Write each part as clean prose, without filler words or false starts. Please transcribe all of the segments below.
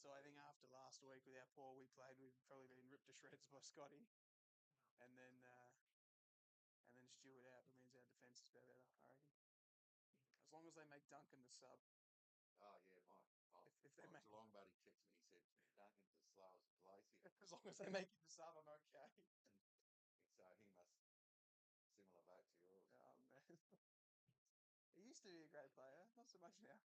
So I think after last week with how poor we played, we've probably been ripped to shreds by Scotty, and then Stewart out. That means our defence is better, I reckon. As long as they make Duncan the sub. Oh yeah, Mike. Oh, If they make, Geelong buddy texted me. He said Duncan's as slow as a glacier. as long as they make it the sub, I'm okay. So he must similar boat to yours. Oh man, he used to be a great player, not so much now.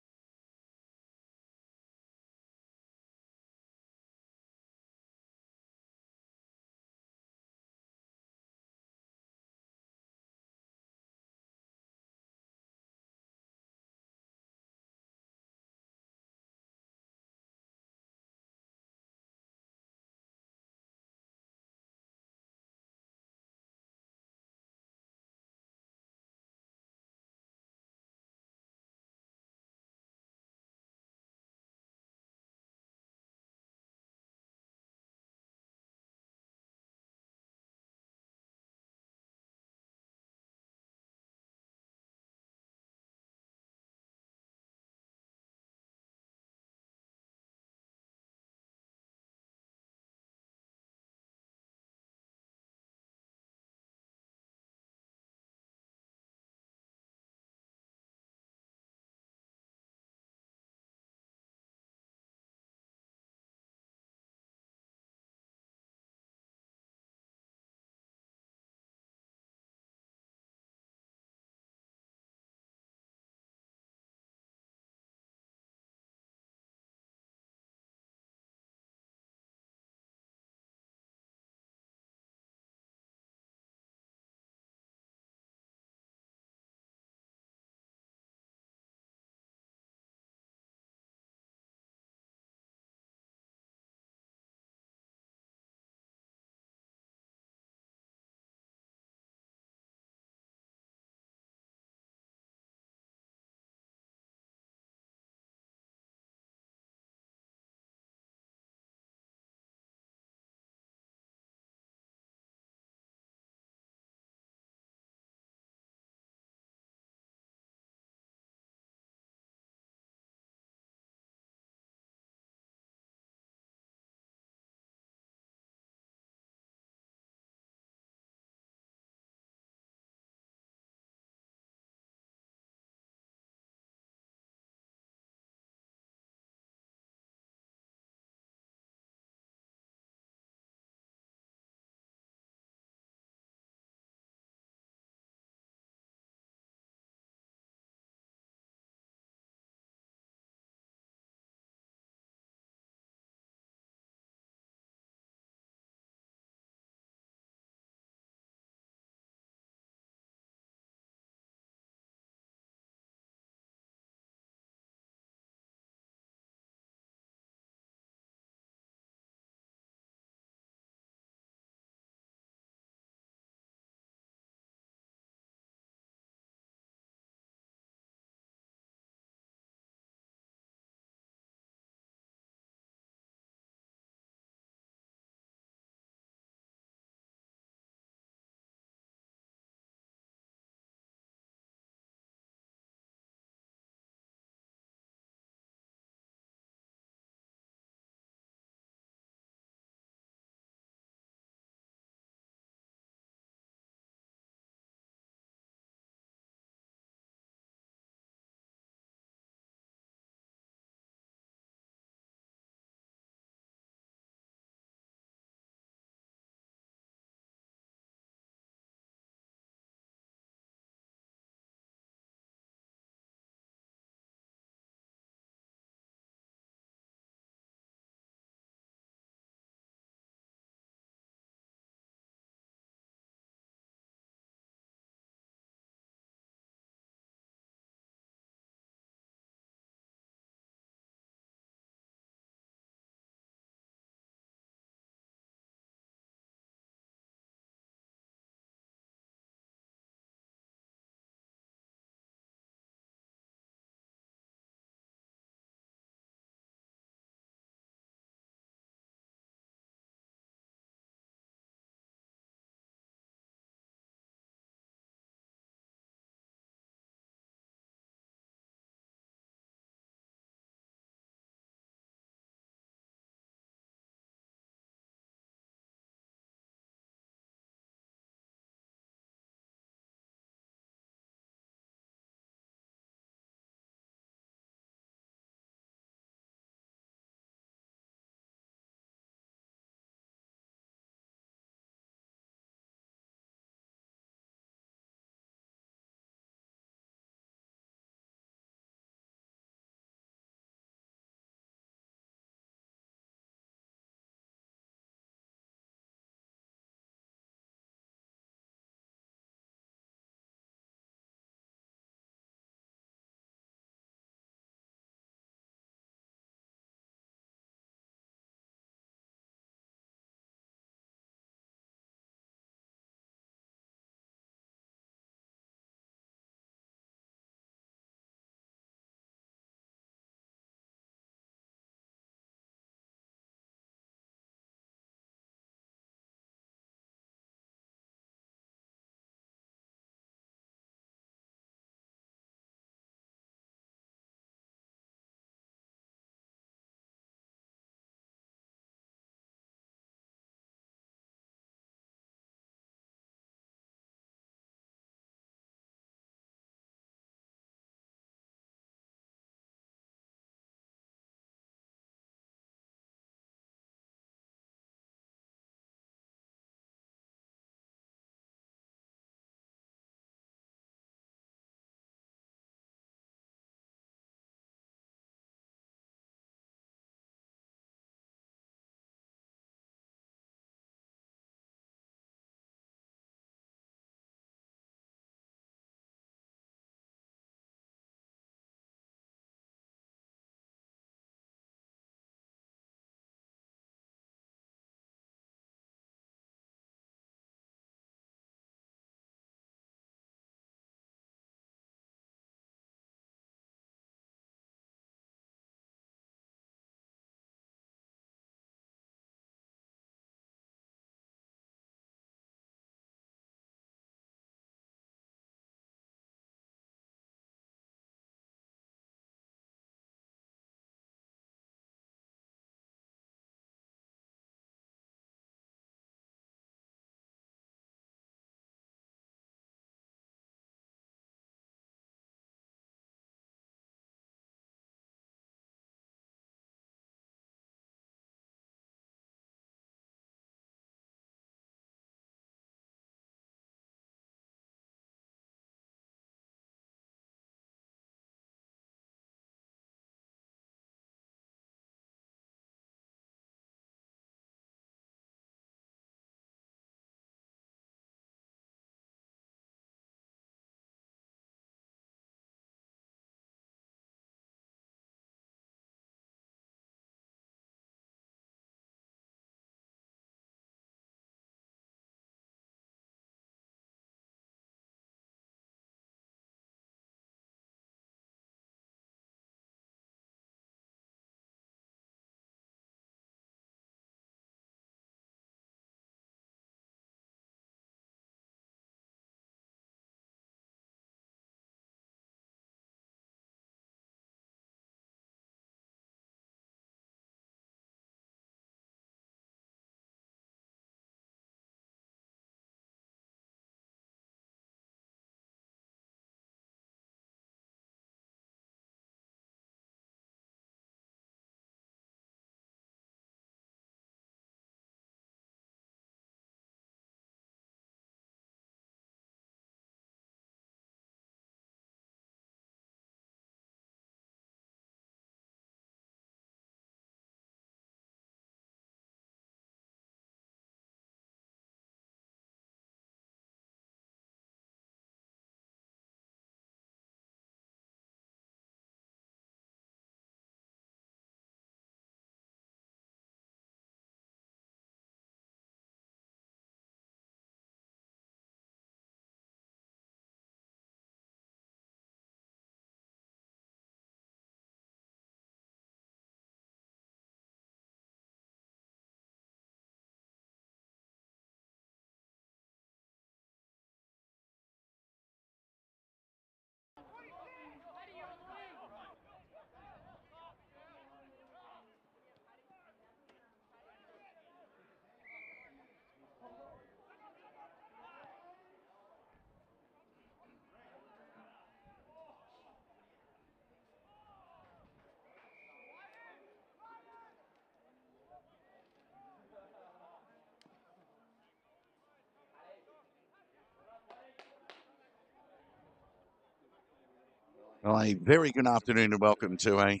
Well, a very good afternoon and welcome to a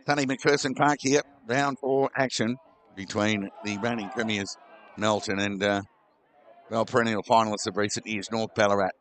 Tony McPherson Park here, round four action between the reigning premiers Melton and perennial finalists of recent years, North Ballarat.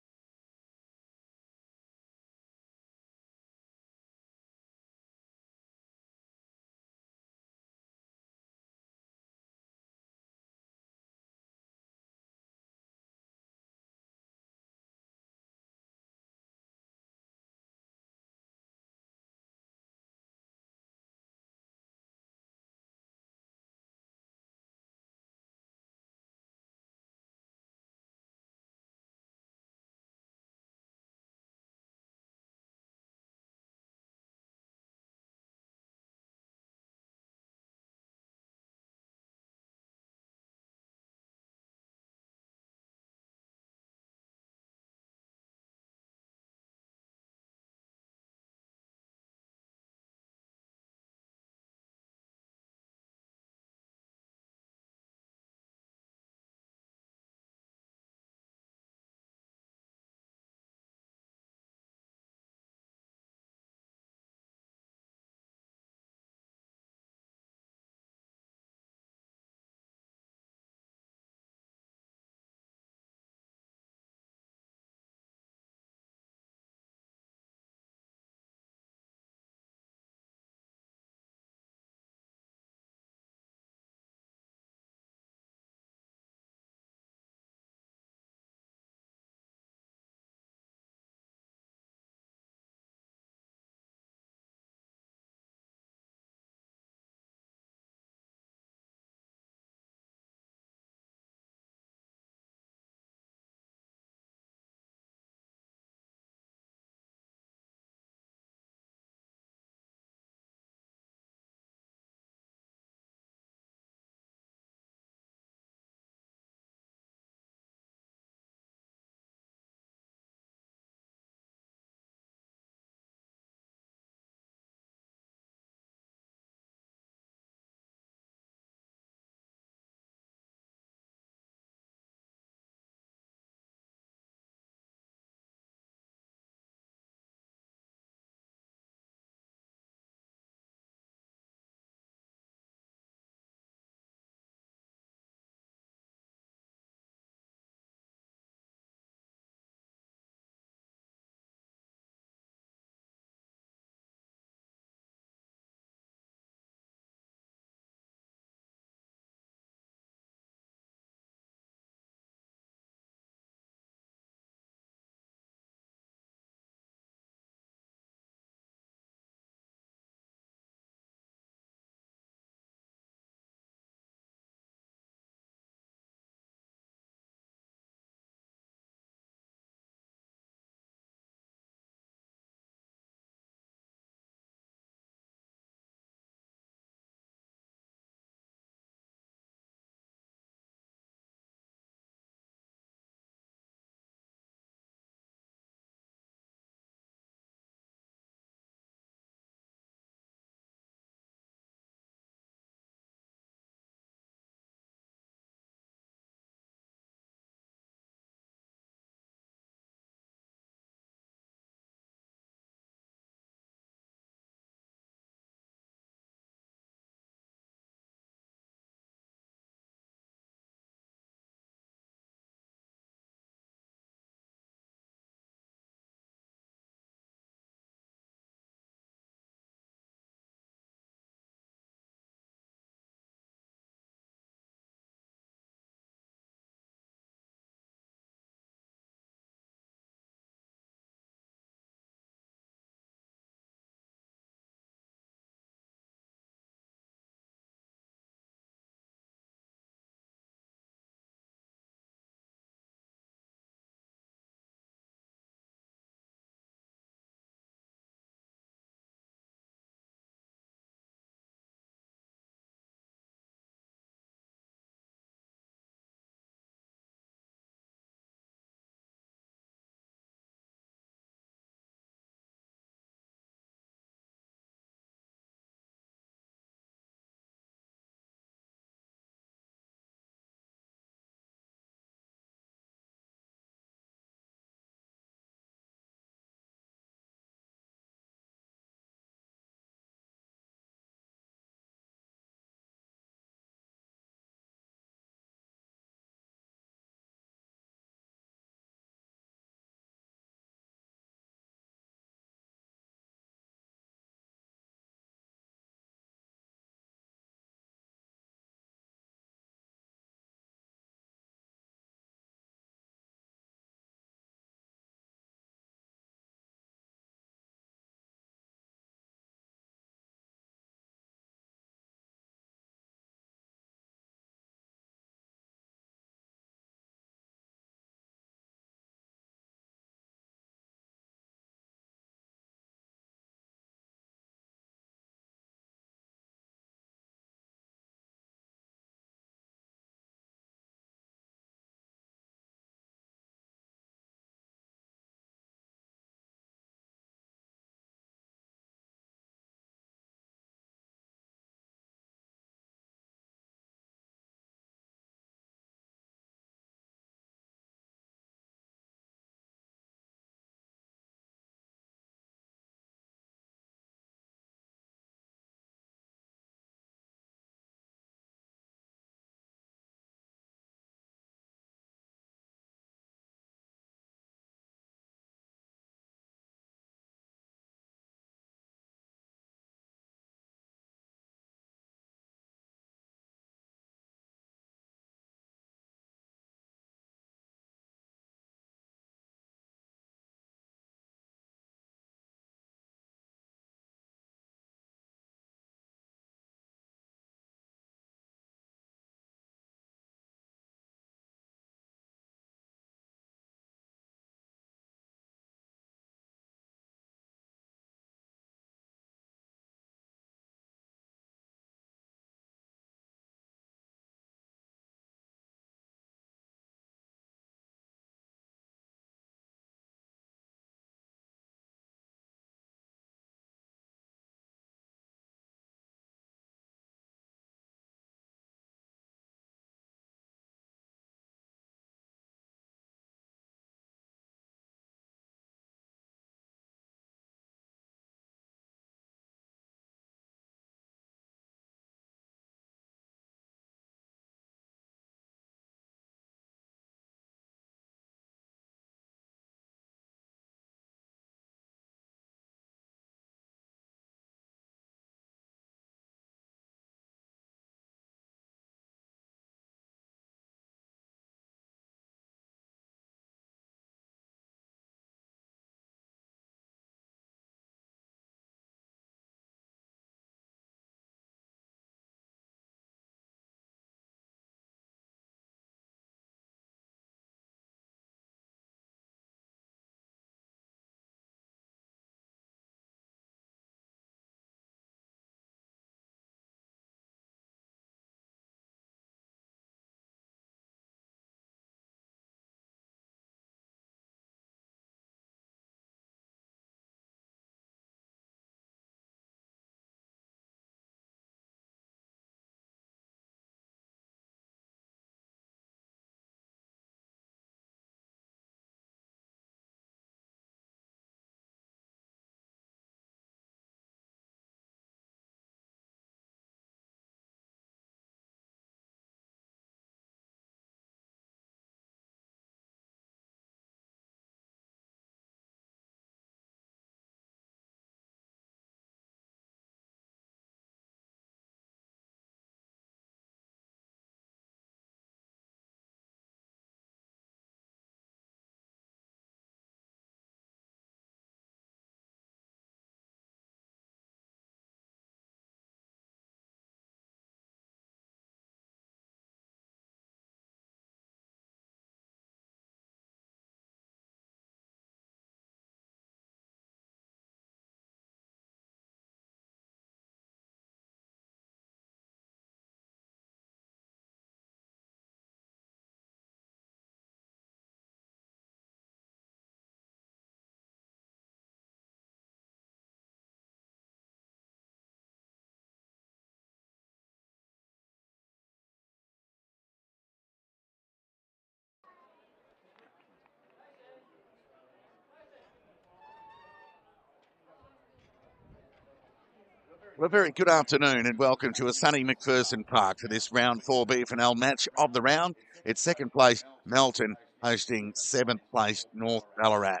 Well, a very good afternoon and welcome to a sunny McPherson Park for this round 4B FNL match of the round. It's second place Melton hosting seventh place North Ballarat.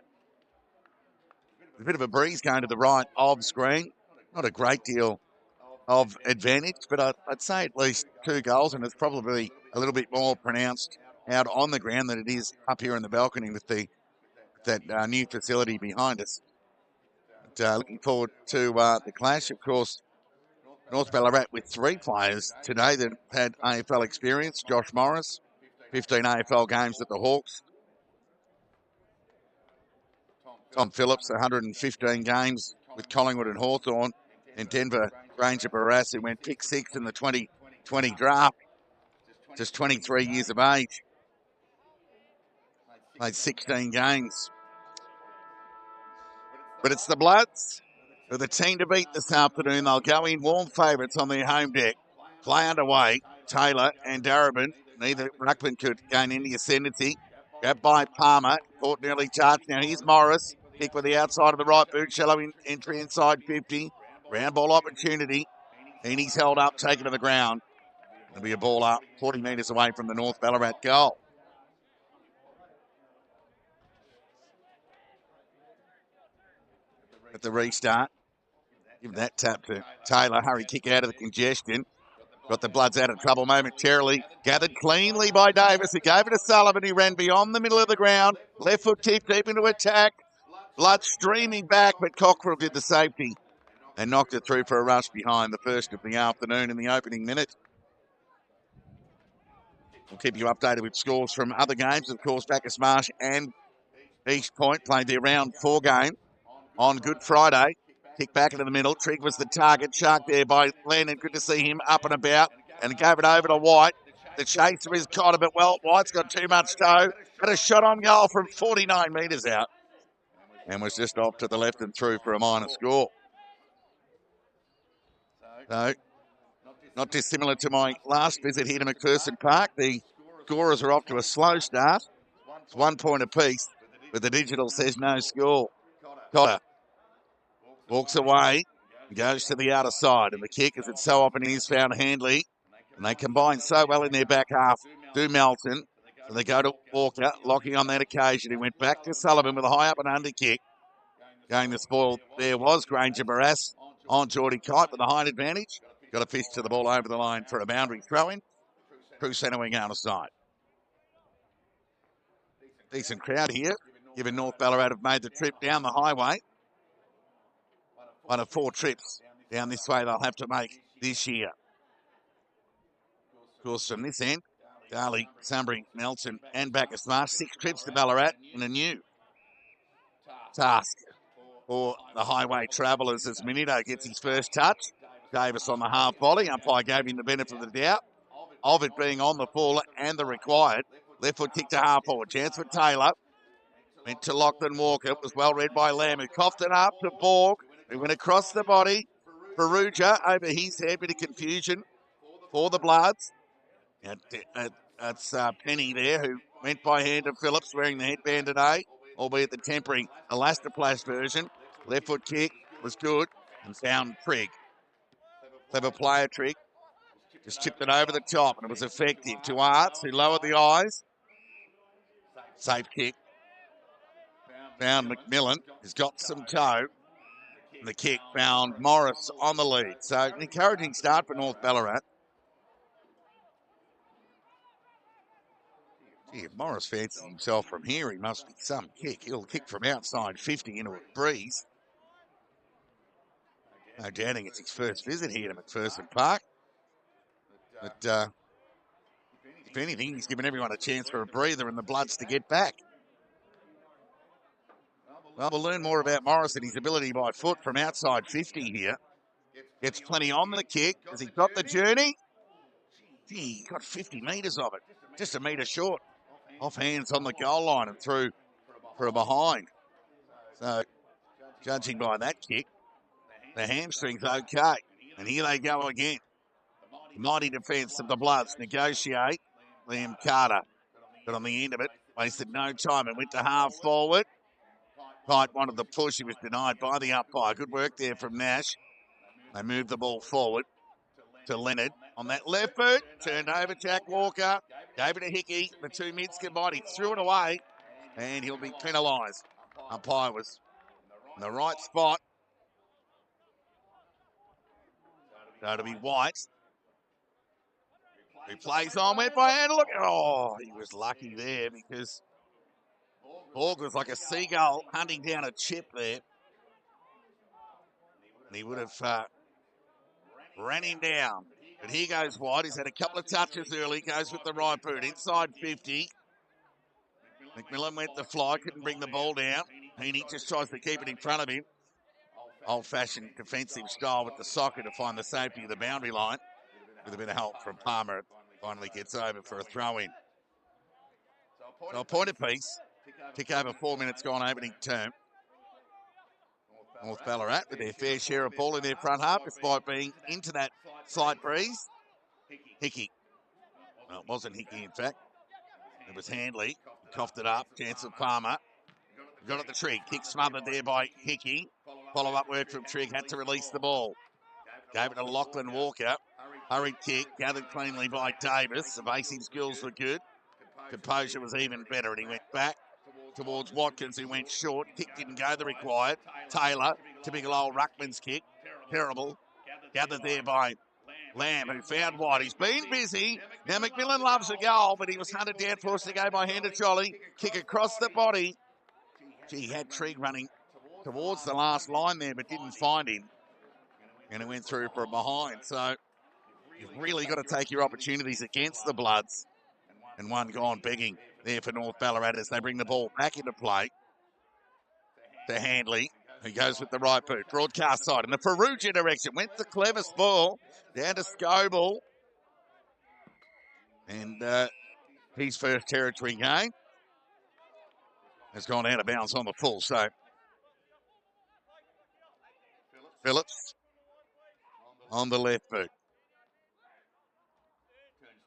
A bit of a breeze going to the right of screen. Not a great deal of advantage, but I'd say at least 2 goals, and it's probably a little bit more pronounced out on the ground than it is up here in the balcony with that new facility behind us. But, looking forward to the clash. Of course, North Ballarat with 3 players today that had AFL experience. Josh Morris, 15 AFL games at the Hawks. Tom Phillips, 115 games with Collingwood and Hawthorn. And Denver Granger Barras, who went pick 6 in the 2020 draft, just 23 years of age. Played 16 games. But it's the Bloods who are the team to beat this afternoon. They'll go in warm favourites on their home deck. Play underway. Taylor and Darabin. Neither ruckman could gain any ascendancy. Grabbed by Palmer. Caught nearly touched. Now here's Morris. Kick with the outside of the right boot. Shallow entry inside 50. Round ball opportunity. Heaney's held up, taken to the ground. It'll be a ball up 40 metres away from the North Ballarat goal. At the restart. Give that tap to Taylor. Hurry kick out of the congestion. Got the Bloods out of trouble momentarily. Gathered cleanly by Davis. He gave it to Sullivan. He ran beyond the middle of the ground. Left foot deep into attack. Blood streaming back, but Cockrell did the safety and knocked it through for a rush behind the first of the afternoon in the opening minute. We'll keep you updated with scores from other games. Of course, Bacchus Marsh and East Point played their round 4 game on Good Friday. Kick back into the middle. Trigg was the target. Shark there by Lennon. Good to see him up and about. And gave it over to White. The chaser is caught a bit well. White's got too much toe. Had a shot on goal from 49 metres out. And was just off to the left and through for a minor score. So, not dissimilar to my last visit here to McPherson Park. The scorers are off to a slow start. It's 1 point apiece, but the digital says no score. Cotter walks away, goes to the outer side, and the kick, as it so often is, found Handley. And they combine so well in their back half, do Melton. So they go to Walker, locking on that occasion. He went back to Sullivan with a high up and under kick. Going the spoil there was Granger Barras on Geordie Kite with a height advantage. Got a fish to the ball over the line for a boundary throw-in. Crew centre wing out of sight. Decent crowd here, given North Ballarat have made the trip down the highway. One of 4 trips down this way they'll have to make this year. Of course, from this end, Darley, Sunbury, Melton and Bacchus Marsh, 6 trips to Ballarat in a new task for the highway travellers as Minito gets his first touch. Davis on the half volley. Umpire gave him the benefit of the doubt of it being on the full and the required. Left foot kick to half forward. Chance for Taylor. Went to Lachlan Walker. It was well read by Lamb, who coughed it up to Borg, who went across the body. Faruja over his head. Bit of confusion for the Bloods. That's Penny there, who went by hand to Phillips, wearing the headband today, albeit the temporary elastoplast version. Left foot kick was good and found Trigg. Clever player, Trigg. Just chipped it over the top, and it was effective to Arts, who lowered the eyes. Safe kick. Found McMillan, who's got some toe. And the kick found Morris on the lead. So an encouraging start for North Ballarat. Gee, if Morris fancies himself from here, he must be some kick. He'll kick from outside 50 into a breeze. No doubting it's his first visit here to McPherson Park. But if anything, he's given everyone a chance for a breather and the Bloods to get back. Well, we'll learn more about Morris and his ability by foot from outside 50 here. Gets plenty on the kick. Has he got the journey? Gee, he got 50 metres of it. Just a metre short. Off hands on the goal line and through for a behind. So, judging by that kick, the hamstring's okay. And here they go again. Mighty defence of the Bloods negotiate. Liam Carter got on the end of it. Wasted no time and went to half forward. Kite wanted the push. He was denied by the umpire. Good work there from Nash. They moved the ball forward to Leonard on that left boot. Turned over Jack Walker. Gave it to Hickey. The two mids combined. He threw it away. And he'll be penalised. Umpire was in the right spot. So to be White. Who plays on, went by hand. Look, oh, he was lucky there because Borg was like a seagull hunting down a chip there. And he would have ran him down. But here goes White. He's had a couple of touches early. Goes with the right boot. Inside 50. McMillan went the fly. Couldn't bring the ball down. Heaney just tries to keep it in front of him. Old-fashioned defensive style with the soccer to find the safety of the boundary line. With a bit of help from Palmer, it finally gets over for a throw-in. So a point apiece. Tick over 4 minutes gone opening term. North Ballarat with their fair share of ball in their front half, despite being into that slight breeze. Hickey. Well, it wasn't Hickey, in fact. It was Handley. He coughed it up. Chance of Palmer. Got at the Trigg. Kick smothered there by Hickey. Follow-up work from Trigg. Had to release the ball. Gave it to Lachlan Walker. Hurried kick. Gathered cleanly by Davis. Evasive skills were good. Composure was even better. And he went back towards Watkins, who went short. Kick didn't go the required. Taylor, typical old ruckman's kick. Terrible. Gathered there by Lamb, who found White. He's been busy. Now McMillan loves a goal, but he was hunted down, forced to go by Hander Jolly. Kick across the body. Gee, he had Trigg running towards the last line there, but didn't find him. And it went through from behind. So you've really got to take your opportunities against the Bloods. And one gone begging there for North Ballarat as they bring the ball back into play. To Handley, who goes with the right boot. Broadcast side in the Perugia direction. Went the clever ball down to Scoble. And his first territory game has gone out of bounds on the full. So Phillips on the left boot.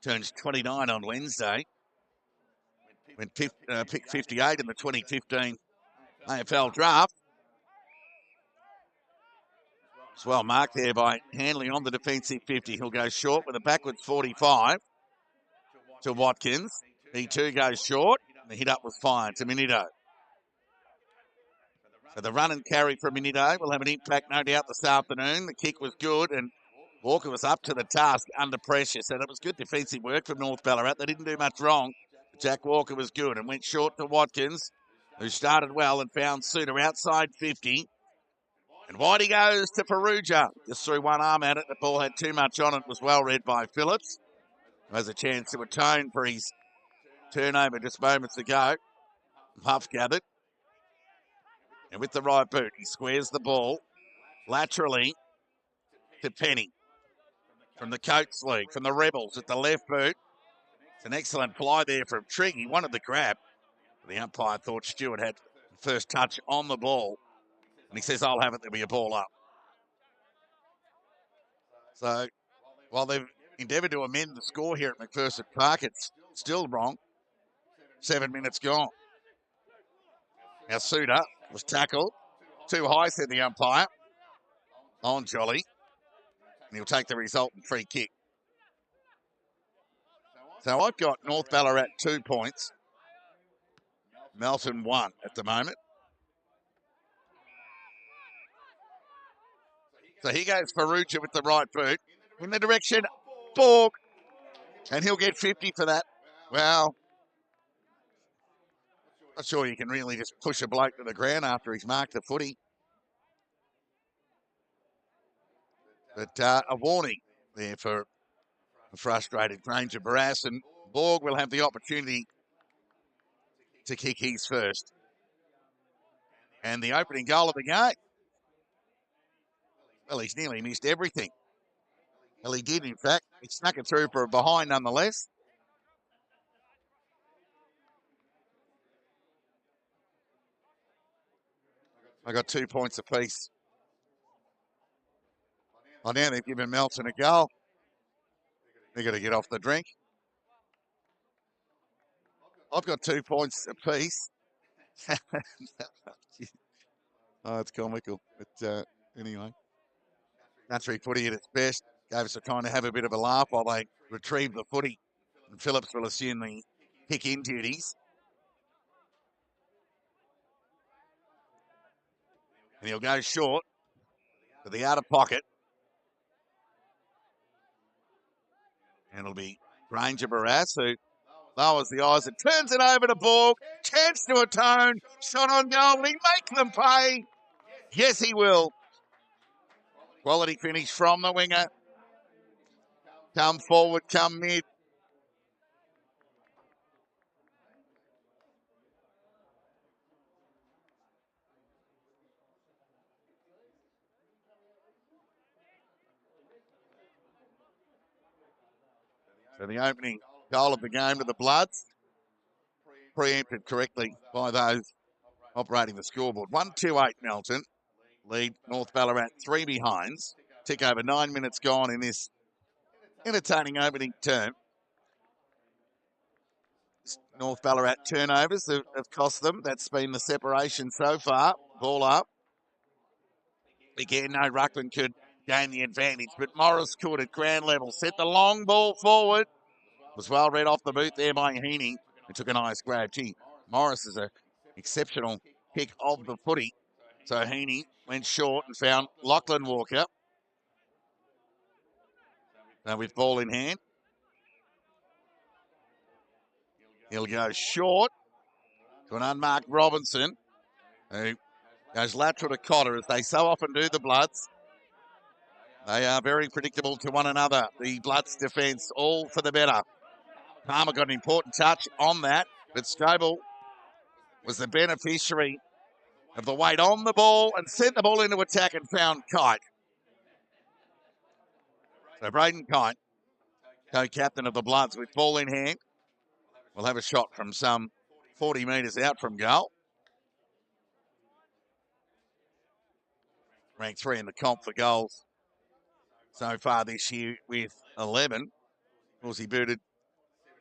Turns 29 on Wednesday. Went picked 58 in the 2015 AFL draft. It's well marked there by Handley on the defensive 50. He'll go short with a backwards 45 to Watkins. He too goes short. The hit up was fine to Minito. So the run and carry from Minito will have an impact no doubt this afternoon. The kick was good and Walker was up to the task under pressure. So that was good defensive work from North Ballarat. They didn't do much wrong. Jack Walker was good and went short to Watkins, who started well and found Suter outside 50. And Whitey goes to Perugia. Just threw one arm at it. The ball had too much on it. Was well read by Phillips. Has a chance to atone for his turnover just moments ago. Huff gathered. And with the right boot, he squares the ball laterally to Penny. From the Coates League, from the Rebels at the left boot. It's an excellent fly there from Trigg. He wanted the grab. The umpire thought Stewart had first touch on the ball. And he says, I'll have it, there'll be a ball up. So, while they've endeavoured to amend the score here at McPherson Park, it's still wrong. 7 minutes gone. Now, Suter was tackled. Too high, said the umpire. On Jolly. And he'll take the resultant free kick. So I've got North Ballarat 2 points. Melton 1 at the moment. So he goes Perugia with the right boot. In the direction, Borg. And he'll get 50 for that. Well, not sure you can really just push a bloke to the ground after he's marked the footy. But a warning there for a frustrated Granger Barras. And Borg will have the opportunity to kick his first. And the opening goal of the game. Well, he's nearly missed everything. Well, he did, in fact. He snuck it through for a behind nonetheless. I got 2 points apiece. Well, now they've given Melton a goal. They're going to get off the drink. I've got 2 points apiece. Oh, it's comical. But anyway. country footy at its best. Gave us a time to have a bit of a laugh while they retrieved the footy. And Phillips will assume the kick-in duties. And he'll go short to the outer pocket. And it'll be Granger Barras who lowers the eyes and turns it over to Borg. Chance to atone. Shot on goal. Will he make them pay? Yes, he will. Quality finish from the winger. Come forward, come mid. So the opening goal of the game to the Bloods, preempted correctly by those operating the scoreboard. 1-2-8 Melton, lead North Ballarat 3 behinds. Tick over 9 minutes gone in this entertaining opening term. North Ballarat turnovers have cost them. That's been the separation so far. Ball up. Again, no ruckman could gain the advantage, but Morris could at ground level. Set the long ball forward. Was well read off the boot there by Heaney, who took a nice grab. Gee, Morris is an exceptional kick of the footy. So Heaney went short and found Lachlan Walker. Now with ball in hand. He'll go short to an unmarked Robinson, who goes lateral to Cotter, as they so often do, the Bloods. They are very predictable to one another. The Bloods defence, all for the better. Palmer got an important touch on that, but Scoble was the beneficiary of the weight on the ball and sent the ball into attack and found Kite. So Braden Kite, co-captain of the Bloods, with ball in hand, will have a shot from some 40 metres out from goal. Ranked 3 in the comp for goals so far this year with 11. Of course, he booted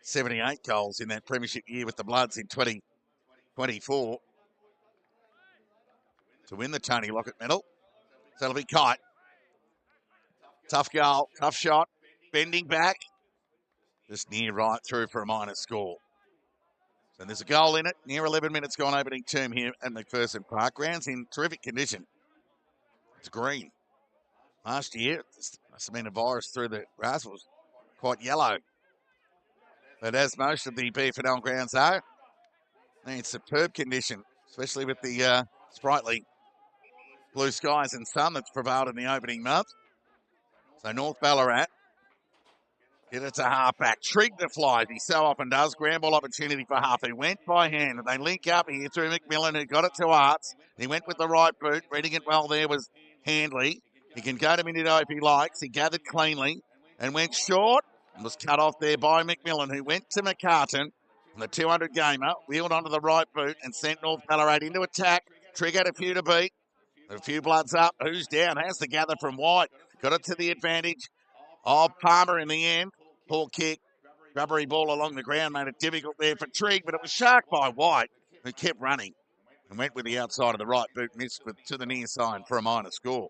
78 goals in that premiership year with the Bloods in 2024 to win the Tony Lockett medal. So it'll be Kite. Tough goal, tough shot, bending back. Just near right through for a minor score. So there's a goal in it. Near 11 minutes gone opening term here at McPherson Park. Ground's in terrific condition. It's green. Last year, it must have been a virus through the grass. It was quite yellow. But as most of the FNL grounds are, in superb condition, especially with the sprightly blue skies and sun that's prevailed in the opening month. So North Ballarat get it to halfback. Trig the flies. He so often does. Ground ball opportunity for half. He went by hand. And they link up here through McMillan, who got it to Arts. He went with the right boot. Reading it well there was Handley. He can go to Minito if he likes. He gathered cleanly and went short and was cut off there by McMillan, who went to McCartan. And the 200 gamer wheeled onto the right boot and sent North Ballarat into attack. Trig had a few to beat. A few Bloods up. Who's down? Has to gather from White. Got it to the advantage of Palmer in the end. Poor kick. Rubbery ball along the ground made it difficult there for Trig, but it was sharked by White, who kept running and went with the outside of the right boot, missed to the near side for a minor score.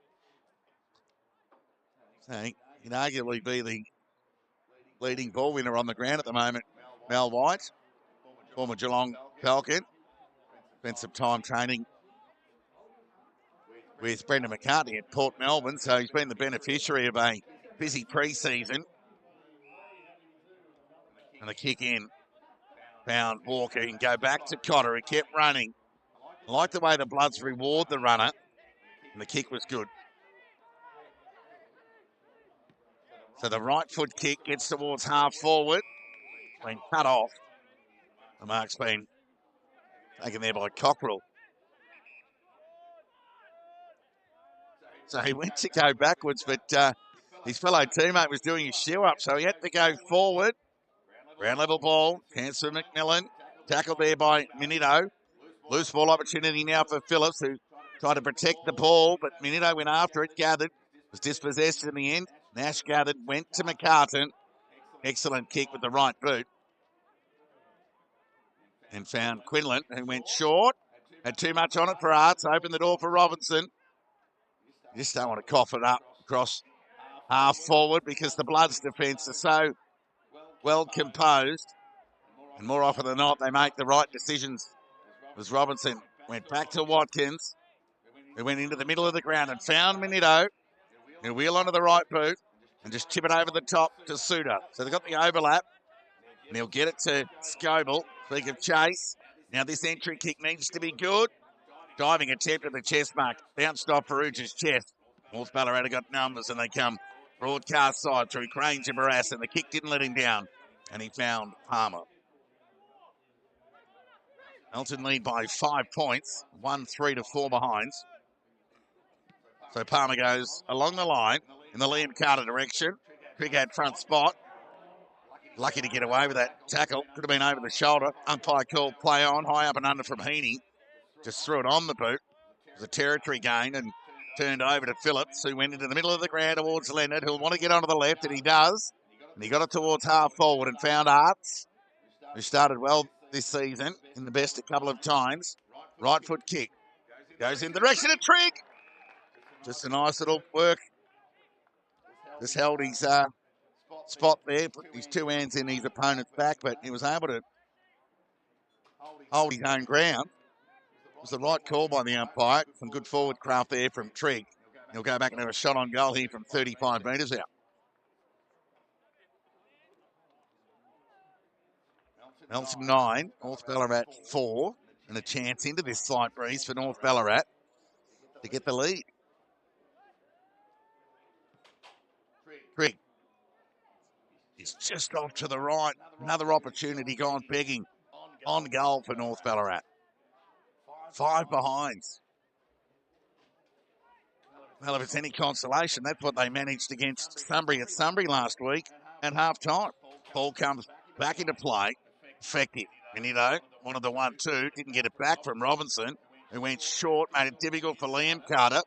So he can arguably be the leading ball winner on the ground at the moment. Mel White, former Geelong Falcon, spent some time training with Brendan McCartney at Port Melbourne, so he's been the beneficiary of a busy pre-season. And the kick in, found Walker. He can go back to Cotter, who kept running. I like the way the Bloods reward the runner, and the kick was good. So the right foot kick gets towards half forward, been cut off. The mark's been taken there by Cockrell. So he went to go backwards, but his fellow teammate was doing his shoe up, so he had to go forward. Ground level ball, chance for McMillan. Tackled there by Minito. Loose ball opportunity now for Phillips, who tried to protect the ball, but Minito went after it, gathered, was dispossessed in the end. Nash gathered, went to McCartan. Excellent kick with the right boot. And found Quinlan, who went short. Had too much on it for Arts. Opened the door for Robinson. You just don't want to cough it up across half forward because the Bloods' defence are so well composed. And more often than not, they make the right decisions. As Robinson went back to Watkins, who went into the middle of the ground and found Minito. He'll wheel onto the right boot and just chip it over the top to Suter. So they've got the overlap. And he'll get it to Scoble. Speak of chase. Now this entry kick needs to be good. Diving attempt at the chest mark. Bounced off Perugia's chest. North Ballarat got numbers and they come broadcast side through Cranes and Barras, and the kick didn't let him down. And he found Palmer. Melton lead by 5 points. 1-3 to 4 behinds. So Palmer goes along the line in the Liam Carter direction. Trigg had front spot. Lucky to get away with that tackle. Could have been over the shoulder. Umpire called play on. High up and under from Heaney. Just threw it on the boot. It was a territory gain and turned over to Phillips, who went into the middle of the ground towards Leonard, who'll want to get onto the left, and he does. And he got it towards half forward and found Arts, who started well this season in the best a couple of times. Right foot kick. Goes in the direction of Trigg. Just a nice little work. Just held his spot there, put his 2 hands in his opponent's back, but he was able to hold his own ground. It was the right call by the umpire. Some good forward craft there from Trigg. He'll go back and have a shot on goal here from 35 metres out. Melton 9, North Ballarat 4, and a chance into this slight breeze for North Ballarat to get the lead. Trigg. He's just off to the right. Another opportunity gone begging on goal for North Ballarat. 5 behinds. Well, if it's any consolation, that's what they managed against Sunbury at Sunbury last week at half-time. Ball comes back into play. Effective. Minito wanted the 1-2. Didn't get it back from Robinson, who went short, made it difficult for Liam Carter.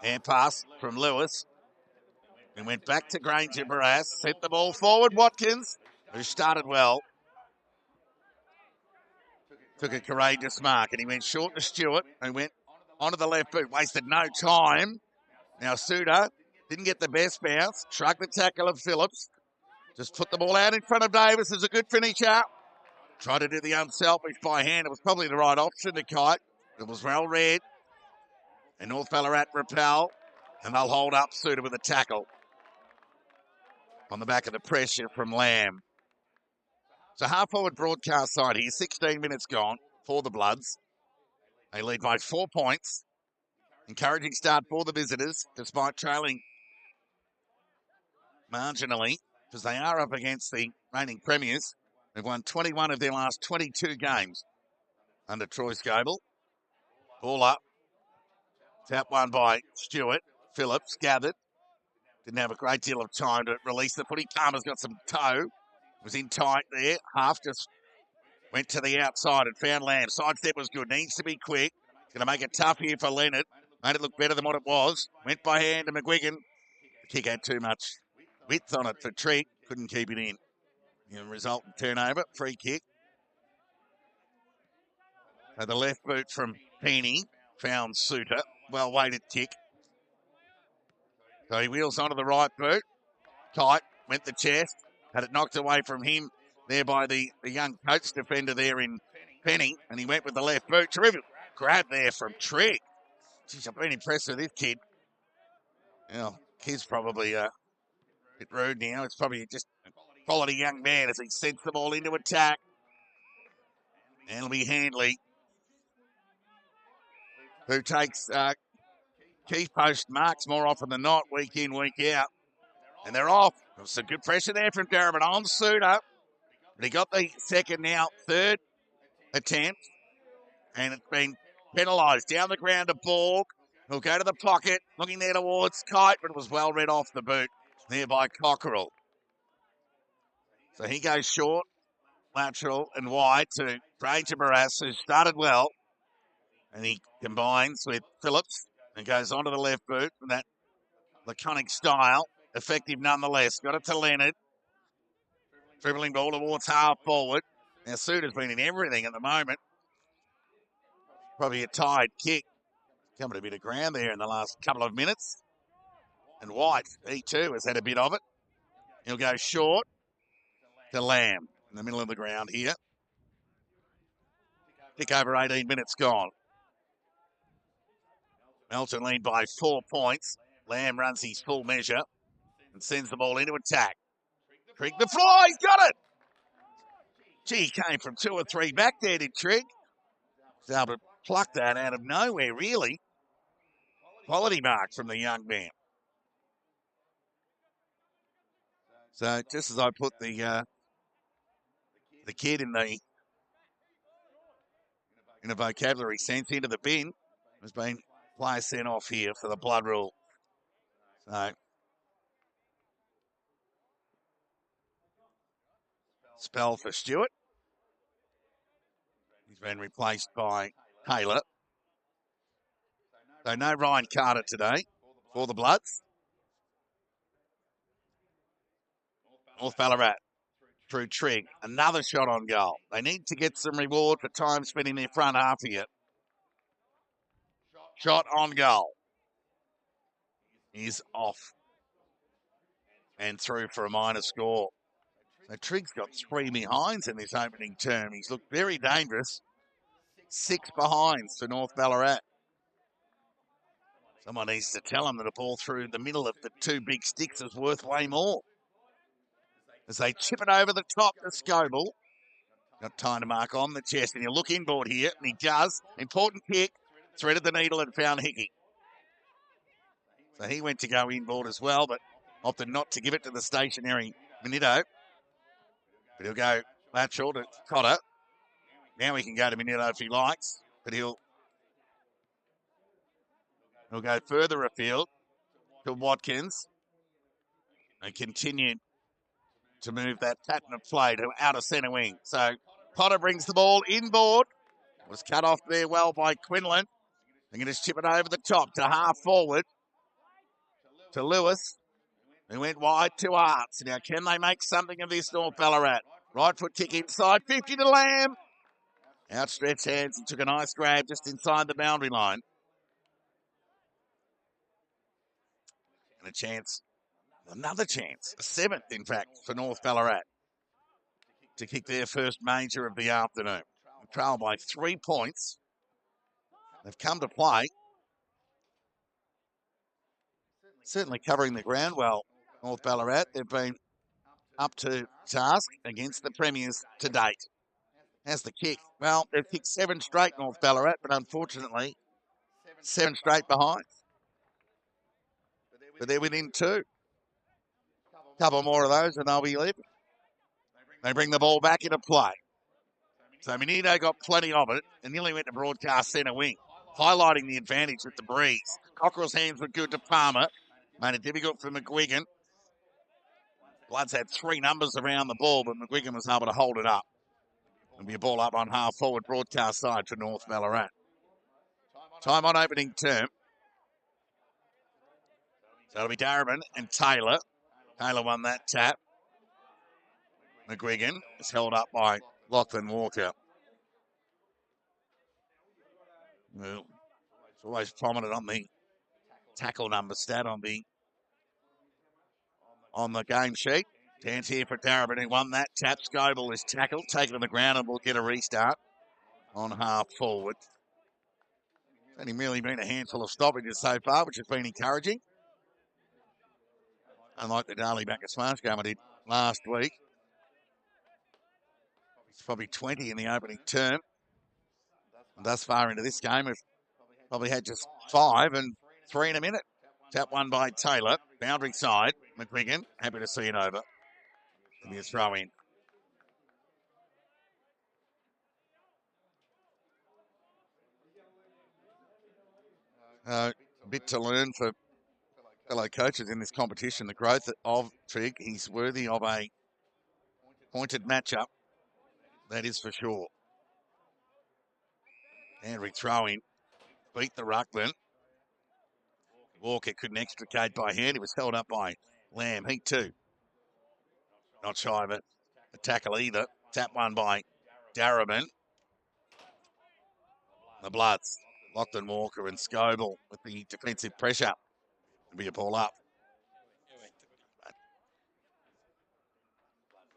Hand pass from Lewis. And went back to Granger Barras. Sent the ball forward. Watkins, who started well, took a courageous mark, and he went short to Stewart, who went onto the left boot. Wasted no time. Now Suter didn't get the best bounce. Shrugged the tackle of Phillips. Just put the ball out in front of Davis. It's a good finisher. Tried to do the unselfish by hand. It was probably the right option to kite. It was well read. And North Ballarat repel. And they'll hold up Suter with a tackle on the back of the pressure from Lamb. So half-forward broadcast side here. 16 minutes gone for the Bloods. They lead by 4 points. Encouraging start for the visitors, despite trailing marginally, because they are up against the reigning premiers. They've won 21 of their last 22 games under Troy Scoble. Ball up. Tap one by Stewart. Phillips gathered. Didn't have a great deal of time to release the footy. Palmer's got some toe. Was in tight there. Half just went to the outside and found Lamb. Sidestep was good. Needs to be quick. Going to make it tough here for Leonard. Made it look better than what it was. Went by hand to McGuigan. The kick had too much width on it for Trigg. Couldn't keep it in. The resultant turnover. Free kick. So the left boot from Heaney found Suter. Well-weighted kick. So he wheels onto the right boot. Tight. Went the chest. Had it knocked away from him there by the young coach defender there in Penny. And he went with the left boot. Terrific grab there from Trigg. Geez, I've been impressed with this kid. You know, kid's probably a bit rude now. It's probably just a quality young man as he sends the ball into attack. And it'll be Handley, who takes key post marks more often than not, week in, week out. And they're off. There's some good pressure there from Darabin on Suter. But he got the second, now third attempt. And it's been penalised. Down the ground to Borg. He'll go to the pocket, looking there towards Kite, but it was well read off the boot there by Cockerell. So he goes short, lateral and wide to Granger Barras, who started well. And he combines with Phillips and goes onto the left boot with that laconic style. Effective nonetheless. Got it to Leonard. Dribbling ball towards half forward. Now Suter's been in everything at the moment. Probably a tied kick. Coming a bit of ground there in the last couple of minutes. And White, he too, has had a bit of it. He'll go short to Lamb in the middle of the ground here. Kick over 18 minutes gone. Melton lead by 4 points. Lamb runs his full measure and sends the ball into attack. Trigg the fly, he's got it! Gee, he came from 2 or 3 back there, did Trigg. He's able to pluck that out of nowhere, really. Quality mark from the young man. So just as I put the kid in a vocabulary sense into the bin, there's been player sent off here for the blood rule. So spell for Stewart. He's been replaced by Taylor. So no Ryan Carter today for the Bloods. North Ballarat through Trigg. Another shot on goal. They need to get some reward for time spent in their front half here. Shot on goal. Is off. And through for a minor score. So Trigg's got 3 behinds in this opening term. He's looked very dangerous. 6 behinds for North Ballarat. Someone needs to tell him that a ball through the middle of the 2 big sticks is worth way more. As they chip it over the top to Scoble. Got time to mark on the chest, and he'll look inboard here, and he does. Important kick. Threaded the needle and found Hickey. So he went to go inboard as well, but opted not to give it to the stationary Minito. But he'll go lateral to Cotter. Now he can go to Minito if he likes, but he'll go further afield to Watkins and continue to move that pattern of play to outer centre wing. So Cotter brings the ball inboard. Was cut off there well by Quinlan. They're going to chip it over the top to half forward to Lewis. He went wide to Arts. Now, can they make something of this, North Ballarat? Right foot kick inside, 50 to Lamb. Outstretched hands and took a nice grab just inside the boundary line. And a chance, another chance, a 7th, in fact, for North Ballarat to kick their first major of the afternoon. They trail by 3 points. They've come to play. Certainly covering the ground well, North Ballarat. They've been up to task against the Premiers to date. How's the kick? Well, they've kicked 7 straight, North Ballarat, but unfortunately, 7 straight behind. But they're within 2. Couple more of those and they'll be leaving. They bring the ball back into play. So Minito got plenty of it and nearly went to broadcast centre wing, highlighting the advantage with the breeze. Cockerell's hands were good to Palmer. Made it difficult for McGuigan. Bloods had 3 numbers around the ball, but McGuigan was able to hold it up. There'll be a ball up on half forward broadcast side for North Ballarat. Time on opening term. So it'll be Darabin and Taylor. Taylor won that tap. McGuigan is held up by Lachlan Walker. Well, it's always prominent on the tackle number stat on the game sheet. Chance here for Darabin, who won that tap. Scoble is tackled, taken to the ground, and will get a restart on half forward. It's only merely been a handful of stoppages so far, which has been encouraging. Unlike the Darley back at Smartgum I did last week. It's probably 20 in the opening term. And thus far into this game, we've probably had just 5 and 3 in a minute. Tap one by Taylor. Boundary side. McGuigan, happy to see it over. It'll be a throw in. A bit to learn for fellow coaches in this competition. The growth of Trigg, he's worthy of a pointed matchup. That is for sure. Henry throwing. Beat the ruckman. Walker couldn't extricate by hand. He was held up by Lamb. He too. Not shy of it. A tackle either. Tap one by Darabin. The Bloods. Lachlan Walker and Scoble with the defensive pressure. It'll be a ball up.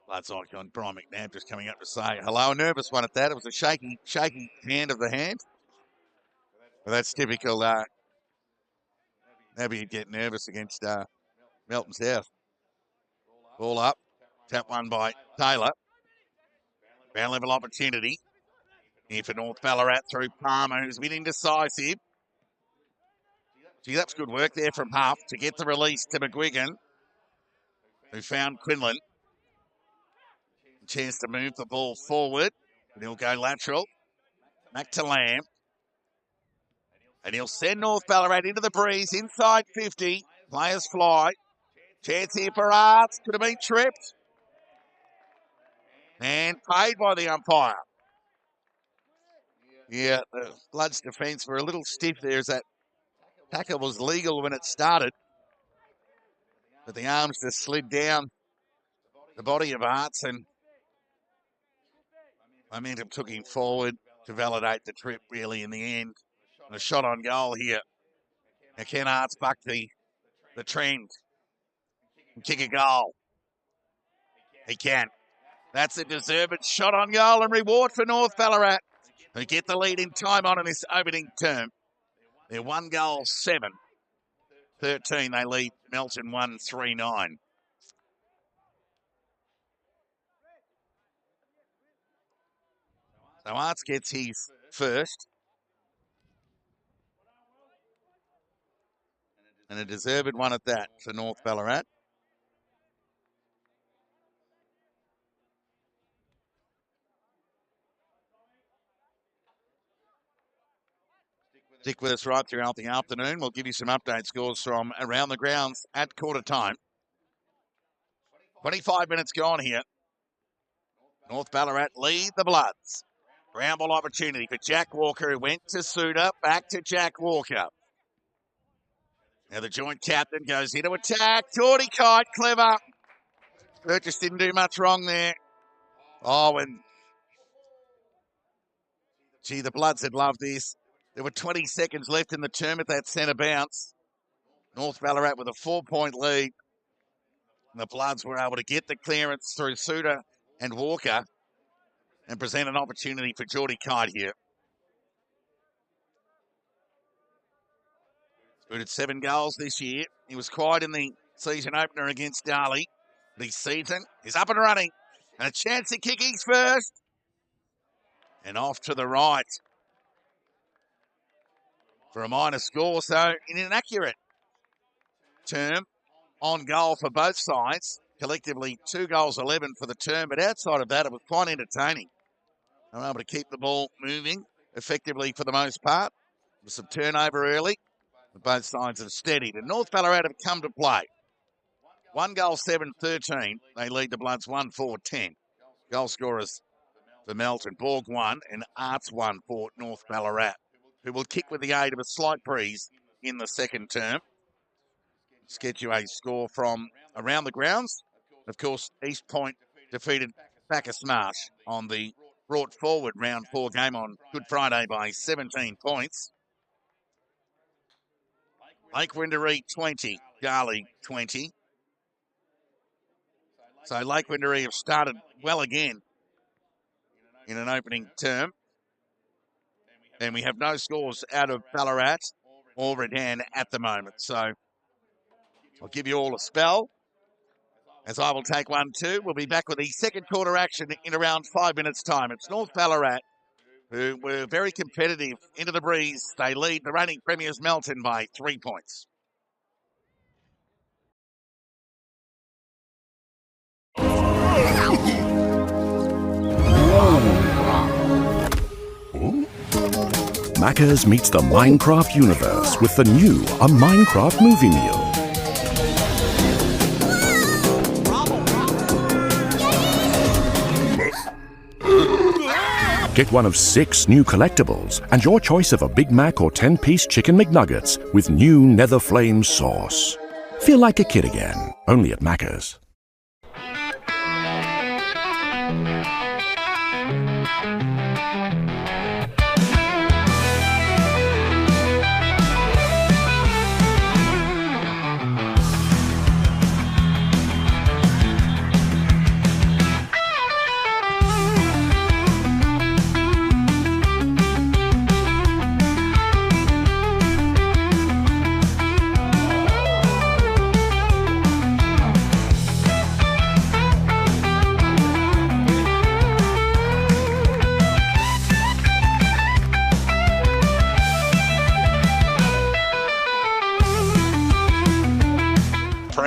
Bloods icon Brian McNabb just coming up to say hello. A nervous one at that. It was a shaky hand of the hand. But that's typical. Maybe you'd get nervous against Melton South. Ball up. Tap one by Taylor. Ground level opportunity. Here for North Ballarat through Palmer, who's been indecisive. Gee, that's good work there from Huff to get the release to McGuigan, who found Quinlan. Chance to move the ball forward, and he'll go lateral. Back to Lamb. And he'll send North Ballarat into the breeze, inside 50. Players fly. Chance here for Arts. Could have been tripped. And paid by the umpire. Yeah, the Bloods' defence were a little stiff there as that tackle was legal when it started. But the arms just slid down the body of Arts and momentum took him forward to validate the trip really in the end. And a shot on goal here. Now can Arts buck the trend and kick a goal? He can. That's a deserved shot on goal and reward for North Ballarat, who get the lead in time on in this opening term. They're 1-7. 13, they lead Melton 1-3-9. So Arts gets his first. And a deserved one at that for North Ballarat. Stick with us right throughout the afternoon. We'll give you some update scores from around the grounds at quarter time. 25 minutes gone here. North Ballarat lead the Bloods. Ground ball opportunity for Jack Walker, who went to Suda, back to Jack Walker. Now the joint captain goes into attack. Geordie Kite, clever. Burgess didn't do much wrong there. Oh, and gee, the Bloods had loved this. There were 20 seconds left in the term at that centre bounce. North Ballarat with a 4-point lead. And the Bloods were able to get the clearance through Suda and Walker and present an opportunity for Geordie Kite here. Booted 7 goals this year. He was quiet in the season opener against Darley. This season, he's up and running. And a chance to kick his first. And off to the right for a minor score. So an inaccurate term on goal for both sides. Collectively 2 goals 11 for the term. But outside of that, it was quite entertaining. They were able to keep the ball moving effectively for the most part. With some turnover early. But both sides have steadied. And North Ballarat have come to play. 1-7-13. They lead the Bloods 1-4-10. Goal scorers for Melton. Borg 1 and Arts 1 for North Ballarat, who will kick with the aid of a slight breeze in the second term. Sketch you a score from around the grounds. Of course, East Point defeated Bacchus Marsh on the brought forward round 4 game on Good Friday by 17 points. Lake Winderee 20, Darley 20. So Lake Winderee have started well again in an opening term. And we have no scores out of Ballarat or Redan at the moment. So I'll give you all a spell as I will take 1-2. We'll be back with the second quarter action in around 5 minutes' time. It's North Ballarat, who were very competitive into the breeze. They lead the reigning premiers Melton by 3 points. Macca's meets the Minecraft universe with the new A Minecraft Movie Meal. Get one of 6 new collectibles and your choice of a Big Mac or 10-piece Chicken McNuggets with new Nether Flame sauce. Feel like a kid again, only at Macca's.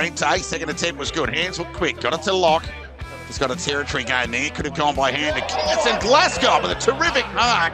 Lorente. Second attempt was good. Hands were quick. Got it to Locke. He's got a territory game there. Could have gone by hand to Kiss, and Glasgow with a terrific mark.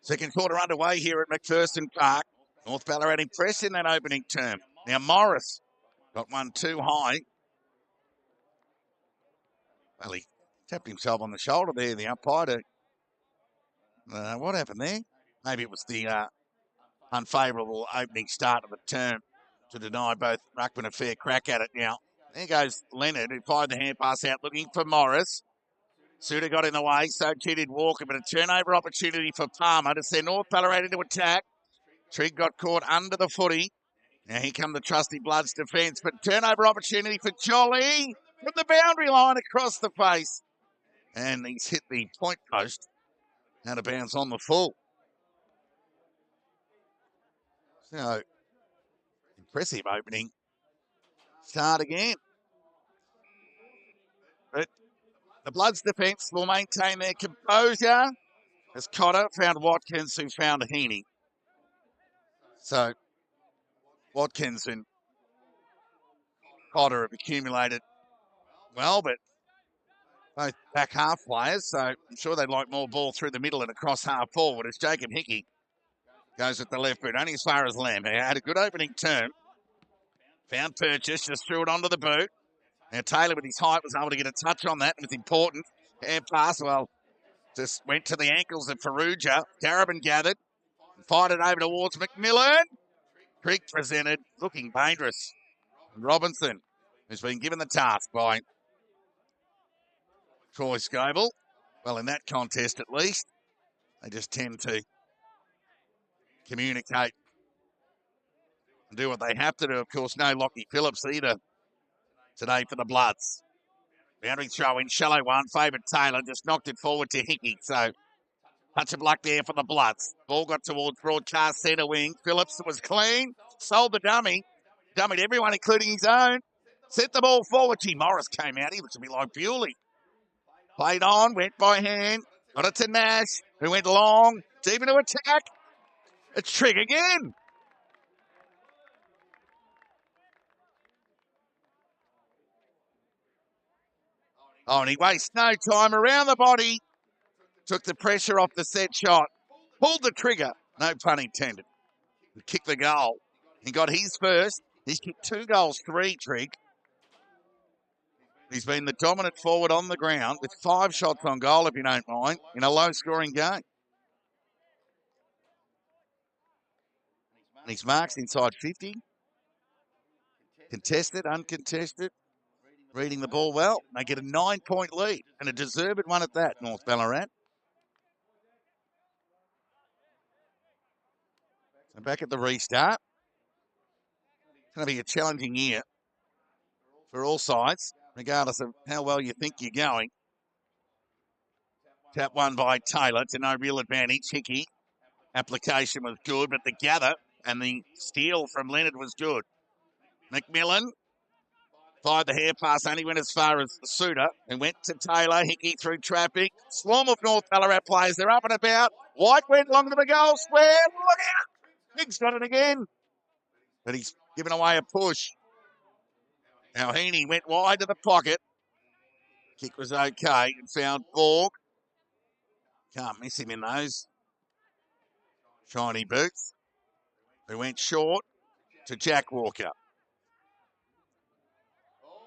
Second quarter underway here at McPherson Park. North Ballarat impressed in that opening term. Now Morris Got one too high. Well, he tapped himself on the shoulder there, the umpire. What happened there? Maybe it was the unfavourable opening start of the term to deny both ruckmen a fair crack at it now. There goes Leonard, who fired the hand pass out looking for Morris. Suter got in the way, so too did Walker, but a turnover opportunity for Palmer to send North Ballarat into attack. Trigg got caught under the footy. Now here come the trusty Bloods defence, but turnover opportunity for Jolly from the boundary line across the face. And he's hit the point post, out of bounds on the full. So, impressive opening start again. But the Bloods defence will maintain their composure as Cotter found Watkins, who found Heaney. So, Watkins and Cotter have accumulated well, but both back half players, so I'm sure they'd like more ball through the middle and across half forward as Jacob Hickey goes at the left boot, only as far as Lamb. He had a good opening turn. Found Purchase, just threw it onto the boot. Now Taylor, with his height, was able to get a touch on that. It was important. Hand pass, well, just went to the ankles of Farrugia. Garabin gathered, fired it over towards McMillan. Creek presented, looking dangerous. Robinson, who's been given the task by Troy Scoble. Well, in that contest at least, they just tend to communicate and do what they have to do. Of course, no Lockie Phillips either today for the Bloods. Boundary throw in, shallow one, favoured Taylor, just knocked it forward to Hickey. So, touch of luck there for the Bloods. Ball got towards broadcast centre wing. Phillips was clean, sold the dummy, dummied everyone, including his own. Sent the ball forward. Gee, Morris came out. He looks a bit like Bewley. Played on, went by hand, got it to Nash, who went long, deep into attack. It's Trigg again. Oh, and he wastes no time around the body. Took the pressure off the set shot. Pulled the trigger. No pun intended. Kicked the goal. He got his first. He's kicked 2 goals, 3, Trigg. He's been the dominant forward on the ground with 5 shots on goal, if you don't mind, in a low-scoring game. And his marks inside 50. Contested, uncontested. Reading the ball well. They get a 9-point lead, and a deserved one at that, North Ballarat. So back at the restart. It's going to be a challenging year for all sides, regardless of how well you think you're going. Tap one by Taylor to no real advantage. Hickey, application was good, but the gather and the steal from Leonard was good. McMillan fired the hair pass, only went as far as Suter and went to Taylor. Hickey through traffic. Swarm of North Ballarat players. They're up and about. White went long to the goal square. Look out! Big's got it again. But he's given away a push. Now Heaney went wide to the pocket. Kick was okay and found Borg. Can't miss him in those shiny boots. Who went short to Jack Walker.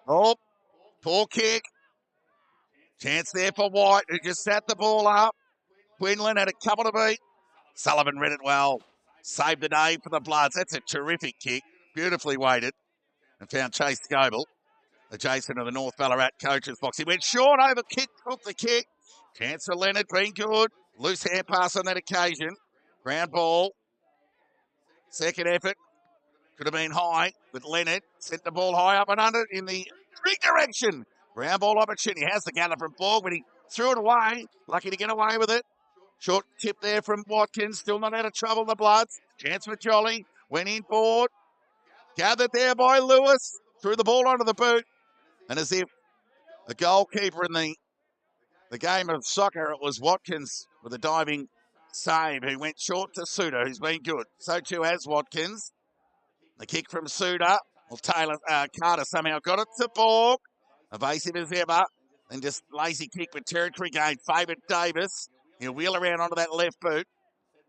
Oh, poor kick. Chance there for White, who just sat the ball up. Quinlan had a couple to beat. Sullivan read it well. Saved the day for the Bloods. That's a terrific kick. Beautifully weighted. And found Chase Scoble, adjacent to the North Ballarat coach's box. He went short over kick, took the kick. Chance for Leonard, been good. Loose hand pass on that occasion. Ground ball. Second effort. Could have been high with Leonard. Sent the ball high up and under in the Trigg direction. Ground ball opportunity. Has the gather from Borg, but he threw it away. Lucky to get away with it. Short tip there from Watkins. Still not out of trouble, the Bloods. Chance for Jolly. Went in board. Gathered there by Lewis. Threw the ball onto the boot. And as if the goalkeeper in the game of soccer, it was Watkins with a diving save who went short to Suter, who's been good. So too has Watkins. The kick from Suter. Well, Taylor, Carter somehow got it to Borg. Evasive as ever. Then just lazy kick with territory gain. Favoured Davis. He'll wheel around onto that left boot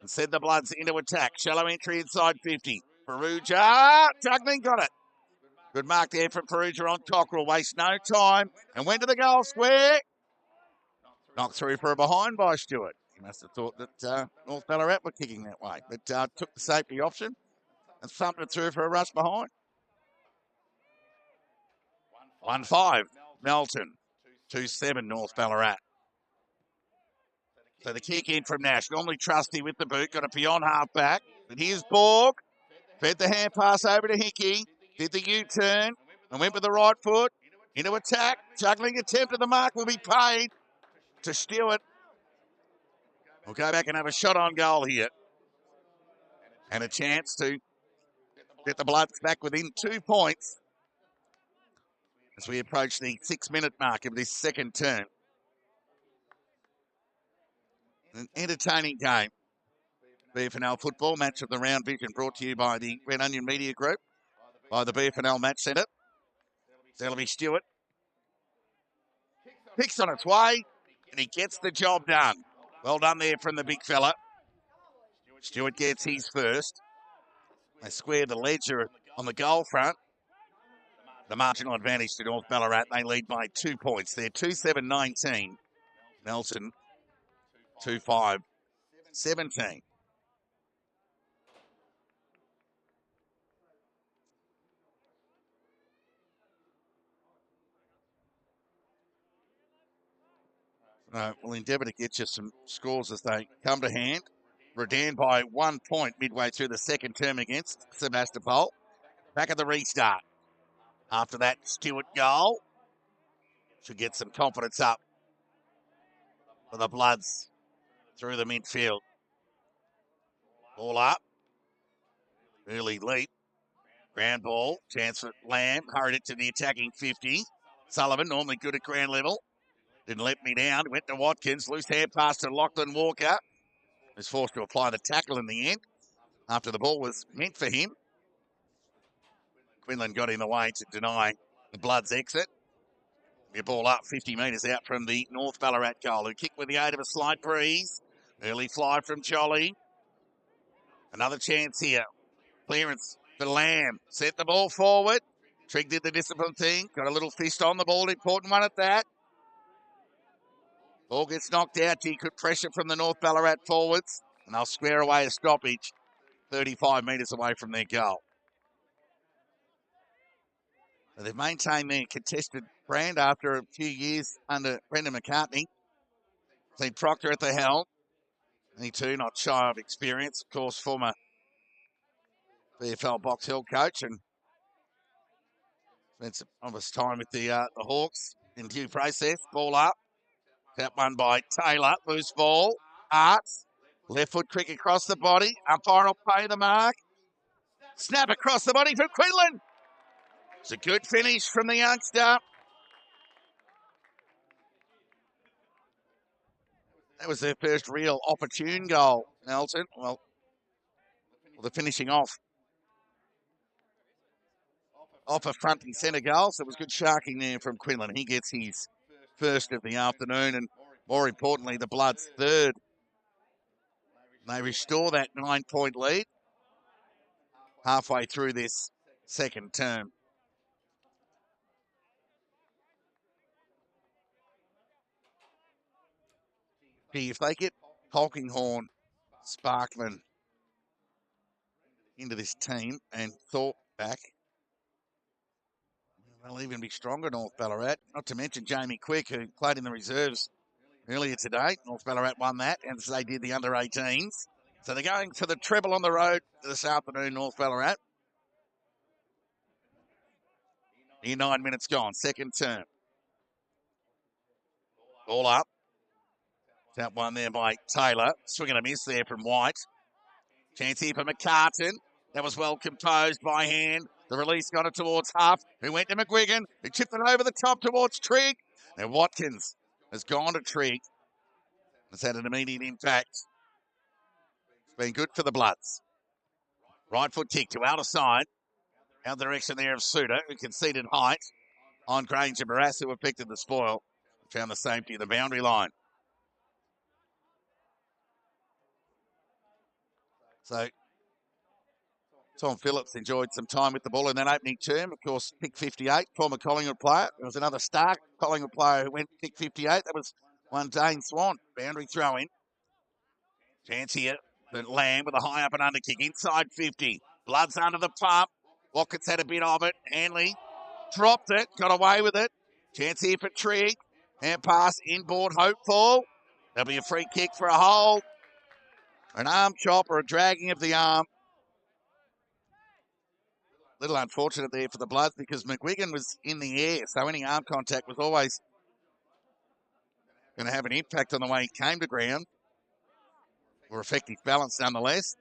and send the Bloods into attack. Shallow entry inside 50. Farrugia. Tugman got it. Good mark there from Perugia on Cockerell. Waste no time and went to the goal square. Knocked through for a behind by Stewart. He must have thought that North Ballarat were kicking that way, but took the safety option and thumped it through for a rush behind. 1-5, Melton. 2-7, North Ballarat. So the kick in from Nash. Normally trusty with the boot. Got it beyond half back. But here's Borg. Fed the hand pass over to Hickey. Did the U-turn and went with the right foot. Into attack. Juggling attempt at the mark will be paid to Stewart. We'll go back and have a shot on goal here. And a chance to get the Bloods back within 2 points as we approach the 6-minute mark of this second term. An entertaining game. BFNL football match of the round vision brought to you by the Red Onion Media Group, by the BFNL Match Centre. That'll be Stewart. Picks on its way, and he gets the job done. Well done there from the big fella. Stewart gets his first. They square the ledger on the goal front. The marginal advantage to North Ballarat. They lead by 2 points. They're 2-7-19. Melton 2-5-17. We'll endeavour to get you some scores as they come to hand. Redan by 1 point midway through the second term against Sebastopol. Back at the restart. After that Stewart goal, should get some confidence up for the Bloods through the midfield. Ball up. Early leap. Ground ball. Chance for Lamb. Hurried it to the attacking 50. Sullivan, normally good at ground level. Didn't let me down. Went to Watkins. Loose hand pass to Lachlan Walker. Was forced to apply the tackle in the end after the ball was meant for him. Quinlan got in the way to deny the Bloods exit. The ball up 50 metres out from the North Ballarat goal, who kicked with the aid of a slight breeze. Early fly from Jolly. Another chance here. Clearance for Lamb. Set the ball forward. Trigg did the discipline thing. Got a little fist on the ball. Important one at that. Ball gets knocked out. He could pressure from the North Ballarat forwards. And they'll square away a stoppage 35 metres away from their goal. So they've maintained their contested brand after a few years under Brendan McCartney. St. Proctor at the helm. He too not shy of experience. Of course, former VFL Box Hill coach and spent some of his time with the Hawks in due process. Ball up. That one by Taylor. Loose ball. Arts. Left foot quick across the body. Umpire will pay the mark. Snap across the body from Quinlan. It's a good finish from the youngster. That was their first real opportune goal, Melton. Well, the finishing off a front and centre goal. So it was good sharking there from Quinlan. He gets his first of the afternoon and, more importantly, the Bloods' third. They restore that 9-point lead halfway through this second term. If they get Polkinghorne, Sparkman into this team and Thorpe back, they'll even be stronger, North Ballarat. Not to mention Jamie Quick, who played in the reserves earlier today. North Ballarat won that, and so they did the under-18s. So they're going for the treble on the road this afternoon, North Ballarat. Here 9 minutes gone, second term. Ball up. That one there by Taylor. Swing and a miss there from White. Chance here for McCartan. That was well composed by hand. The release got it towards Huff, who went to McGuigan, who chipped it over the top towards Trigg. And Watkins has gone to Trigg. It's had an immediate impact. It's been good for the Bloods. Right foot kick to outer side. Out the direction there of Suter, who conceded height on Granger Barras, who affected the spoil. Found the safety of the boundary line. So Tom Phillips enjoyed some time with the ball in that opening term. Of course, pick 58, former Collingwood player. There was another star Collingwood player who went pick 58. That was one Dane Swan. Boundary throw in. Chance here. But Lamb with a high up and under kick. Inside 50. Blood's under the pump. Watkins had a bit of it. Hanley dropped it. Got away with it. Chance here for Trigg. Hand pass inboard. Hopeful. There'll be a free kick for a hold. An arm chop or a dragging of the arm. Little unfortunate there for the Bloods because McGuigan was in the air, so any arm contact was always going to have an impact on the way he came to ground, or affect his balance nonetheless.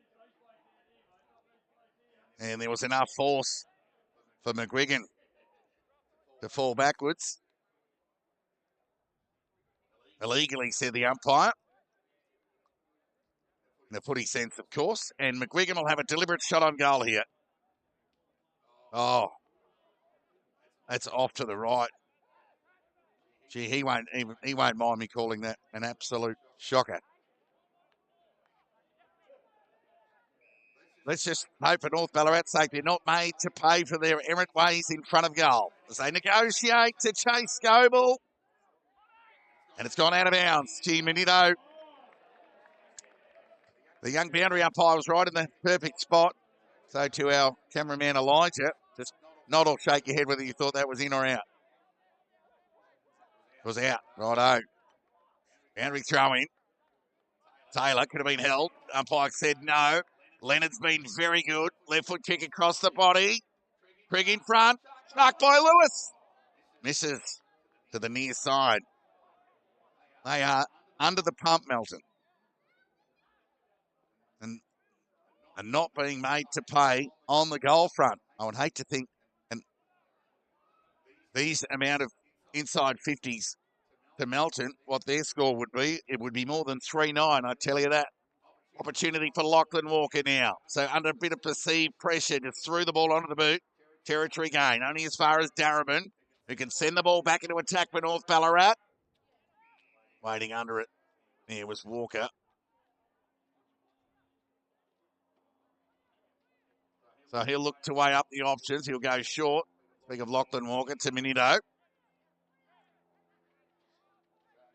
And there was enough force for McGuigan to fall backwards. Illegally, said the umpire. In the footy sense, of course. And McGuigan will have a deliberate shot on goal here. Oh, that's off to the right. Gee, he won't mind me calling that an absolute shocker. Let's just hope for North Ballarat's sake they're not made to pay for their errant ways in front of goal as they negotiate to chase Scoble. And it's gone out of bounds. Gee, Menino. The young boundary umpire was right in the perfect spot. So to our cameraman Elijah, just nod or shake your head whether you thought that was in or out. It was out. Righto. Boundary throw in. Taylor could have been held. Umpire said no. Leonard's been very good. Left foot kick across the body. Trigg in front. Struck by Lewis. Misses to the near side. They are under the pump, Melton. And are not being made to pay on the goal front. I would hate to think and these amount of inside 50s to Melton, what their score would be, it would be more than 3-9, I tell you that. Opportunity for Lachlan Walker now. So under a bit of perceived pressure, just threw the ball onto the boot. Territory gain, only as far as Darabin, who can send the ball back into attack for North Ballarat. Waiting under it, there was Walker. So he'll look to weigh up the options. He'll go short. Speak of Lachlan Walker to Minito.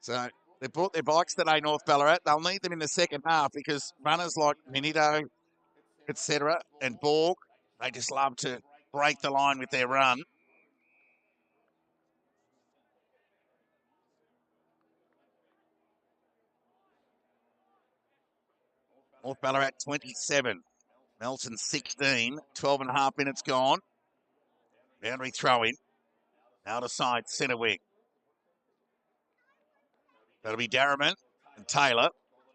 So they brought their bikes today, North Ballarat. They'll need them in the second half because runners like Minito, etc., and Borg, they just love to break the line with their run. North Ballarat 27, Melton 16, 12 and a half minutes gone. Boundary throw in, out of side, centre wing. That'll be Darriman and Taylor.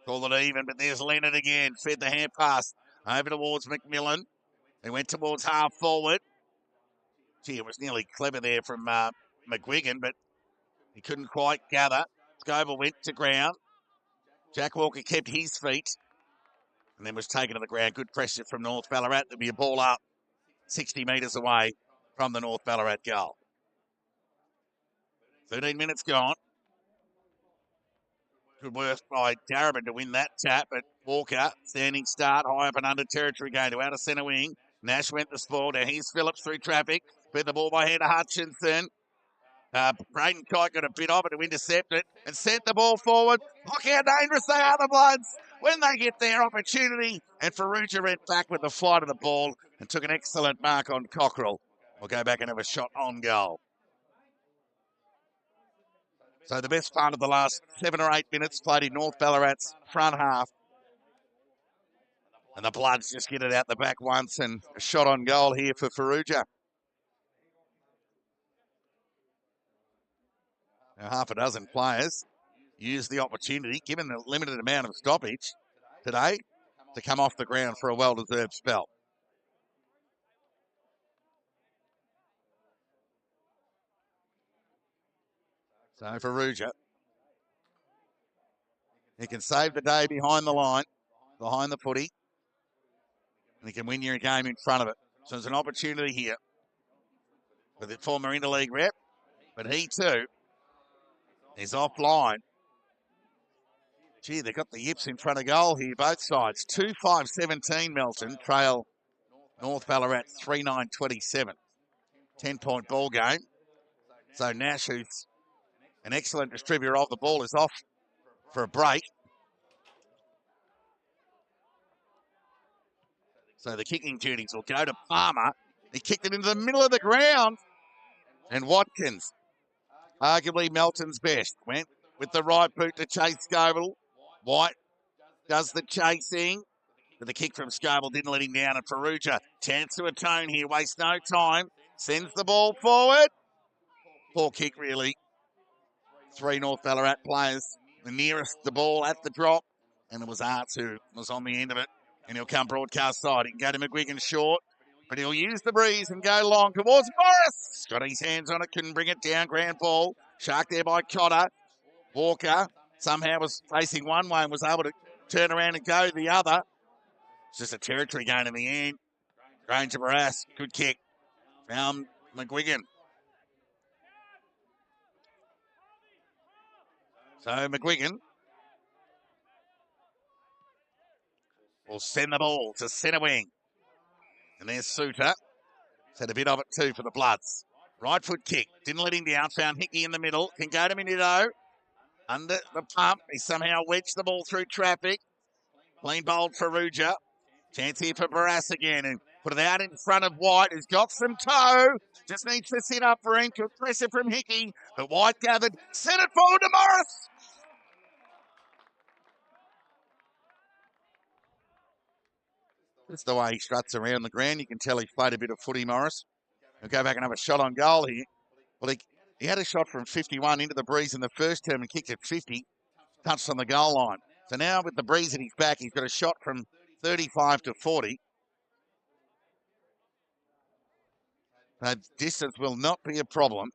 Call it even, but there's Leonard again. Fed the hand pass over towards McMillan. They went towards half forward. Gee, it was nearly clever there from McGuigan, but he couldn't quite gather. Scoble went to ground. Jack Walker kept his feet and then was taken to the ground. Good pressure from North Ballarat. There'll be a ball up 60 metres away from the North Ballarat goal. 13 minutes gone. Good work by Darabin to win that tap, but Walker, standing start, high up and under territory, going to outer centre wing. Nash went to spoil. Now here's Phillips through traffic. Put the ball by head to Hutchinson. Braden Kite got a bit of it to intercept it and sent the ball forward. Look how dangerous they are, the Bloods, when they get their opportunity. And Ferrugia went back with the flight of the ball and took an excellent mark on Cockrell. We'll go back and have a shot on goal. So the best part of the last 7 or 8 minutes played in North Ballarat's front half. And the Bloods just get it out the back once and a shot on goal here for Ferrugia. Now, half a dozen players used the opportunity, given the limited amount of stoppage today, to come off the ground for a well-deserved spell. So Ferrugia, he can save the day behind the line, behind the footy, and he can win your game in front of it. So there's an opportunity here with the former interleague rep, but he too is offline. Gee, they've got the yips in front of goal here, both sides. 2-5-17 Melton trail North Ballarat 3-9-27. 10-point ball game. So Nash, who's an excellent distributor of the ball, is off for a break. So the kicking duties will go to Palmer. He kicked it into the middle of the ground. And Watkins, arguably Melton's best, went with the right boot to chase Scoville. White does the chasing. But the kick from Scoville didn't let him down. And Perugia, chance to atone here, wastes no time. Sends the ball forward. Poor kick, really. 3 North Ballarat players, the nearest the ball at the drop. And it was Arts who was on the end of it. And he'll come broadcast side. He can go to McGuigan short. But he'll use the breeze and go long towards Morris. Got his hands on it, couldn't bring it down. Grand ball. Shark there by Cotter. Walker somehow was facing one way and was able to turn around and go the other. It's just a territory game in the end. Granger Barras, good kick. Found McGuigan. So McGuigan will send the ball to centre wing. And there's Suter. He's had a bit of it too for the Bloods. Right foot kick. Didn't let him down. Found Hickey in the middle. Can go to Minuto. Under the pump. He somehow wedged the ball through traffic. Clean bowled for Ruja. Chance here for Barras again. And put it out in front of White, who's got some toe. Just needs to sit up for him. Good pressure from Hickey. But White gathered. Sent it forward to Morris. That's the way he struts around the ground. You can tell he's played a bit of footy, Morris. He'll go back and have a shot on goal here. Well, he had a shot from 51 into the breeze in the first term and kicked it 50. Touched on the goal line. So now with the breeze at his back, he's got a shot from 35 to 40. That distance will not be a problem.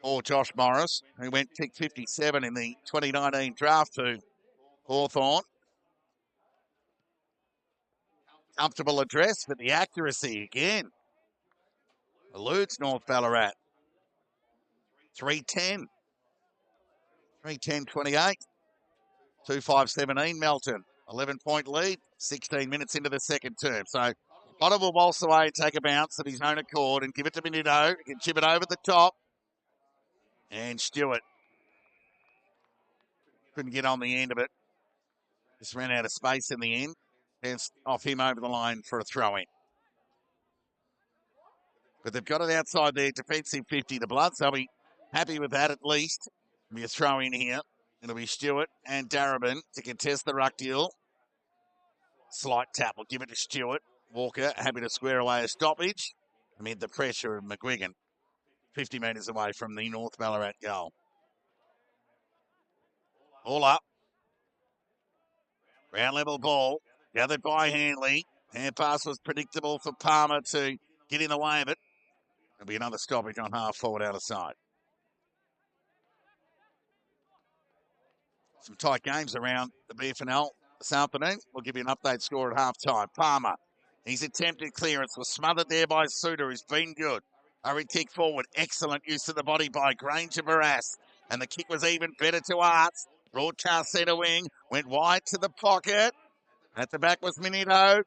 Or Josh Morris, who went kick 57 in the 2019 draft to Hawthorn. Comfortable address, but the accuracy again eludes North Ballarat. 3-10. 3-10-28. 2-5-17 Melton. 11-point lead. 16 minutes into the second term. So Potter will waltz away and take a bounce of his own accord and give it to Minuto. He can chip it over the top. And Stewart couldn't get on the end of it. Just ran out of space in the end. Bounced off him over the line for a throw-in. But they've got it outside their defensive 50, the Bloods. They'll be happy with that at least. It'll be a throw-in here. It'll be Stewart and Darabin to contest the ruck deal. Slight tap will give it to Stewart. Walker happy to square away a stoppage amid the pressure of McGuigan. 50 metres away from the North Ballarat goal. All up. Round level ball. Gathered by Hanley. Hand pass was predictable for Palmer to get in the way of it. There'll be another stoppage on half forward out of side. Some tight games around the FNL this afternoon. We'll give you an update score at half time. Palmer. His attempted clearance was smothered there by Suter, who's been good. Hurried kick forward. Excellent use of the body by Granger Barras. And the kick was even better to Arts. Broadcast centre wing. Went wide to the pocket. At the back was Minuto.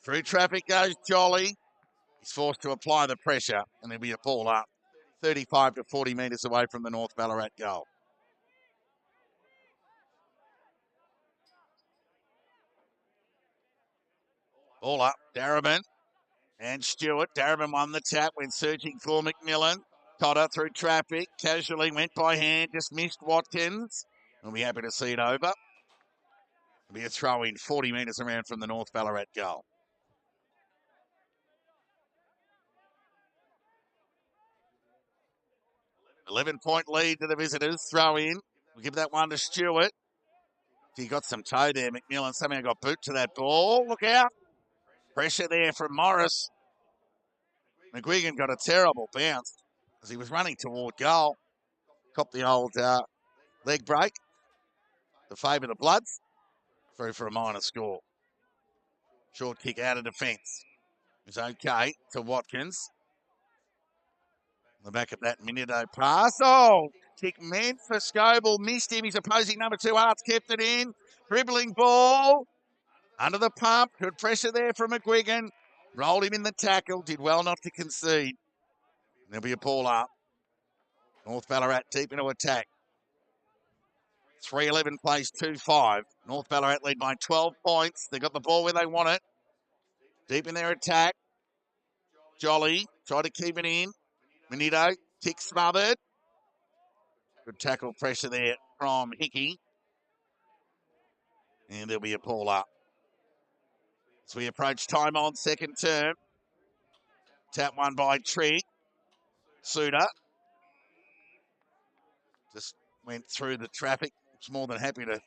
Through traffic goes Jolly. He's forced to apply the pressure. And there'll be a ball up. 35 to 40 metres away from the North Ballarat goal. Ball up. Darabin. And Stewart. Darabin won the tap when searching for McMillan. Cotter through traffic. Casually went by hand. Just missed Watkins. We'll be happy to see it over. It'll be a throw in 40 metres around from the North Ballarat goal. $11-point lead to the visitors. Throw in. We'll give that one to Stewart. He got some toe there. McMillan somehow got boot to that ball. Look out. Pressure there from Morris. McGuigan got a terrible bounce as he was running toward goal. Copped the old leg break to favour the Bloods. Through for a minor score. Short kick out of defence. It's okay to Watkins. On the back of that Minuto pass. Oh, kick meant for Scoville. Missed him. His opposing number 2, Arts, kept it in. Dribbling ball. Under the pump. Good pressure there from McGuigan. Rolled him in the tackle. Did well not to concede. There'll be a ball up. North Ballarat deep into attack. 3:11 plays 2-5. North Ballarat lead by 12 points. They got the ball where they want it. Deep in their attack. Jolly tried to keep it in. Manito, kick smothered. Good tackle pressure there from Hickey. And there'll be a ball up. As we approach time on second term. Tap one by Trigg. Suda. Just went through the traffic. Was more than happy to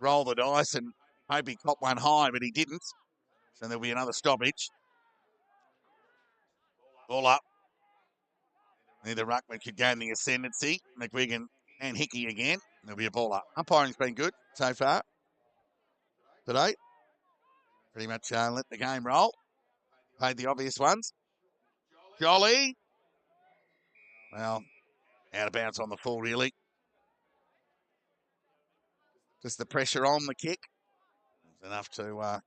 roll the dice and hope he caught one high, but he didn't. So there'll be another stoppage. Ball up. Neither Ruckman could gain the ascendancy. McGuigan and Hickey again. There'll be a ball up. Umpiring's been good so far today. Pretty much let the game roll. Paid the obvious ones. Jolly. Well, out of bounds on the full, really. Just the pressure on the kick. It's enough to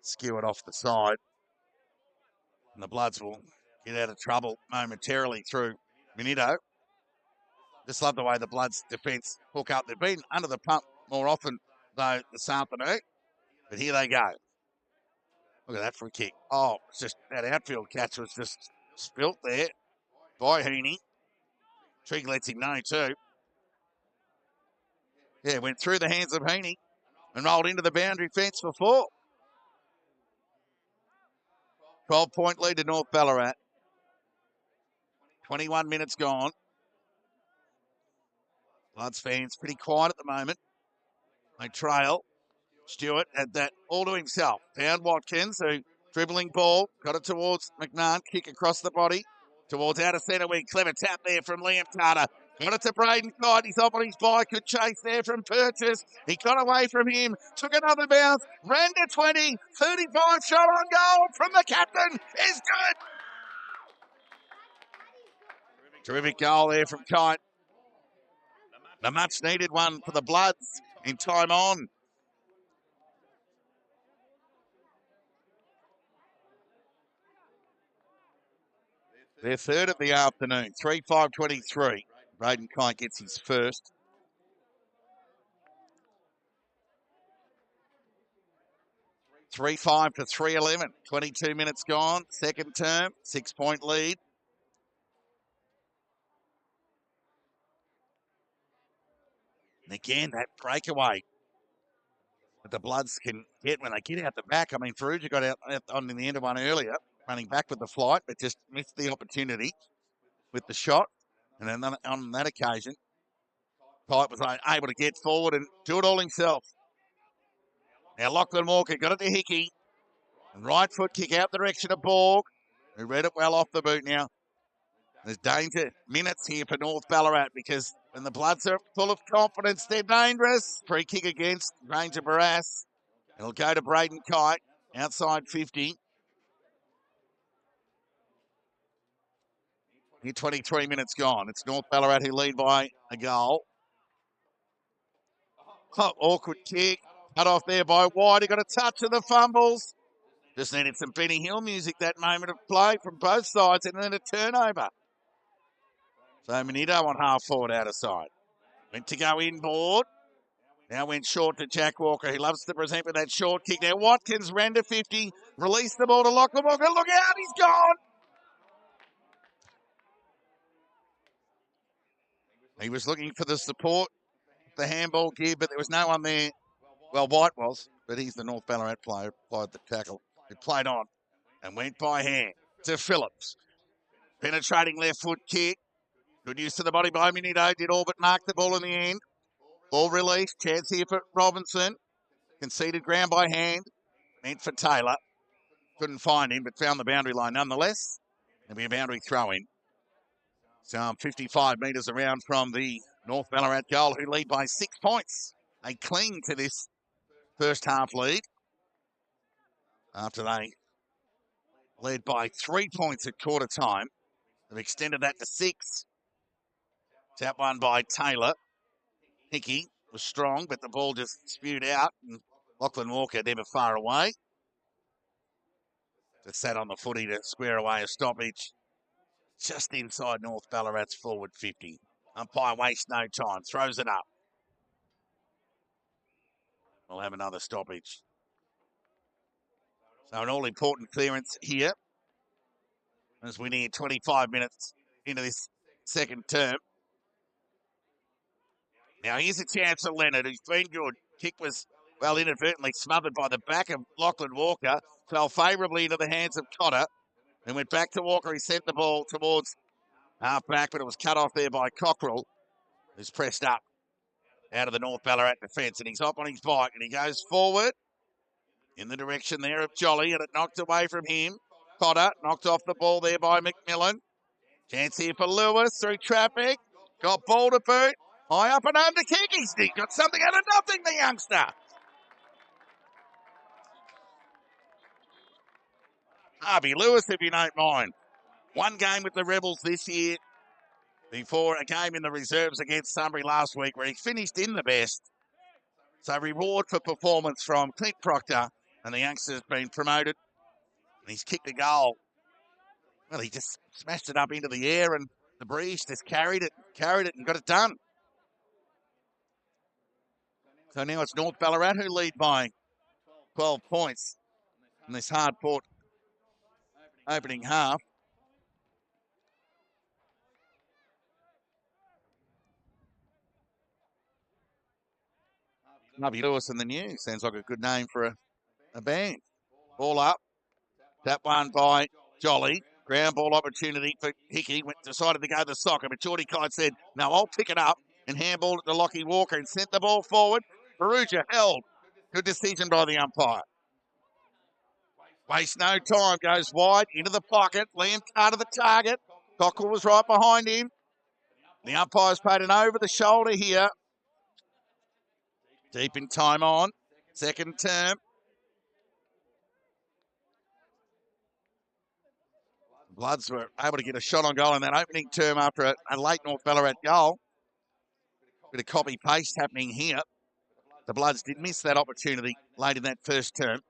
skew it off the side. And the Bloods will get out of trouble momentarily through Minito. Just love the way the Bloods defence hook up. They've been under the pump more often, though, this afternoon. But here they go. Look at that free kick. Oh, it's just that outfield catch was just spilt there by Heaney. Trigg lets him know too. Yeah, went through the hands of Heaney and rolled into the boundary fence for 4. 12-point lead to North Ballarat. 21 minutes gone. Bloods fans pretty quiet at the moment. They trail. Stewart had that all to himself. Found Watkins, who dribbling ball, got it towards McMahon, kick across the body, towards outer centre wing. Clever tap there from Liam Carter. Got it to Braden Knight. He's off on his bike. Good chase there from Purchase. He got away from him. Took another bounce. Ran to 20. 35 shot on goal from the captain. Is good. Terrific goal there from Kite. A much needed one for the Bloods in time on. Their third of the afternoon, 3-5-23. Braden Kite gets his first. (3-5 to 3-11). 22 minutes gone. Second term, 6-point lead. And again, that breakaway that the Bloods can get when they get out the back. I mean, Farouja got out on in the end of one earlier, running back with the flight, but just missed the opportunity with the shot. And then on that occasion, Kite was able to get forward and do it all himself. Now Lachlan Walker got it to Hickey. And right foot kick out the direction of Borg, who read it well off the boot now. There's danger minutes here for North Ballarat because when the Bloods are full of confidence, they're dangerous. Free kick against Ranger Barras. It'll go to Braden Kite, outside 50. Here 23 minutes gone. It's North Ballarat who lead by a goal. Oh, awkward kick. Cut off there by White. He got a touch of the fumbles. Just needed some Benny Hill music that moment of play from both sides and then a turnover. So Manito on half forward out of side. Went to go inboard. Now went short to Jack Walker. He loves to present with that short kick. Now Watkins ran to 50. Released the ball to Lachlan Walker. Look out, he's gone. He was looking for the support, the handball gear, but there was no one there. Well, White was, but he's the North Ballarat player, applied the tackle. He played on and went by hand to Phillips. Penetrating left foot kick. Good use to the body by Minito. Did all but mark the ball in the end. Ball released. Chance here for Robinson. Conceded ground by hand. Meant for Taylor. Couldn't find him, but found the boundary line nonetheless. There'll be a boundary throw-in. So 55 metres around from the North Ballarat goal, who lead by 6 points. They cling to this first half lead after they led by 3 points at quarter time. They've extended that to 6. Tap one by Taylor. Hickey was strong, but the ball just spewed out, and Lachlan Walker never far away. Just sat on the footy to square away a stoppage just inside North Ballarat's forward 50. Umpire wastes no time, throws it up. We'll have another stoppage. So an all-important clearance here as we near 25 minutes into this second term. Now here's a chance for Leonard, who's been good. Kick was, well, inadvertently smothered by the back of Lachlan Walker. Fell favourably into the hands of Cotter and went back to Walker. He sent the ball towards half-back, but it was cut off there by Cockrell, who's pressed up out of the North Ballarat defence. And he's up on his bike and he goes forward in the direction there of Jolly, and it knocked away from him. Cotter knocked off the ball there by McMillan. Chance here for Lewis through traffic. Got ball to boot. High up and under kick. He's got something out of nothing, the youngster. Harvey Lewis, if you don't mind. One game with the Rebels this year before a game in the reserves against Sunbury last week where he finished in the best. So reward for performance from Clint Proctor, and the youngster's been promoted. And he's kicked a goal. Well, he just smashed it up into the air, and the breeze just carried it and got it done. So now it's North Ballarat who lead by 12 points in this hard-fought opening half. Harvey Lewis in the news. Sounds like a good name for a band. Ball up. That one by Jolly. Ground ball opportunity for Hickey. Decided to go to the soccer, but Geordie Kite said, no, I'll pick it up, and handballed it to Lockie Walker and sent the ball forward. Perugia held. Good decision by the umpire. Waste no time. Goes wide into the pocket. Liam Carter the target. Cockrell was right behind him. The umpire's paid an over the shoulder here. Deep in time on. Second term. Bloods were able to get a shot on goal in that opening term after a late North Ballarat goal. Bit of copy-paste happening here. The Bloods did miss that opportunity late in that first term.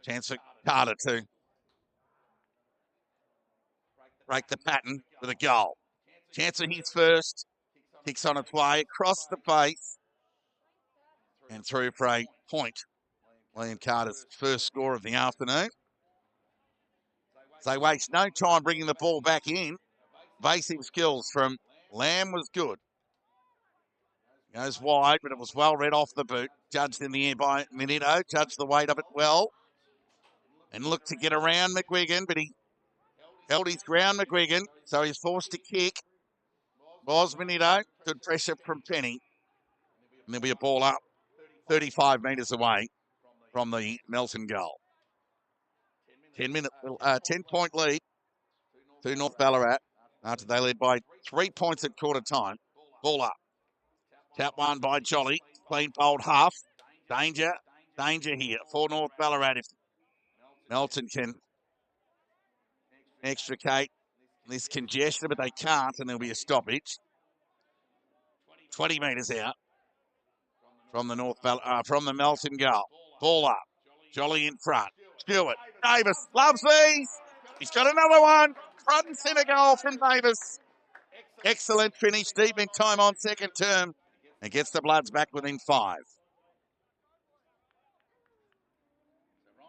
Chance for Carter to break the pattern with a goal. Chance for his first. Kicks on its way across the face and through for a point. Liam Carter's first score of the afternoon. They waste no time bringing the ball back in. Basic skills from Lamb was good. Goes wide, but it was well read off the boot. Judged in the air by Minito. Judged the weight of it well. And looked to get around McGuigan, but he held his ground, McGuigan. So he's forced to kick. Was Minito. Good pressure from Penny. And there'll be a ball up 35 metres away from the Melton goal. 10-point lead to North Ballarat after they led by 3 points at quarter time. Ball up. Tap one by Jolly. Clean bowled half. Danger here for North Ballarat. If Melton can extricate this congestion, but they can't, and there'll be a stoppage. 20 metres out from the from the Melton goal. Ball up. Jolly in front. Stewart. Davis loves these. He's got another one. Front and centre goal from Davis. Excellent finish deep in time on second term. And gets the Bloods back within 5.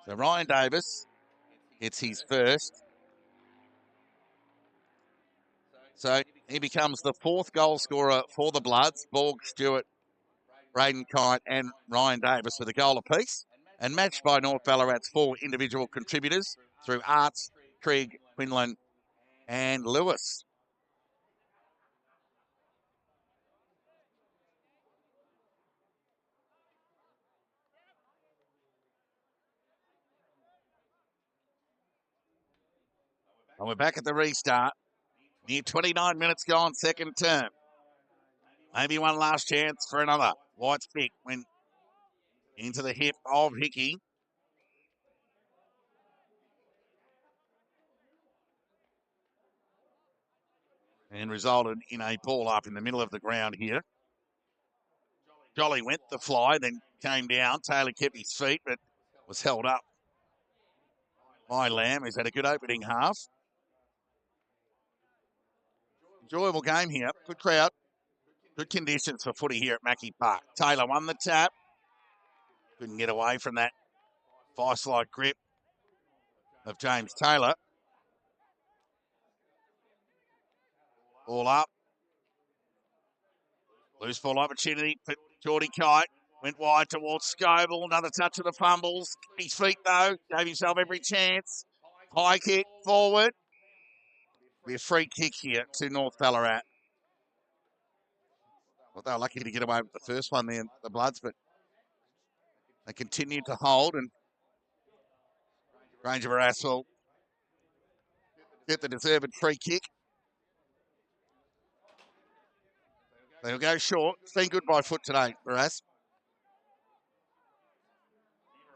So Ryan Davis gets his first. So he becomes the 4th goal scorer for the Bloods. Borg, Stewart, Braden Kite and Ryan Davis with a goal apiece. And matched by North Ballarat's 4 individual contributors through Arts, Krieg, Quinlan and Lewis. And we're back at the restart. Near 29 minutes gone, second term. Maybe one last chance for another. White's pick went into the hip of Hickey. And resulted in a ball up in the middle of the ground here. Jolly went the fly, then came down. Taylor kept his feet, but was held up by Lamb, who's had a good opening half. Enjoyable game here. Good crowd. Good conditions for footy here at Mackie Park. Taylor won the tap. Couldn't get away from that vice-like grip of James Taylor. All up. Loose ball opportunity for Geordie Kite. Went wide towards Scoble. Another touch of the fumbles. His feet, though. Gave himself every chance. High kick forward. Be a free kick here to North Ballarat. Well, they were lucky to get away with the first one there, the Bloods, but they continued to hold, and Granger Barras will get the deserved free kick. They'll go short. It's been good by foot today, Barras.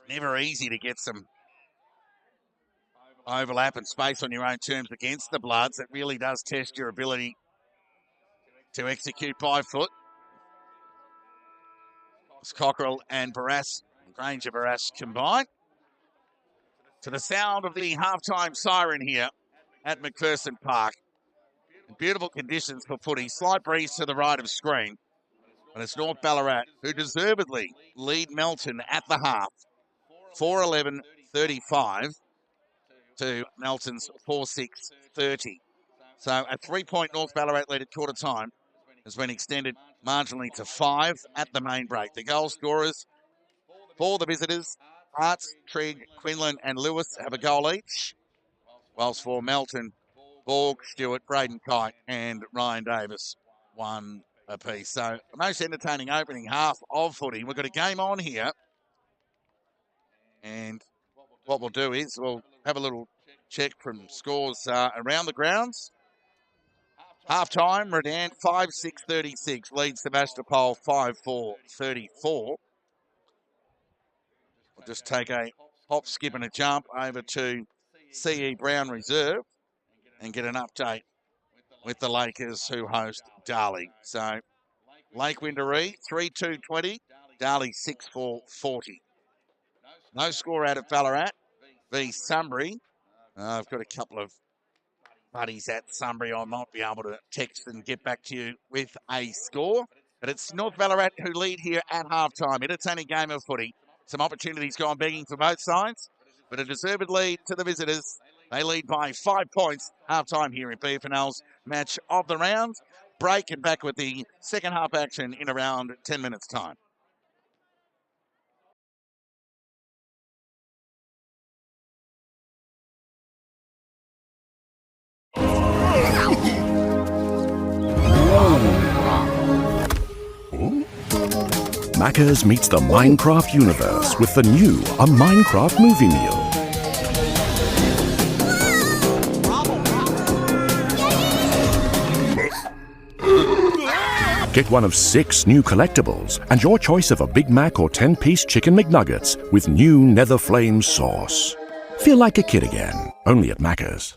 Never easy to get some overlap and space on your own terms against the Bloods. It really does test your ability to execute by foot. It's Cockrell and Barras, Granger Barras combined. To the sound of the halftime siren here at McPherson Park. Beautiful conditions for footy. Slight breeze to the right of screen. And it's North Ballarat who deservedly lead Melton at the half. 4-11-35 to Melton's 4-6-30. So a 3-point North Ballarat lead at quarter time has been extended marginally to 5 at the main break. The goal scorers for the visitors, Arts, Trigg, Quinlan and Lewis have a goal each. Whilst for Melton, Borg, Stewart, Braden Kite and Ryan Davis, 1 apiece. So the most entertaining opening half of footy. We've got a game on here. And what we'll do is we'll have a little check from scores around the grounds. Half-time, Redan 5-6-36 leads Sebastopol 5-4-34. We'll just take a hop, skip and a jump over to CE Brown Reserve and get an update with the Lakers who host Darley. So Lake Windaree 3-2-20, Darley 6-4-40. No score out of Ballarat v Sunbury. I've got a couple of buddies at Sunbury. I might be able to text and get back to you with a score. But it's North Ballarat who lead here at halftime. Entertaining game of footy. Some opportunities gone begging for both sides, but a deserved lead to the visitors. They lead by 5 points halftime here in BFNL's match of the round. Break and back with the second half action in around 10 minutes' time. Macca's meets the Minecraft universe with the new A Minecraft Movie Meal. Get one of 6 new collectibles and your choice of a Big Mac or 10-piece Chicken McNuggets with new Nether Flame sauce. Feel like a kid again, only at Macca's.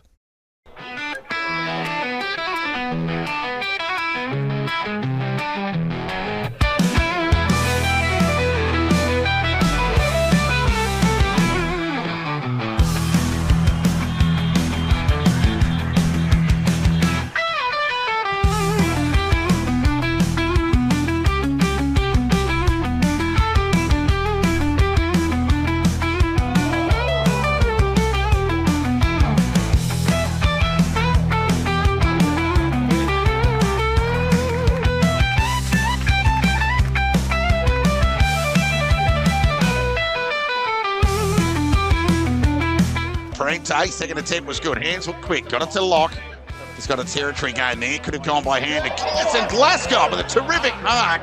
Second attempt was good. Hands were quick. Got it to Lock. He's got a territory gain there. Could have gone by hand to Kiss, and Glasgow with a terrific mark.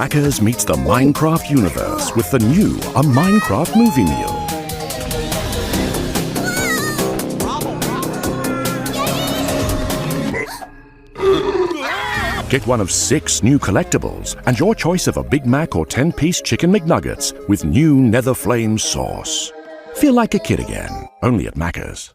Macca's meets the Minecraft universe with the new A Minecraft Movie Meal. Get one of 6 new collectibles and your choice of a Big Mac or 10-piece Chicken McNuggets with new Nether Flame sauce. Feel like a kid again, only at Macca's.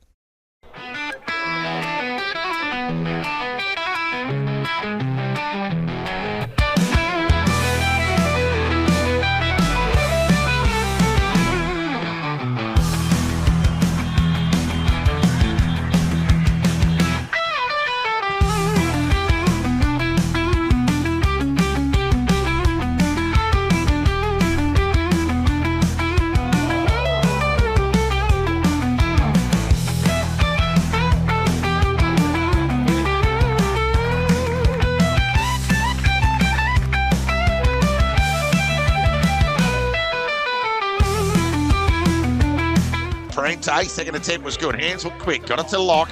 Parente, second attempt was good. Hands were quick, got it to lock.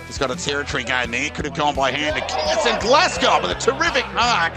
He's got a territory game there. Could have gone by hand to Kiss, and Glasgow with a terrific mark.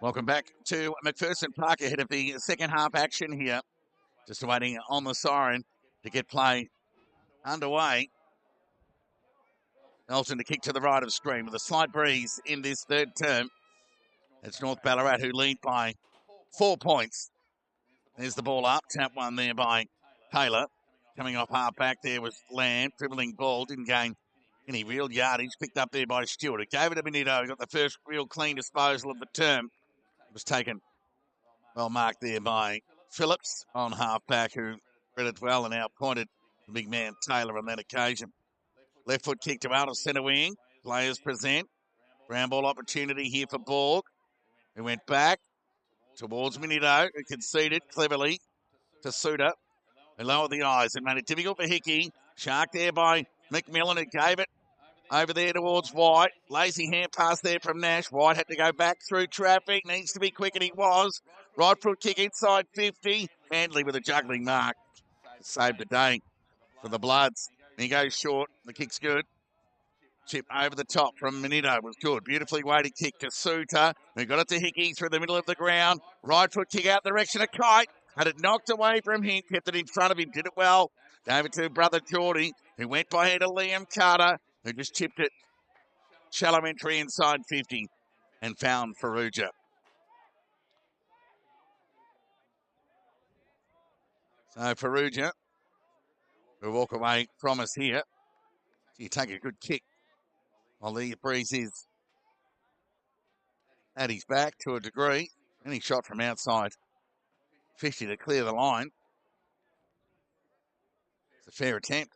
Welcome back to McPherson Park ahead of the second half action here. Just waiting on the siren to get play underway. Melton to kick to the right of screen with a slight breeze in this third term. It's North Ballarat who lead by 4 points. There's the ball up. Tap one there by Taylor. Coming off half back there was Land. Dribbling ball. Didn't gain any real yardage. Picked up there by Stewart. It gave it a minute. Got the first real clean disposal of the term. It was taken well marked there by Phillips on half back, who read it well and outpointed the big man Taylor on that occasion. Left foot kick to out of centre wing. Players present. Ground ball opportunity here for Borg, who went back towards Minito, who conceded cleverly to Suter. They lowered the eyes and made it difficult for Hickey. Shark there by McMillan, who gave it over there towards White. Lazy hand pass there from Nash. White had to go back through traffic. Needs to be quick, and he was. Right foot kick inside 50. Handley with a juggling mark. Saved the day for the Bloods. He goes short. The kick's good. Chip over the top from Minito was good. Beautifully weighted kick to Suter. Who got it to Hickey through the middle of the ground. Right foot kick out the direction of Kite. Had it knocked away from him. Kept it in front of him. Did it well. Gave it to brother Geordie, who went by head of Liam Carter, who just chipped it. Shallow entry inside 50 and found Ferrugia. So Ferrugia will walk away from us here. You take a good kick while the breeze is at his back to a degree. And he shot from outside 50 to clear the line. It's a fair attempt,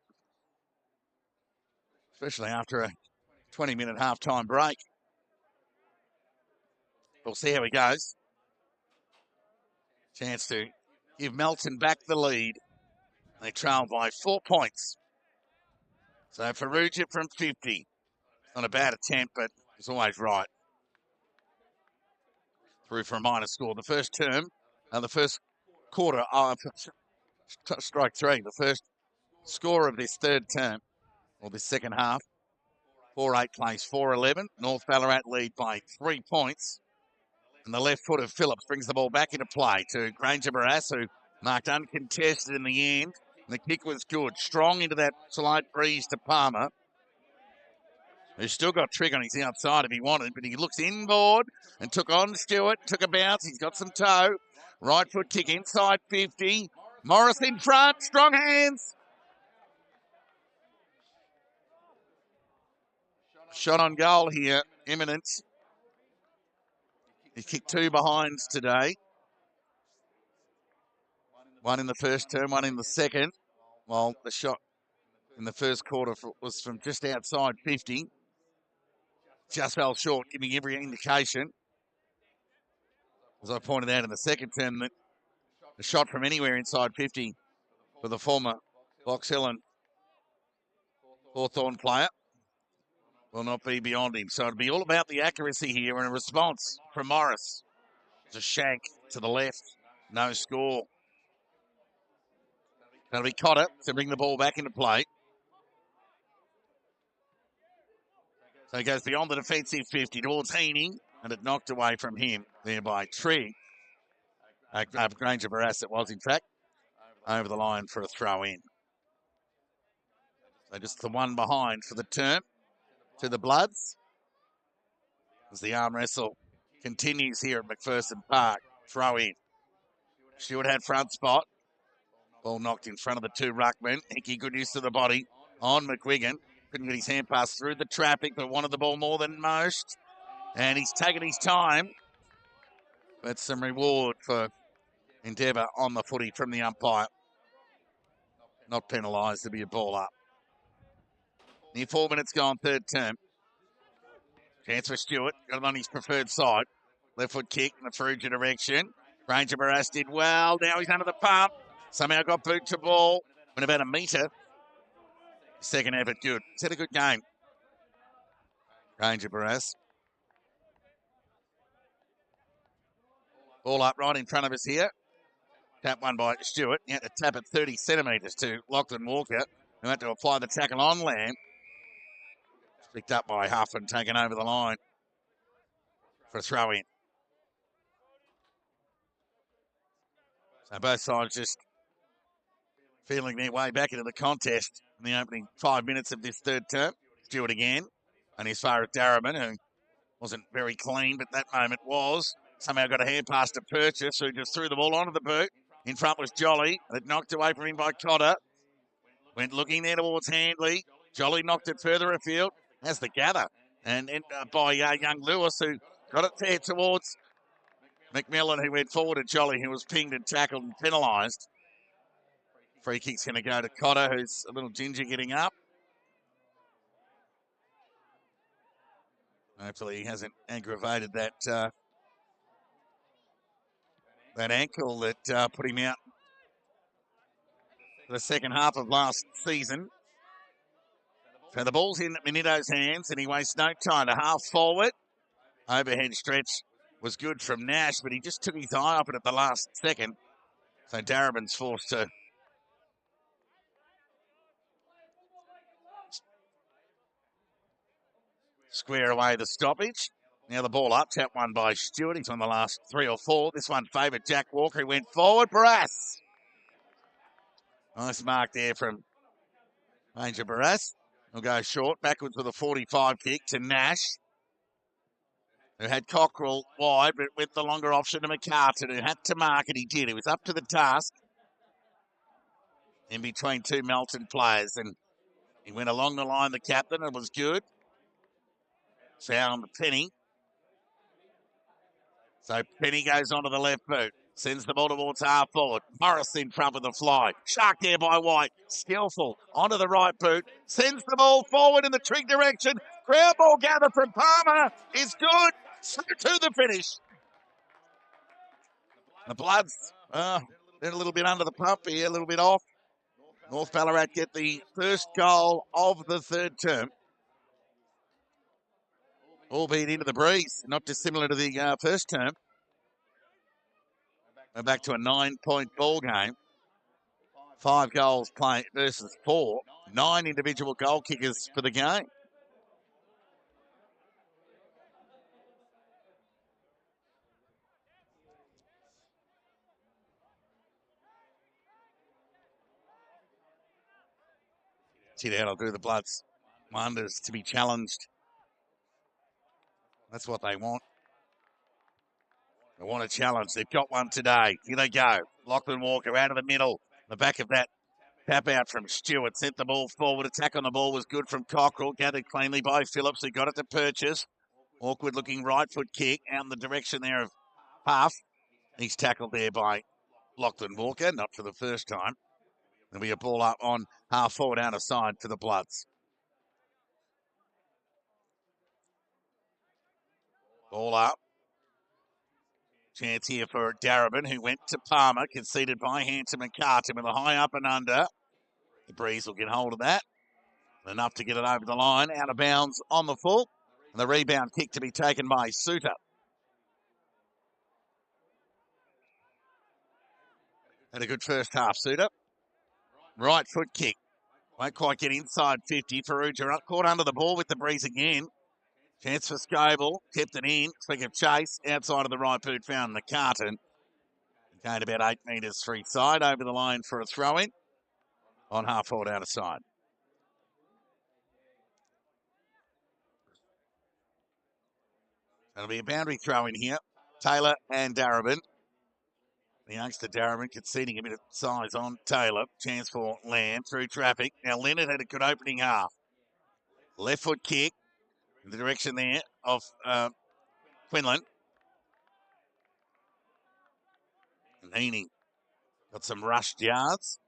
especially after a 20-minute half-time break. We'll see how he goes. Chance to give Melton back the lead. They trail by 4 points. So Ferrugia from 50. Not a bad attempt, but it's always right. Through for a minor score. The first term, the first quarter, strike three, the first score of this third term, or this second half. 4-8 plays 4-11. North Ballarat lead by 3 points. And the left foot of Phillips brings the ball back into play to Granger Barras, who marked uncontested in the end. And the kick was good. Strong into that slight breeze to Palmer, who's still got Trigg on his outside if he wanted, but he looks inboard and took on Stewart, took a bounce. He's got some toe. Right foot kick inside 50. Morris in front. Strong hands. Shot on goal here, imminent. He's kicked 2 behinds today. One in the first term, one in the second. While the shot in the first quarter was from just outside 50. Just fell short, giving every indication, as I pointed out in the second term, that a shot from anywhere inside 50 for the former Box Hill and Hawthorn player will not be beyond him. So it'll be all about the accuracy here and a response from Morris. It's a shank to the left. No score. That'll be Cotter to bring the ball back into play. So he goes beyond the defensive 50 towards Heaney, and it knocked away from him there by Trigg. Granger Barras, it was, in fact, over the line for a throw in. So just the one behind for the term to the Bloods as the arm wrestle continues here at McPherson Park. Throw in. Stewart had front spot. Ball knocked in front of the 2 ruckmen. Hickey, good use to the body on McGuigan. Couldn't get his hand pass through the traffic, but wanted the ball more than most. And he's taken his time. But some reward for endeavour on the footy from the umpire. Not penalised to be a ball up. Near 4 minutes gone, third term. Chance for Stewart. Got him on his preferred side. Left foot kick in the Ferrugia direction. Granger Barras did well. Now he's under the pump. Somehow got boot to ball. Went about a metre. Second effort, good. He's had a good game. Granger Barras. Ball up right in front of us here. Tap one by Stewart. He had to tap it 30 centimetres to Lachlan Walker, who had to apply the tackle on Lamb. Picked up by Huff and taken over the line for a throw in. So both sides just feeling their way back into the contest in the opening 5 minutes of this third term. Stewart again. And as far as Darabin, who wasn't very clean, but that moment was. Somehow got a hand pass to Purchase, who just threw the ball onto the boot. In front was Jolly. It knocked away from him by Cotter. Went looking there towards Handley. Jolly knocked it further afield. Has the gather. And by young Lewis, who got it there towards McMillan, who went forward to Jolly, who was pinged and tackled and penalised. Free kick's going to go to Cotter, who's a little ginger getting up. Hopefully he hasn't aggravated that that ankle that put him out for the second half of last season. So the ball's in Minito's hands, and he wastes no time to half forward. Overhead stretch was good from Nash, but he just took his eye off it at the last second. So Darabin's forced to square away the stoppage. Now the ball up, tap one by Stewart. He's on the last 3 or 4. This one favoured Jack Walker, who went forward. Barras. Nice mark there from Major Barras. He'll go short, backwards with a 45 kick to Nash, who had Cockrell wide, but with the longer option to McCartan, who had to mark it. He did. He was up to the task in between two Melton players, and he went along the line, the captain. It was good. Found Penny. So Penny goes onto the left boot. Sends the ball towards half forward. Morris in front with the fly. Shark there by White. Skillful. Onto the right boot. Sends the ball forward in the Trig direction. Ground ball gather from Palmer is good. So to the finish. The Bloods, they're a little bit under the pump here, a little bit off. North Ballarat get the first goal of the third term. Albeit into the breeze, not dissimilar to the first term. We're back to a 9-point ball game. 5 goals played versus 4. 9 individual goal kickers for the game. See, that'll do the Bloods wonders to be challenged. That's what they want. They want a challenge. They've got one today. Here they go. Lachlan Walker out of the middle. The back of that tap out from Stewart. Sent the ball forward. Attack on the ball was good from Cockrell. Gathered cleanly by Phillips, who got it to Purchase. Awkward looking right foot kick out in the direction there of Huff. He's tackled there by Lachlan Walker, not for the first time. There'll be a ball up on half forward out of side for the Bloods. Ball up. Chance here for Darabin, who went to Palmer, conceded by Hanson and Carter with a high up and under. The Breeze will get hold of that. Enough to get it over the line, out of bounds on the full. And the rebound kick to be taken by Suter. Had a good first half, Suter. Right foot kick. Won't quite get inside 50. Ferrugia caught under the ball with the Breeze again. Chance for Scoble. Tipped it in. Speak of chase. Outside of the right boot found the Carton. Gained about 8 metres free side. Over the line for a throw-in. On half forward out of side. That'll be a boundary throw in here. Taylor and Darabin. The youngster Darabin conceding a bit of size on Taylor. Chance for Lamb through traffic. Now Leonard had a good opening half. Left foot kick in the direction there of Quinlan. And Heaney got some rushed yards.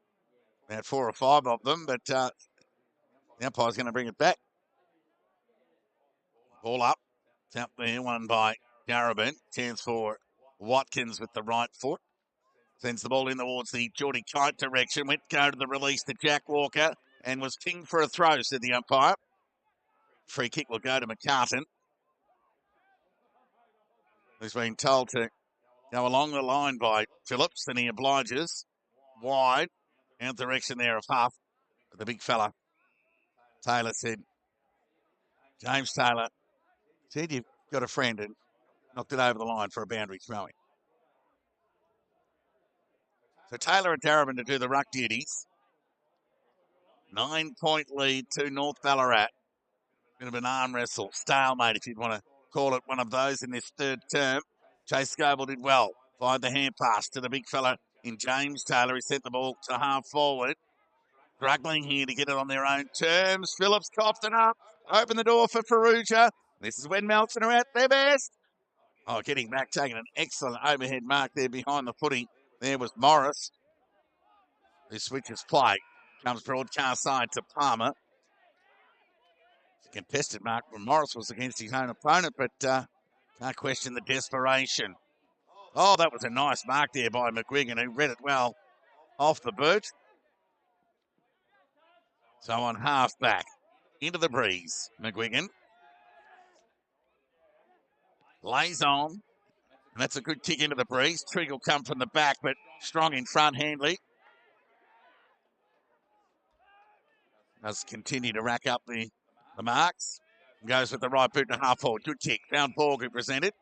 About 4 or 5 of them, but the umpire's going to bring it back. Ball up. Tap there, one by Darabin. Chance for Watkins with the right foot. Sends the ball in towards the Geordie Kite direction. Went go to the release to Jack Walker and was pinged for a throw, said the umpire. Free kick will go to McCartan, who's been told to go along the line by Phillips, and he obliges. Wide, out the direction there of Huff. But the big fella, Taylor, said, James Taylor, said you've got a friend, and knocked it over the line for a boundary throwing. So Taylor and Darabin to do the ruck duties. 9-point lead to North Ballarat. Bit of an arm wrestle, stalemate if you'd want to call it one of those in this third term. Chase Scoble did well. Fired the hand pass to the big fella in James Taylor. He sent the ball to half forward. Struggling here to get it on their own terms. Phillips coughed it up. Open the door for Ferrugia. This is when Melton are at their best. Oh, getting back, taking an excellent overhead mark there behind the footy. There was Morris, who switches play. Comes broadcast side to Palmer. It's a contested mark when Morris was against his own opponent, but can't question the desperation. Oh, that was a nice mark there by McGuigan, who read it well off the boot. So on half back, into the breeze, McGuigan. Lays on, and that's a good kick into the breeze. Trigg will come from the back, but strong in front, Handley. Does continue to rack up the marks. Goes with the right boot and a half forward. Good kick. Found Borg who presented.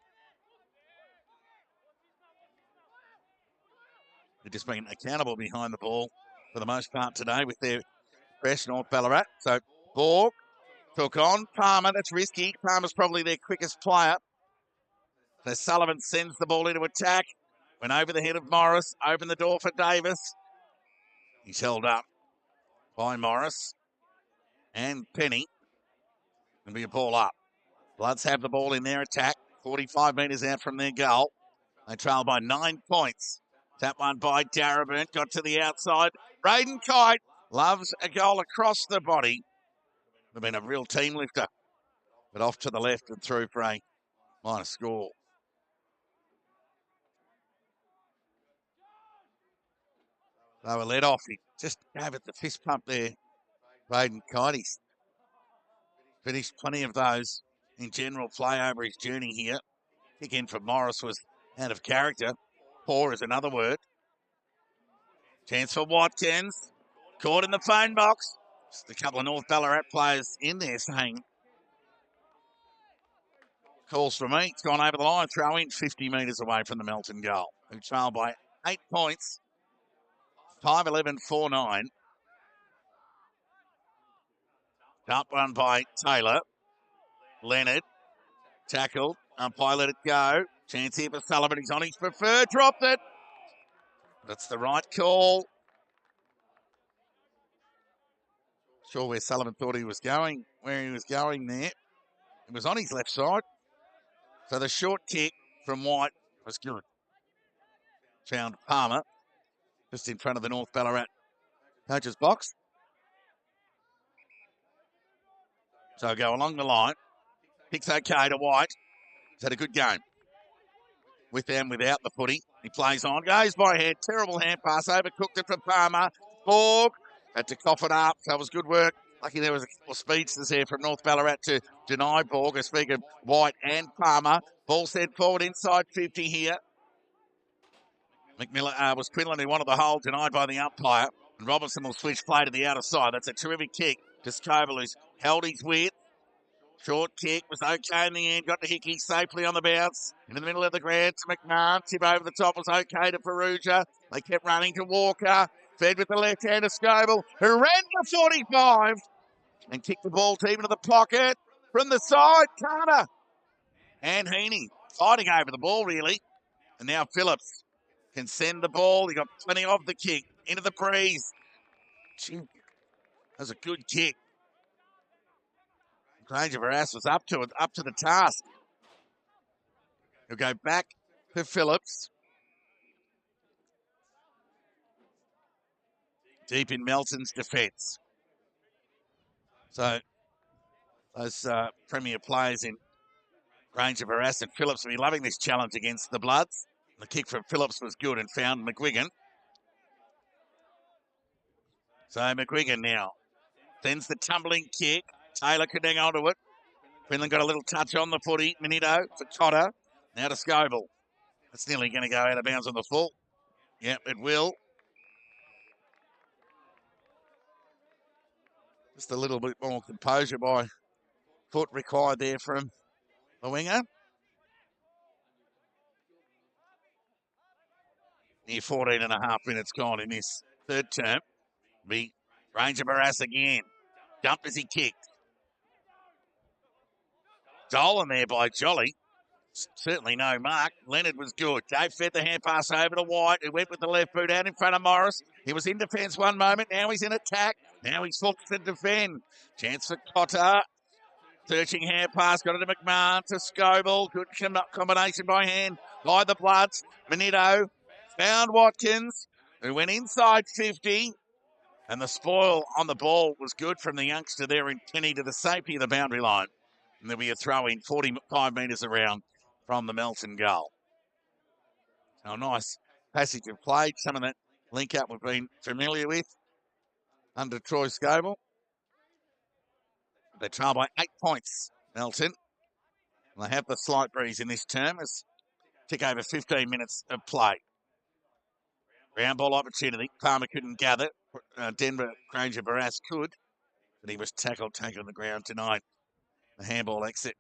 They've just been accountable behind the ball for the most part today with their fresh North Ballarat. So Borg took on Palmer. That's risky. Palmer's probably their quickest player. So Sullivan sends the ball into attack. Went over the head of Morris. Opened the door for Davis. He's held up by Morris and Penny. Going to be a ball up. Bloods have the ball in their attack. 45 metres out from their goal. They trail by 9 points. That one by Darabin. Got to the outside. Braden Kite loves a goal across the body. Would have been a real team lifter. But off to the left and through for a minor score. They were let off. He just gave it the fist pump there. Braden Kite. He's finished plenty of those in general play over his journey here. Kick in for Morris was out of character. Poor is another word. Chance for Watkins. Caught in the phone box. Just a couple of North Ballarat players in there saying, calls from me. It's gone over the line. Throw in 50 metres away from the Melton goal. Who trailed by 8 points. 5-11-4-9. Up one by Taylor. Leonard. Tackled. Umpire let it go. Chance here for Sullivan. He's on his preferred. Dropped it. That's the right call. Sure where Sullivan thought he was going, where he was going there. It was on his left side. So the short kick from White was good. Found Palmer just in front of the North Ballarat coach's box. So go along the line. Kick's okay to White. He's had a good game. With and without the footy. He plays on. Goes by head. Terrible hand pass. Overcooked it for Palmer. Borg had to cough it up. So it was good work. Lucky there was a couple of speedsters there from North Ballarat to deny Borg. I speak of White and Palmer. Ball sent forward inside 50 here. McMillan was Quinlan who wanted the hole, denied by the umpire. And Robertson will switch play to the outer side. That's a terrific kick to Scoble, who's held his width. Short kick was okay in the end. Got to Hickey safely on the bounce. In the middle of the ground to McMahon. Tip over the top was okay to Ferrugia. They kept running to Walker. Fed with the left hand to Scoble, who ran to 45 and kicked the ball deep into the pocket. From the side, Carter and Heaney fighting over the ball, really. And now Phillips can send the ball. He got plenty of the kick into the breeze. Gee, that was a good kick. Granger Barras was up to the task. He'll go back to Phillips. Deep in Melton's defence. So those premier players in Granger Barras and Phillips will be loving this challenge against the Bloods. The kick from Phillips was good and found McGuigan. So McGuigan now sends the tumbling kick. Taylor could hang on to it. Quinlan got a little touch on the footy. Minito for Cotter. Now to Scoble. That's nearly going to go out of bounds on the full. Yep, it will. Just a little bit more composure by foot required there from the winger. Near 14 and a half minutes gone in this third term. Be Ranger Barras again. Dumped as he kicked. Dolan there by Jolly. Certainly no mark. Leonard was good. Dave fed the hand pass over to White, who went with the left boot out in front of Morris. He was in defence one moment. Now he's in attack. Now he's forced to defend. Chance for Cotter. Searching hand pass. Got it to McMahon, to Scoble. Good combination by hand by the Bloods. Benito found Watkins, who went inside 50. And the spoil on the ball was good from the youngster there in Kenny to the safety of the boundary line. And there'll be a throw in 45 metres around from the Melton goal. So a nice passage of play. Some of that link up we've been familiar with under Troy Scoble. They trail by 8 points, Melton. And they have the slight breeze in this term as tick over 15 minutes of play. Round ball opportunity. Palmer couldn't gather. Denver Granger Barras could, but he was taken on the ground tonight. The handball exit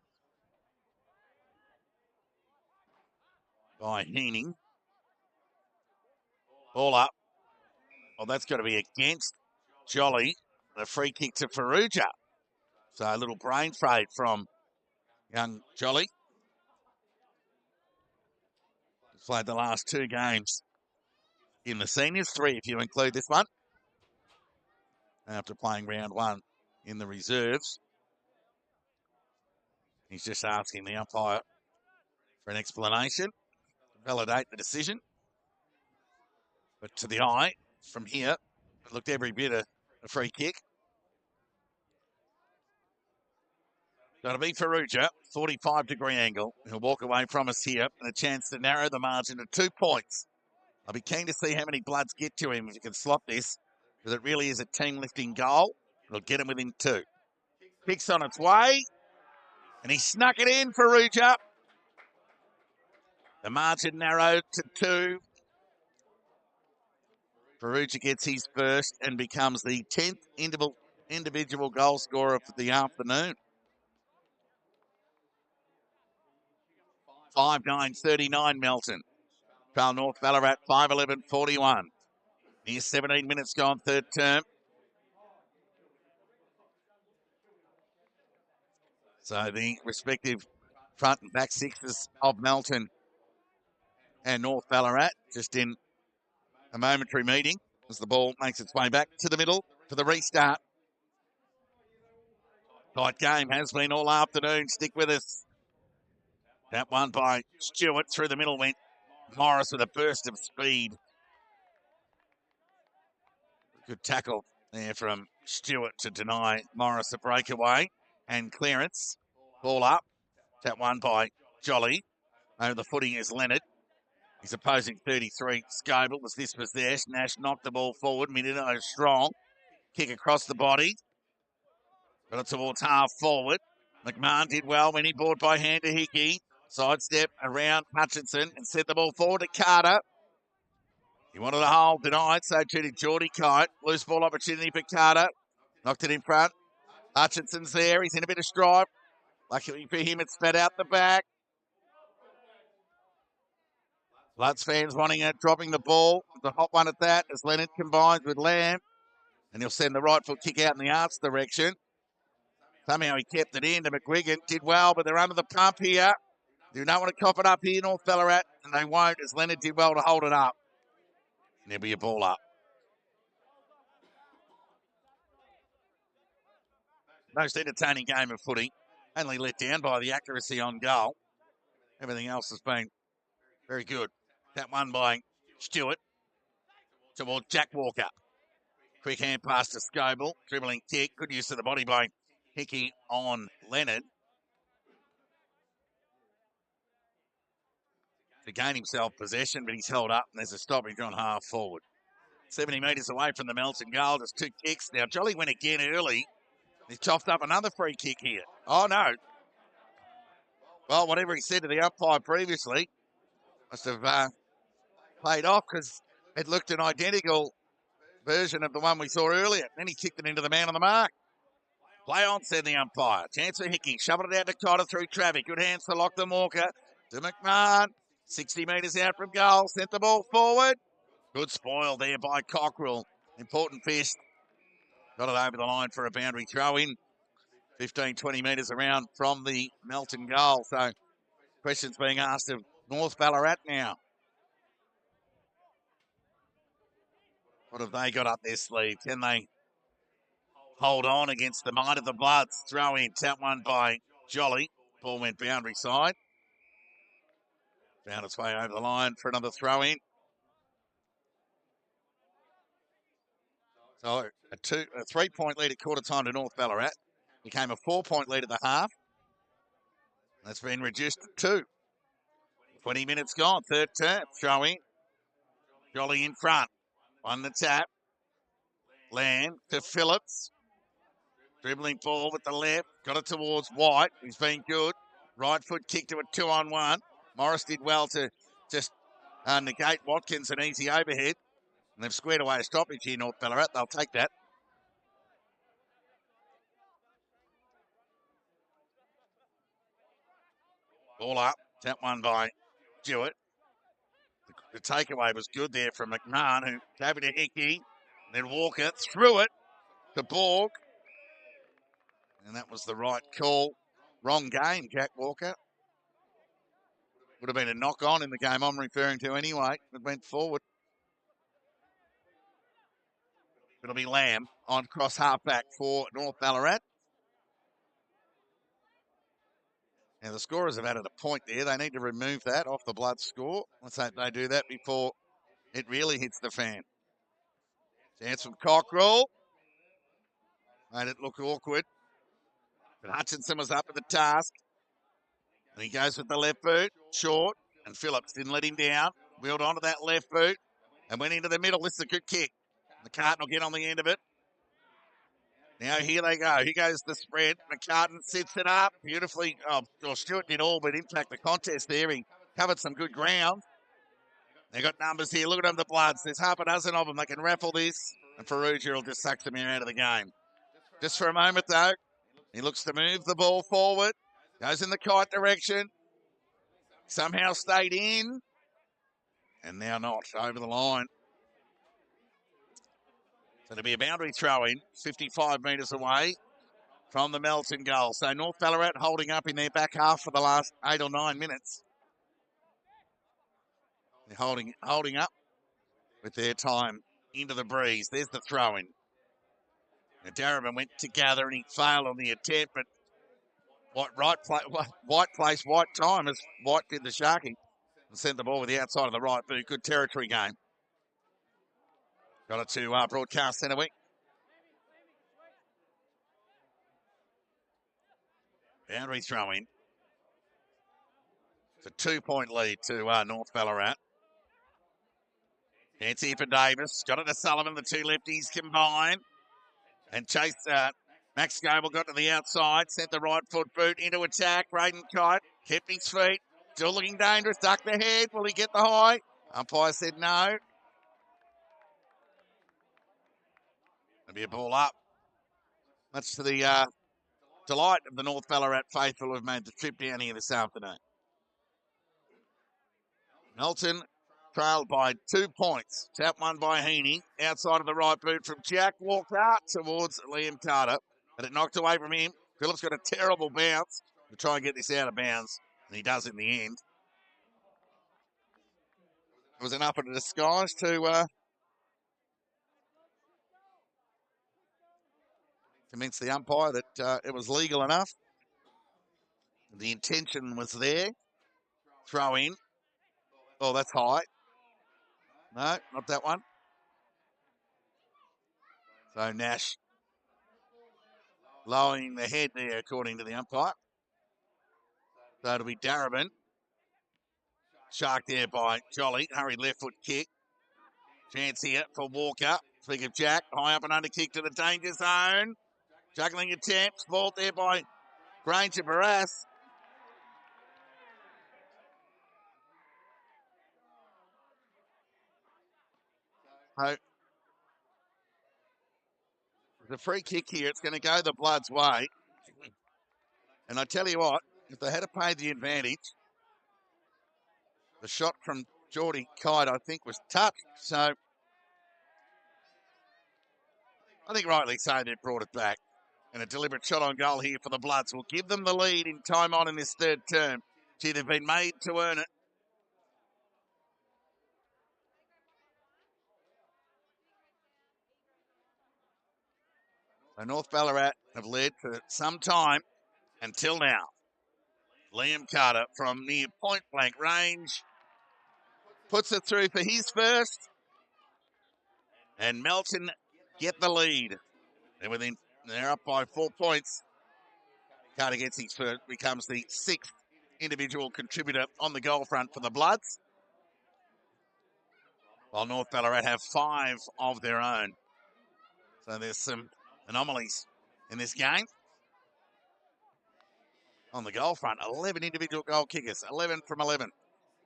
by Heening. Ball up. Well, that's got to be against Jolly. The free kick to Faruja. So a little brain fade from young Jolly. He's played the last 2 games in the seniors, 3 if you include this one, after playing round 1 in the reserves. He's just asking the umpire for an explanation to validate the decision. But to the eye, from here, it looked every bit a free kick. Got to be Faruja, 45-degree angle. He'll walk away from us here and a chance to narrow the margin to 2 points. I'll be keen to see how many Bloods get to him if he can slot this, because it really is a team-lifting goal. It'll get him within 2. Kick's on its way, and he snuck it in, Faruja. The margin narrowed to 2. Faruja gets his first and becomes the 10th individual goal scorer for the afternoon. 5-9-39 Melton. Trail North Ballarat 5-11-41. Near 17 minutes gone, third term. So the respective front and back sixes of Melton and North Ballarat just in a momentary meeting as the ball makes its way back to the middle for the restart. Tight game has been all afternoon. Stick with us. That one by Stewart through the middle went Morris with a burst of speed. Good tackle there from Stewart to deny Morris a breakaway and clearance. Ball up. That one by Jolly. Over the footing is Leonard. He's opposing 33. Scoble was dispossessed. Nash knocked the ball forward. Minito strong. Kick across the body. Got it towards half forward. McMahon did well when he brought by hand to Hickey. Sidestep around Hutchinson and set the ball forward to Carter. He wanted a hold, denied, so too did Geordie Kite. Loose ball opportunity for Carter. Knocked it in front. Hutchinson's there. He's in a bit of strife. Luckily for him, it's spat out the back. Bloods fans wanting it, dropping the ball. The hot one at that as Leonard combines with Lamb. And he'll send the right foot kick out in the arts direction. Somehow he kept it in to McGuigan. Did well, but they're under the pump here. Do not want to cop it up here, North Ballarat, and they won't, as Leonard did well to hold it up. And there'll be a ball up. Most entertaining game of footy. Only let down by the accuracy on goal. Everything else has been very good. That one by Stewart towards Jack Walker. Quick hand pass to Scoble. Dribbling kick. Good use of the body by Hickey on Leonard. To gain himself possession, but he's held up and there's a stoppage on half forward. 70 metres away from the Melton goal. There's 2 kicks. Now, Jolly went again early. He's chopped up another free kick here. Oh, no. Well, whatever he said to the umpire previously must have played off because it looked an identical version of the one we saw earlier. Then he kicked it into the man on the mark. Play on, said the umpire. Chance for Hickey. Shoveled it out to Cotter through traffic. Good hands to Lockton Walker. To McMahon. 60 metres out from goal. Sent the ball forward. Good spoil there by Cockrell. Important fist. Got it over the line for a boundary throw in. 15, 20 metres around from the Melton goal. So questions being asked of North Ballarat now. What have they got up their sleeve? Can they hold on against the might of the Bloods? Throw in, tap one by Jolly. Ball went boundary side. Found its way over the line for another throw in. So a 3-point lead at quarter time to North Ballarat. Became a 4-point lead at the half. That's been reduced to 2. 20 minutes gone, third term. Throw in. Jolly in front. On the tap. Land to Phillips. Dribbling ball with the left. Got it towards White. He's been good. Right foot kick to a 2-on-1. Morris did well to just negate Watkins, an easy overhead. And they've squared away a stoppage here, North Ballarat. They'll take that. Ball up. Tap one by Jewett. The takeaway was good there from McMahon, who gave it to Hickey. Then Walker threw it to Borg. And that was the right call. Wrong game, Jack Walker. Would have been a knock-on in the game I'm referring to anyway. It went forward. It'll be Lamb on cross half-back for North Ballarat. Now, the scorers have added a point there. They need to remove that off the Blood score. Let's hope they do that before it really hits the fan. Chance from Cockrell. Made it look awkward. But Hutchinson was up at the task. And he goes with the left boot, short. And Phillips didn't let him down. Wheeled onto that left boot and went into the middle. This is a good kick. McCartan will get on the end of it. Now here they go. Here goes the spread. McCartan sits it up beautifully. Stewart did all but impact the contest there. He covered some good ground. They got numbers here. Look at them, the Bloods. There's half a dozen of them. They can raffle this. And Ferrugia will just suck them out of the game. Just for a moment, though. He looks to move the ball forward. Goes in the kite direction. Somehow stayed in. And now not. Over the line. So it'll be a boundary throw-in, 55 metres away from the Melton goal. So North Ballarat holding up in their back half for the last 8 or 9 minutes. They're holding up with their time into the breeze. There's the throw-in. Now Darabin went to gather and he failed on the attempt, but White place, White time as White did the sharking and sent the ball with the outside of the right boot. Good territory game. Got it to broadcast centre wing. Boundary throw-in. It's a 2-point lead to North Ballarat. Chance here for Davis. Got it to Sullivan. The two lefties combine. And Chase, Max Goble got to the outside. Sent the right foot boot into attack. Braden Kite kept his feet. Still looking dangerous. Ducked the head. Will he get the high? Umpire said no. There'll be a ball up. Much to the delight of the North Ballarat faithful who have made the trip down here this afternoon. Melton trailed by 2 points. Tap one by Heaney. Outside of the right boot from Jack Walker towards Liam Carter. But it knocked away from him. Phillips got a terrible bounce to try and get this out of bounds. And he does in the end. It was enough of a disguise to convince the umpire that it was legal enough. The intention was there. Throw in. Oh, that's high. No, not that one. So Nash lowering the head there, according to the umpire. So it'll be Darabin. Shark there by Jolly. Hurried left foot kick. Chance here for Walker. Speak of Jack. High up and under kick to the danger zone. Juggling attempts. Ball there by Granger Barras. So the free kick here, it's going to go the Bloods' way. And I tell you what, if they had paid the advantage, the shot from Geordie Kite, I think, was touched. So I think rightly so, they've brought it back. And a deliberate shot on goal here for the Bloods will give them the lead in time on in this third term. Gee, they've been made to earn it. So North Ballarat have led for some time until now. Liam Carter from near point blank range puts it through for his first. And Melton get the lead. They're up by 4 points. Carter gets his first, becomes the 6th individual contributor on the goal front for the Bloods. While North Ballarat have 5 of their own. So there's some anomalies in this game. On the goal front, 11 individual goal kickers, 11 from 11.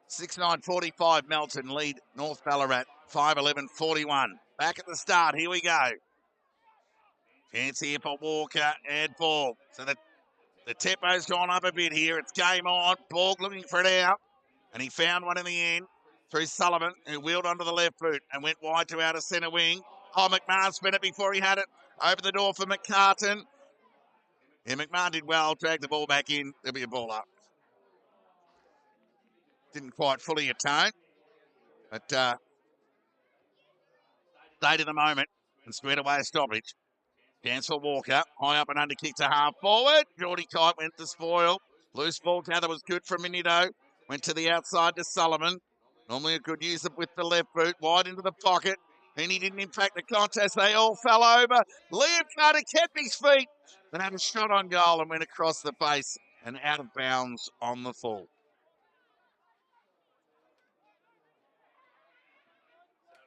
6-9-45 Melton lead North Ballarat, 5-11-41. Back at the start, here we go. Chance here for Walker and ball. So the tempo's gone up a bit here. It's game on. Borg looking for it out. And he found one in the end through Sullivan, who wheeled onto the left boot and went wide to outer centre wing. Oh, McMahon spent it before he had it. Over the door for McCartan. Yeah, McMahon did well. Dragged the ball back in. There'll be a ball up. Didn't quite fully atone. But stayed in the moment and squared away a stoppage. Chance for Walker. High up and under kick to half forward. Geordie Kite went to spoil. Loose ball gather was good from Minito. Went to the outside to Sullivan. Normally a good user with the left boot. Wide into the pocket. And he didn't impact the contest. They all fell over. Liam Carter kept his feet. Then had a shot on goal and went across the base and out of bounds on the full.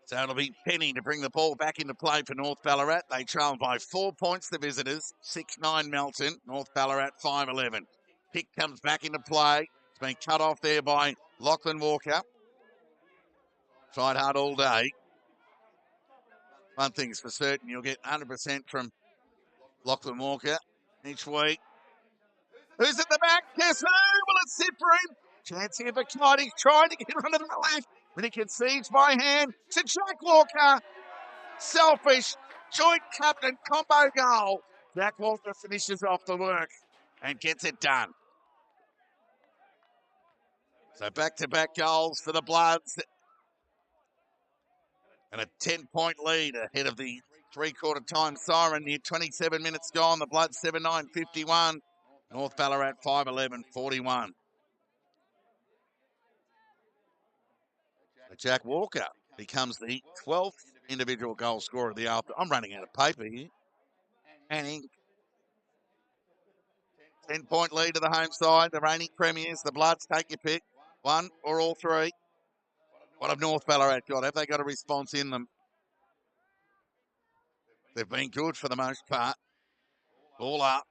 So it'll be Penny to bring the ball back into play for North Ballarat. They trail by 4 points, the visitors. 6-9 Melton. North Ballarat 5-11. Pick comes back into play. It's been cut off there by Lachlan Walker. Tried hard all day. One thing's for certain, you'll get 100% from Lachlan Walker each week. Who's at the back? Guess who? Will it sit for him? Chance here for Clyde. He's trying to get onto the left. When he concedes by hand to Jack Walker. Selfish, joint captain combo goal. Jack Walker finishes off the work and gets it done. So back-to-back goals for the Bloods. And a 10-point lead ahead of the three-quarter time siren. Near 27 minutes gone. The Bloods 7-9-51. North Ballarat 5-11-41. Jack Walker becomes the 12th individual goal scorer of the afternoon. I'm running out of paper here. And ink. 10-point lead to the home side. The reigning premiers, the Bloods, take your pick. One or all three. What have North Ballarat got? Have they got a response in them? They've been good for the most part. Ball up.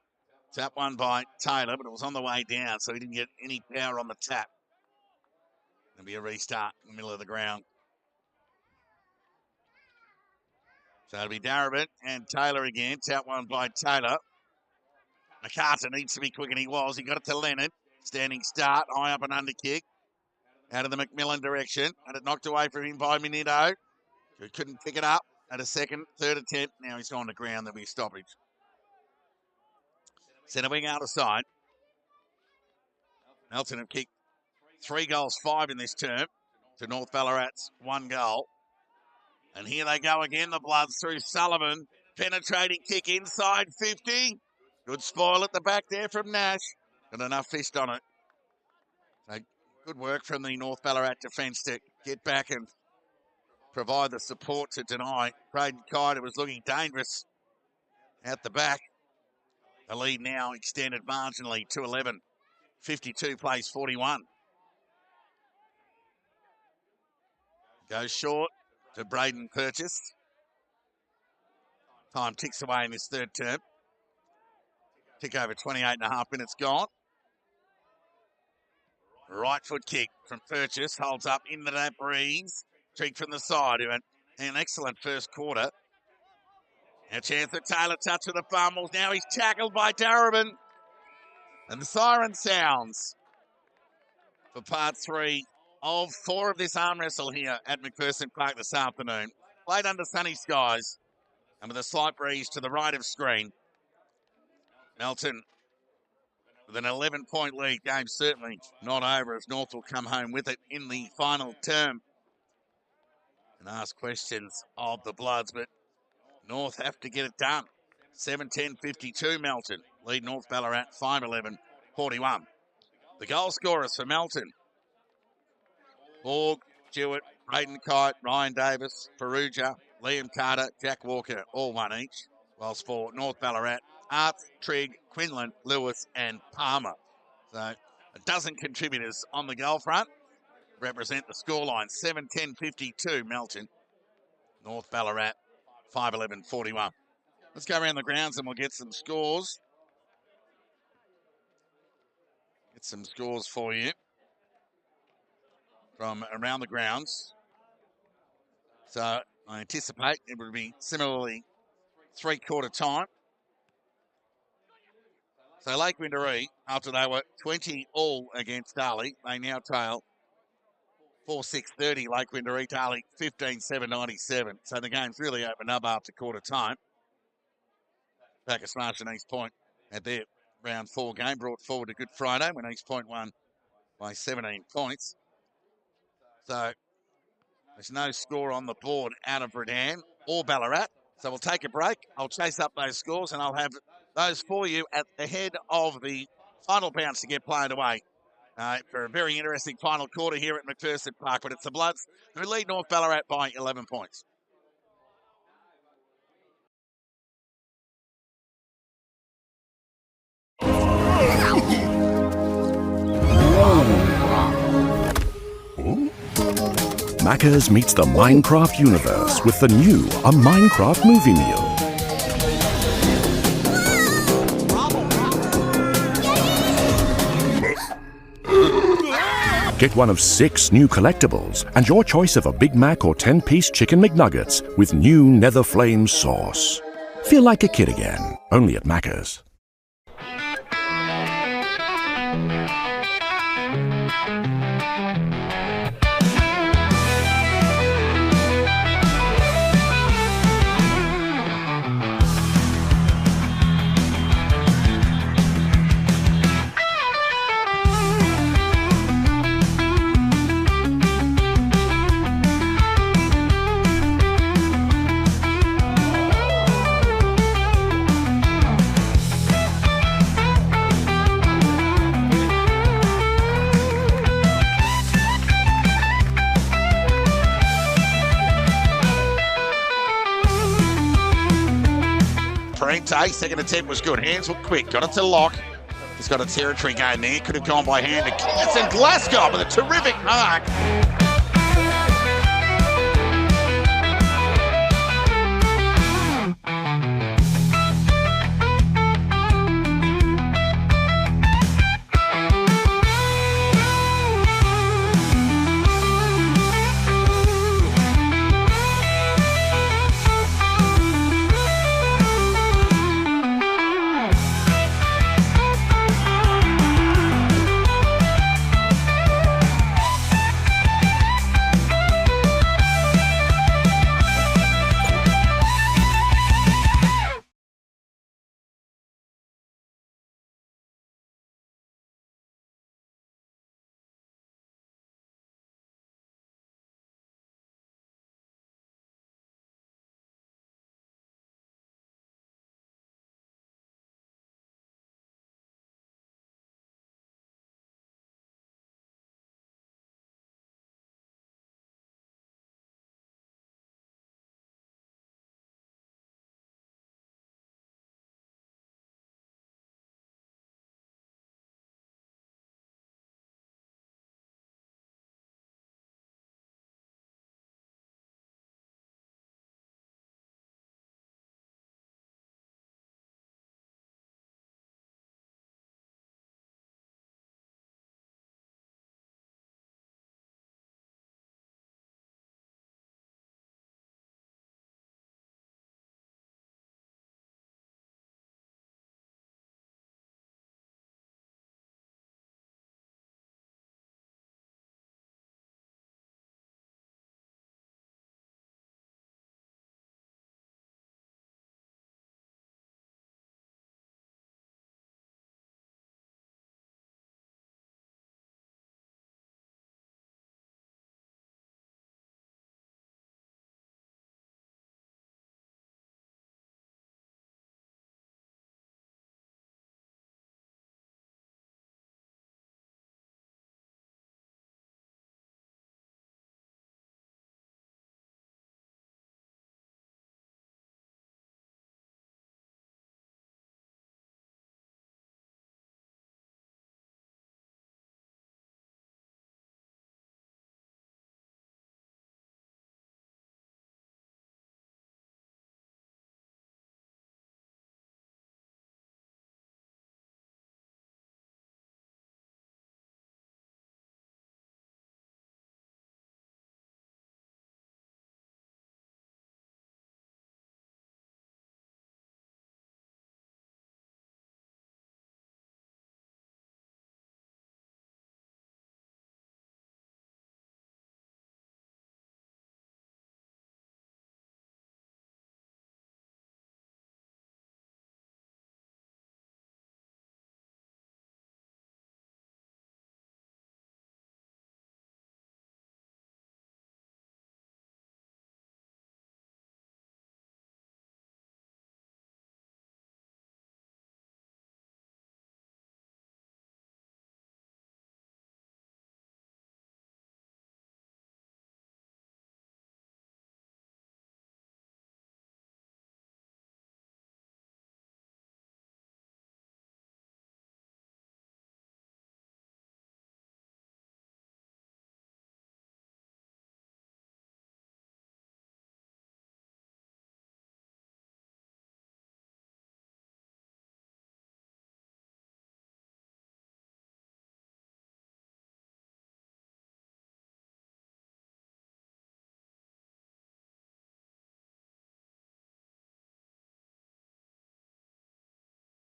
Tap one by Taylor, but it was on the way down, so he didn't get any power on the tap. There'll be a restart in the middle of the ground. So it'll be Darabin and Taylor again. Tap one by Taylor. McCartan needs to be quick, and he was. He got it to Leonard. Standing start, high up and under kick. Out of the McMillan direction. And it knocked away from him by Minito, who couldn't pick it up at a second, third attempt. Now he's on the ground. There'll be a stoppage. Centre wing out of side. Melton have kicked 3 goals, 5 in this term to North Ballarat's 1 goal. And here they go again, the Bloods through Sullivan. Penetrating kick inside 50. Good spoil at the back there from Nash. Got enough fist on it. So good work from the North Ballarat defence to get back and provide the support to deny. Braden Kite was looking dangerous out the back. The lead now extended marginally to 11. 52 plays 41. Goes short to Braden Purchase. Time ticks away in this third term. Tick over 28.5 minutes gone. Right foot kick from Purchase. Holds up into that breeze. Treat from the side. Who had an excellent first quarter. A chance for Taylor, touch of the fumbles. Now he's tackled by Darabin. And the siren sounds for part 3 of 4 of this arm wrestle here at McPherson Park this afternoon. Played under sunny skies. And with a slight breeze to the right of screen, Melton with an 11-point lead. Game certainly not over as North will come home with it in the final term and ask questions of the Bloods, but North have to get it done. 7-10-52 Melton. Lead North Ballarat 5-11-41. The goal scorers for Melton: Borg, Jewett, Braden Kite, Ryan Davis, Perugia, Liam Carter, Jack Walker, all one each. Whilst for North Ballarat, Arts, Trigg, Quinlan, Lewis and Palmer. So a dozen contributors on the goal front represent the scoreline. 7-10-52 Melton. North Ballarat 5-11-41. Let's go around the grounds and we'll get some scores. Get some scores for you from around the grounds. So I anticipate it will be similarly three-quarter time. So Lake Windaree, after they were 20 all against Darley, they now trail 4-6-30. Lake Windaree, Darley 15-7-97. So the game's really opened up after quarter time. Bacchus Marsh and East Point at their round 4 game brought forward a Good Friday when East Point won by 17 points. So there's no score on the board out of Redan or Ballarat. So we'll take a break. I'll chase up those scores and I'll have those for you at the head of the final bounce to get played away for a very interesting final quarter here at McPherson Park. But it's the Bloods who lead North Ballarat by 11 points. Macca's meets the Minecraft universe with the new A Minecraft Movie Meal. Get one of 6 new collectibles and your choice of a Big Mac or 10-piece Chicken McNuggets with new Nether Flame sauce. Feel like a kid again, only at Macca's. Second attempt was good. Hands were quick. Got it to Lock. He's got a territory game there. Could have gone by hand to Kiss and Glasgow with a terrific mark.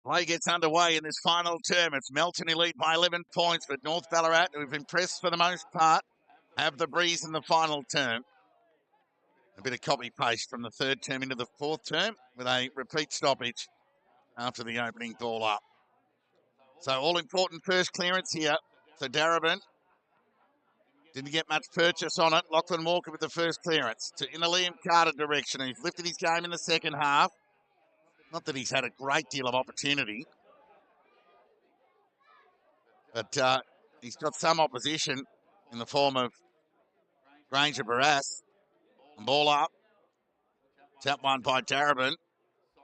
Play gets underway in this final term. It's Melton who lead by 11 points, but North Ballarat, who've impressed for the most part, have the breeze in the final term. A bit of copy-paste from the third term into the fourth term with a repeat stoppage after the opening ball up. So all-important first clearance here for Darabin. Didn't get much purchase on it. Lachlan Walker with the first clearance in the Liam Carter direction. He's lifted his game in the second half. Not that he's had a great deal of opportunity, but he's got some opposition in the form of Granger Barras. Ball up. Tap one by Darabin.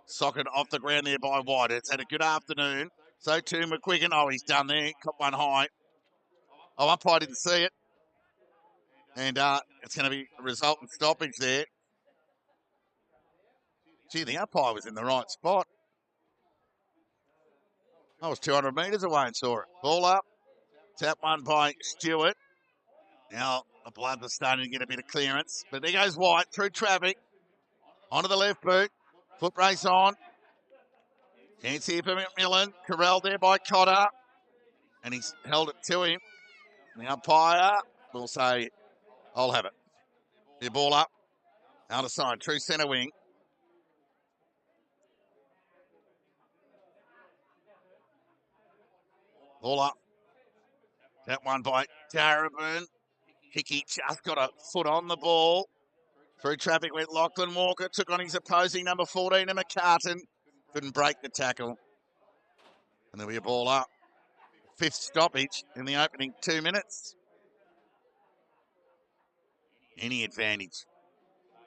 Socket off the ground there by White. It's had a good afternoon. So too McQuiggan. Oh, he's done there. Caught one high. Oh, umpire didn't see it. And it's going to be a resultant stoppage there. Gee, the umpire was in the right spot. I was 200 metres away and saw it. Ball up. Tap one by Stewart. Now the blood was starting to get a bit of clearance. But there goes White through traffic. Onto the left boot. Foot race on. Chance here for McMillan. Corralled there by Cotter. And he's held it to him. And the umpire will say, I'll have it. The ball up. Out of side. True centre wing. Ball up. That one by Darabin. Hickey just got a foot on the ball. Through traffic went Lachlan Walker. Took on his opposing number 14, Emma Carton. Couldn't break the tackle. And there'll be a ball up. Fifth stoppage in the opening 2 minutes. Any advantage.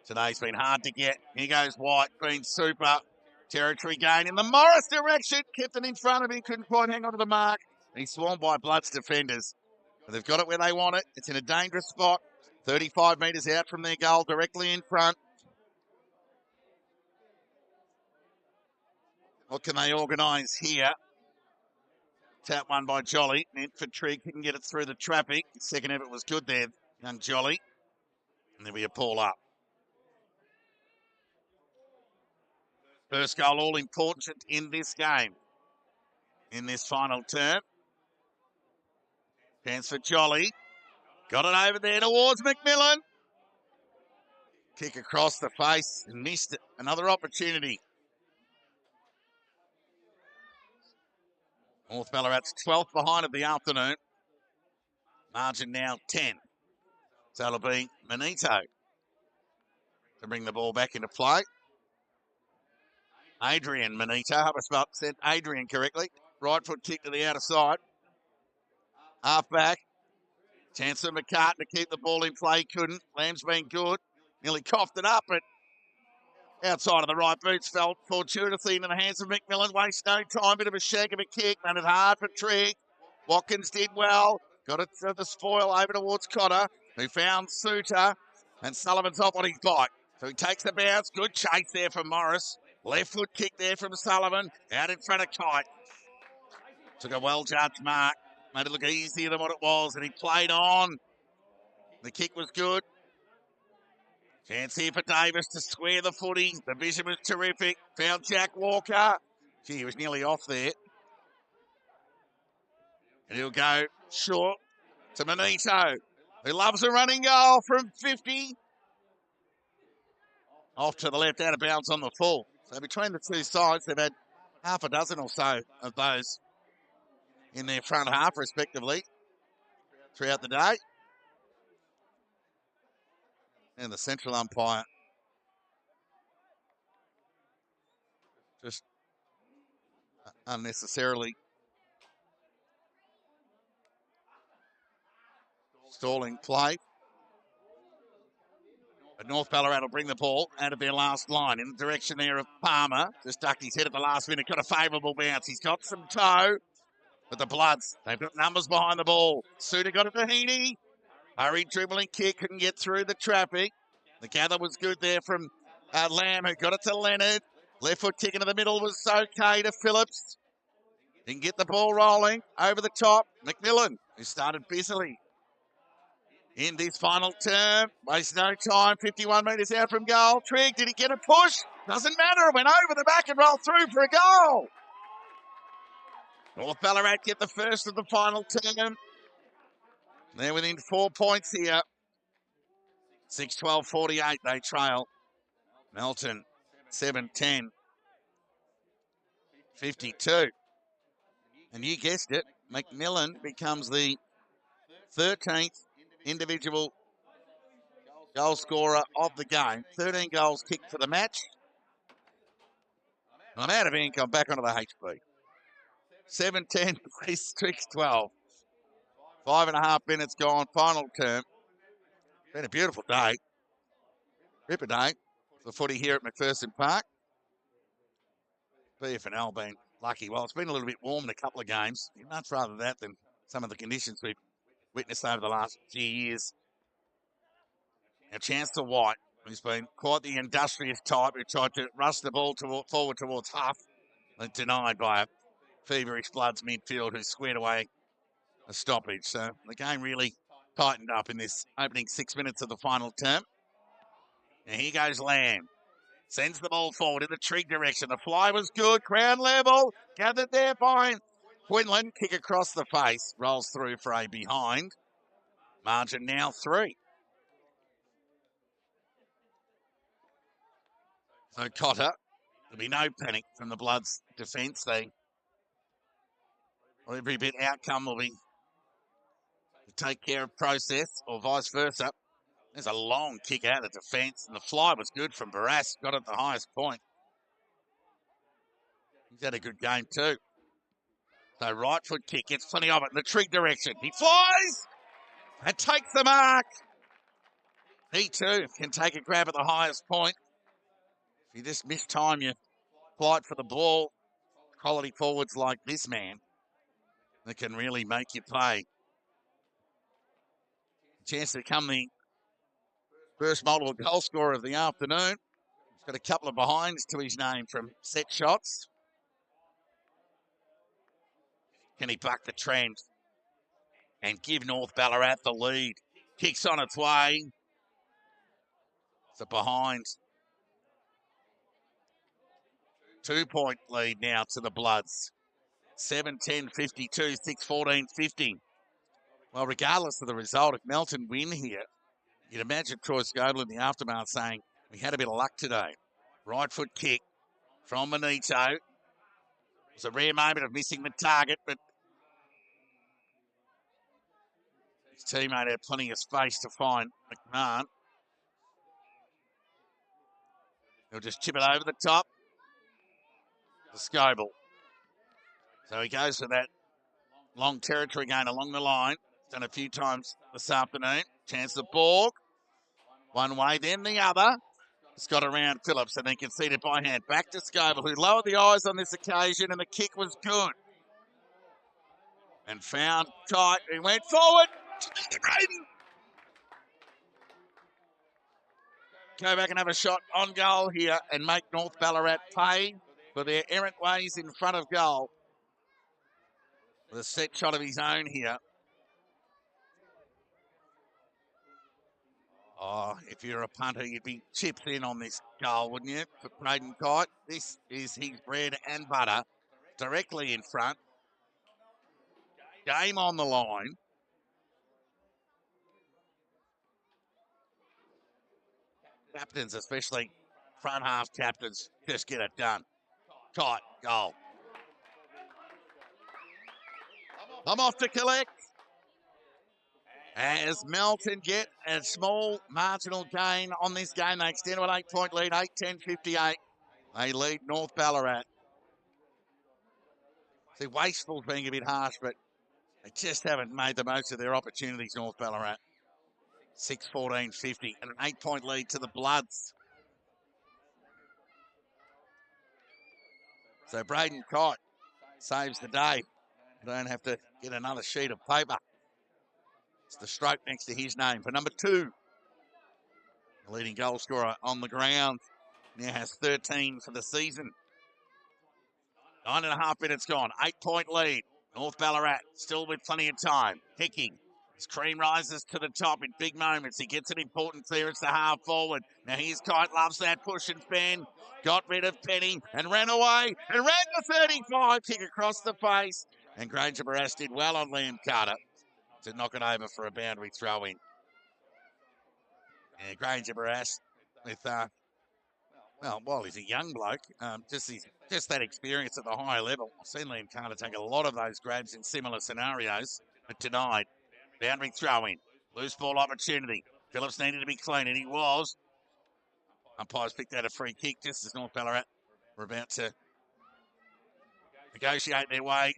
Today's been hard to get. Here goes White. Been super. Territory gain in the Morris direction. Kept it in front of him. Couldn't quite hang on to the mark. He's swarmed by Bloods defenders. But they've got it where they want it. It's in a dangerous spot. 35 metres out from their goal, directly in front. What can they organise here? Tap one by Jolly. Infantry couldn't get it through the traffic. Second effort was good there, young Jolly. And there'll be a ball up. First goal all important in this game. In this final term. Chance for Jolly. Got it over there towards McMillan. Kick across the face and missed it. Another opportunity. North Ballarat's 12th behind of the afternoon. Margin now 10. So it'll be Manito to bring the ball back into play. Adrian Manito. I hope I said Adrian correctly. Right foot kick to the outer side. Half back. Chance for McCartan to keep the ball in play. Couldn't. Lamb's been good. Nearly coughed it up, but outside of the right boots fell fortuitously into the hands of McMillan. Waste no time. Bit of a shake of a kick. Made it hard for Trigg. Watkins did well. Got it to the spoil over towards Cotter, who found Suter. And Sullivan's off on his bike. So he takes the bounce. Good chase there from Morris. Left foot kick there from Sullivan. Out in front of Kite. Took a well-judged mark. Made it look easier than what it was. And he played on. The kick was good. Chance here for Davis to square the footy. The vision was terrific. Found Jack Walker. Gee, he was nearly off there. And he'll go short to Manito, who loves a running goal from 50. Off to the left, out of bounds on the full. So between the two sides, they've had half a dozen or so of those in their front half, respectively, throughout the day. And the central umpire just unnecessarily stalling play. But North Ballarat will bring the ball out of their last line in the direction there of Palmer. Just ducked his head at the last minute, got a favourable bounce. He's got some toe. But the Bloods, they've got numbers behind the ball. Suter got it to Heaney. Hurried dribbling kick, couldn't get through the traffic. The gather was good there from Lamb, who got it to Leonard. Left foot kick into the middle was okay to Phillips. Didn't get the ball rolling. Over the top, McMillan, who started busily in this final term. Waste no time, 51 metres out from goal. Trigg, did he get a push? Doesn't matter, it went over the back and rolled through for a goal. North Ballarat get the first of the final term. They're within 4 points here. 6-12-48, they trail. Melton, 7-10. 52. And you guessed it, McMillan becomes the 13th individual goal scorer of the game. 13 goals kicked for the match. And I'm out of ink, I'm back onto the HB. 7-10, 6-12. 5.5 minutes gone, final term. Been a beautiful day. Ripper day for footy here at McPherson Park. FNL been lucky. Well, it's been a little bit warm in a couple of games. You'd much rather that than some of the conditions we've witnessed over the last few years. Now, Chancellor White, who's been quite the industrious type who tried to rush the ball forward towards half, and denied by a feverish Bloods midfield who squared away a stoppage. So the game really tightened up in this opening 6 minutes of the final term. And here goes Lamb. Sends the ball forward in the Trigg direction. The fly was good. Ground level. Gathered there by Quinlan. Kick across the face. Rolls through for a behind. Margin now 3. So Cotter, there'll be no panic from the Bloods defence. Every bit outcome will be to take care of process or vice versa. There's a long kick out of defence, and the fly was good from Barras. Got it at the highest point. He's had a good game too. So right foot kick, gets plenty of it in the Trigg direction. He flies and takes the mark. He too can take a grab at the highest point. If you just mistime your flight for the ball, quality forwards like this man that can really make you pay. Chance to become the first multiple goal scorer of the afternoon. He's got a couple of behinds to his name from set shots. Can he buck the trend and give North Ballarat the lead? Kicks on its way. It's a behind. 2 point lead now to the Bloods. 7-10-52, 6-14-50. Well, regardless of the result, if Melton win here, you'd imagine Troy Scoble in the aftermath saying, we had a bit of luck today. Right foot kick from Benito. It was a rare moment of missing the target, but his teammate had plenty of space to find McMahon. He'll just chip it over the top. The Scoble. So he goes for that long territory gain along the line. Done a few times this afternoon. Chance of Borg. One way, then the other. It's got around Phillips and then conceded by hand. Back to Scoble, who lowered the eyes on this occasion, and the kick was good. And found tight. He went forward. Go back and have a shot on goal here and make North Ballarat pay for their errant ways in front of goal. With a set shot of his own here. Oh, if you're a punter, you'd be chipped in on this goal, wouldn't you? For Braden Kite, this is his bread and butter. Directly in front. Game on the line. Captains, especially front half captains, just get it done. Kite, goal. I'm off to collect. As Melton get a small marginal gain on this game, they extend to an 8 point lead, 8-10-58. They lead North Ballarat. See, wasteful's being a bit harsh, but they just haven't made the most of their opportunities, North Ballarat. 6-14-50 and an 8 point lead to the Bloods. So Braden Kite saves the day. Don't have to get another sheet of paper. It's the stroke next to his name for number 2. The leading goal scorer on the ground. Now has 13 for the season. 9.5 minutes gone. 8 point lead. North Ballarat still with plenty of time. Hicking. His cream rises to the top in big moments. He gets an important clearance to half forward. Now here's Kite, loves that push and bend. Got rid of Penny and ran away and ran to 35. Kick across the face. And Granger Barras did well on Liam Carter to knock it over for a boundary throw in. And Granger Barras with, well, he's a young bloke. Just that experience at the higher level. I've seen Liam Carter take a lot of those grabs in similar scenarios, but denied. Boundary throw in. Loose ball opportunity. Phillips needed to be clean, and he was. Umpires picked out a free kick just as North Ballarat were about to negotiate their way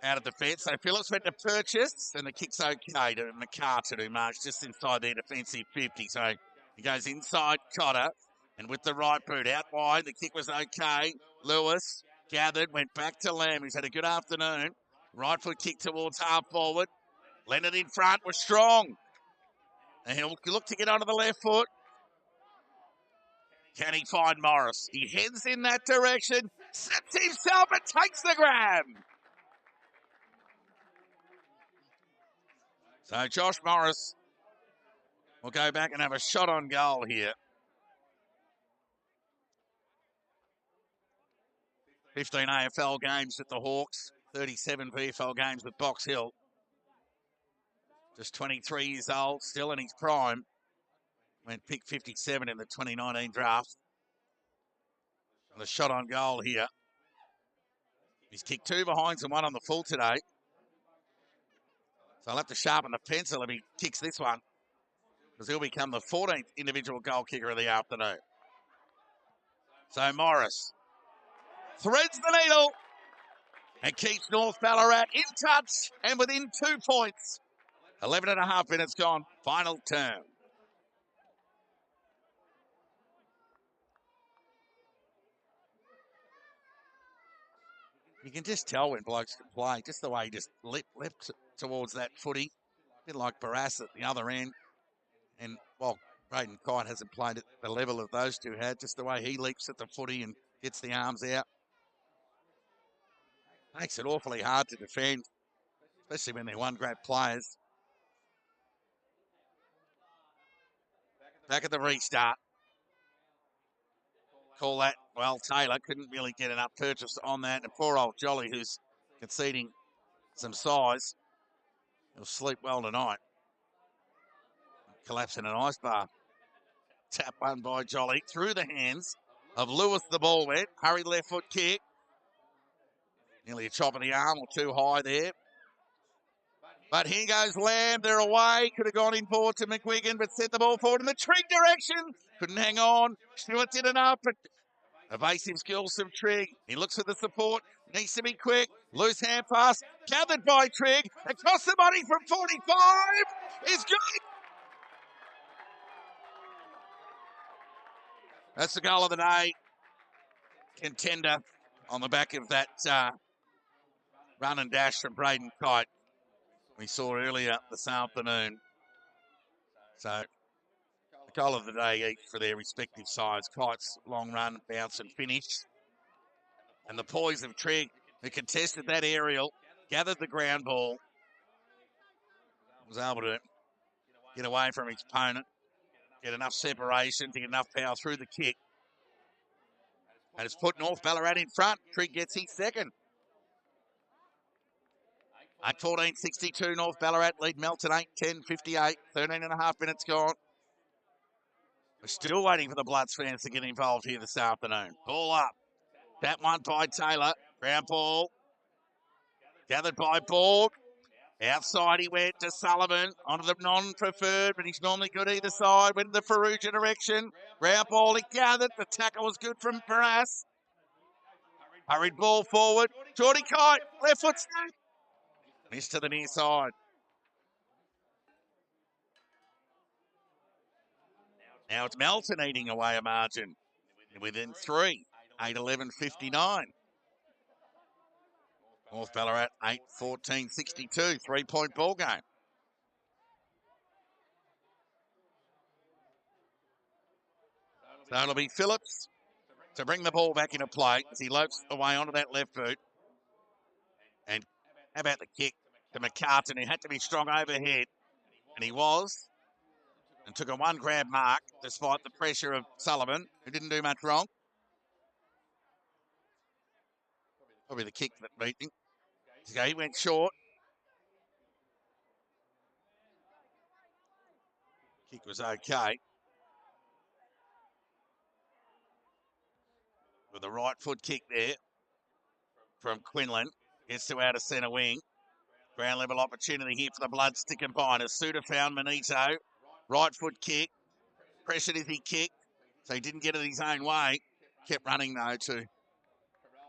out of the fence. So Phillips went to purchase, and the kick's okay to McCartan, who marched just inside their defensive 50. So he goes inside Cotter, and with the right boot out wide, the kick was okay. Lewis gathered, went back to Lamb, who's had a good afternoon. Right foot kick towards half forward. Leonard in front was strong. And he'll look to get onto the left foot. Can he find Morris? He heads in that direction, sets himself and takes the grab. So Josh Morris will go back and have a shot on goal here. 15 AFL games with the Hawks, 37 VFL games with Box Hill. Just 23 years old, still in his prime. Went pick 57 in the 2019 draft. And the shot on goal here. He's kicked 2 behinds and 1 on the full today. So I'll have to sharpen the pencil if he kicks this one, because he'll become the 14th individual goal kicker of the afternoon. So Morris threads the needle and keeps North Ballarat in touch and within 2 points. 11 and a half minutes gone, final term. You can just tell when blokes can play, just the way he just leapt towards that footy. A bit like Barras at the other end. And, well, Braden Kite hasn't played at the level of those two had, just the way he leaps at the footy and gets the arms out. Makes it awfully hard to defend, especially when they're one-grab players. Back at the restart. Call that, well, Taylor couldn't really get enough purchase on that. And poor old Jolly, who's conceding some size, he'll sleep well tonight. Collapse in an ice bar. Tap one by Jolly through the hands of Lewis. The ball went. Hurried left foot kick. Nearly a chop of the arm or too high there. But here goes Lamb. They're away. Could have gone in forward to McGuigan, but sent the ball forward in the Trigg direction. Couldn't hang on. Stewart did enough, but evasive skills from Trigg. He looks for the support. Needs to be quick. Loose hand pass. Gathered by Trigg. Across the body from 45. Is good. That's the goal of the day. Contender on the back of that run and dash from Braden Kite we saw earlier this afternoon. So, the goal of the day each for their respective sides. Kite's long run, bounce and finish. And the poise of Trigg, who contested that aerial, gathered the ground ball, was able to get away from his opponent, get enough separation to get enough power through the kick. And it's put North Ballarat in front. Trigg gets his second. 8:14:62, North Ballarat lead Melton 8:10:58, 13 and a half minutes gone. We're still waiting for the Bloods fans to get involved here this afternoon. Ball up. That one by Taylor. Ground ball. Gathered by Borg. Outside he went to Sullivan. Onto the non-preferred, but he's normally good either side. Went in the Faruja direction. Ground ball he gathered. The tackle was good from Barras. Hurried ball forward. Geordie Kite. Left foot snap. Missed to the near side. Now it's Melton eating away a margin. Within 3. 8:11:59. North Ballarat 8:14:62. 3-point ball game. So it'll be Phillips to bring the ball back into play as he lopes away onto that left boot. And how about the kick to McCartan, who had to be strong overhead. And he was. And took a one-grab mark despite the pressure of Sullivan, who didn't do much wrong. Probably the kick that beat him. He went short. Kick was okay. With a right foot kick there from Quinlan. Gets to out of centre wing. Ground level opportunity here for the Bloods to combine. As Suda found Manito. Right foot kick. Pressured as he kicked. So he didn't get it his own way. Kept running though to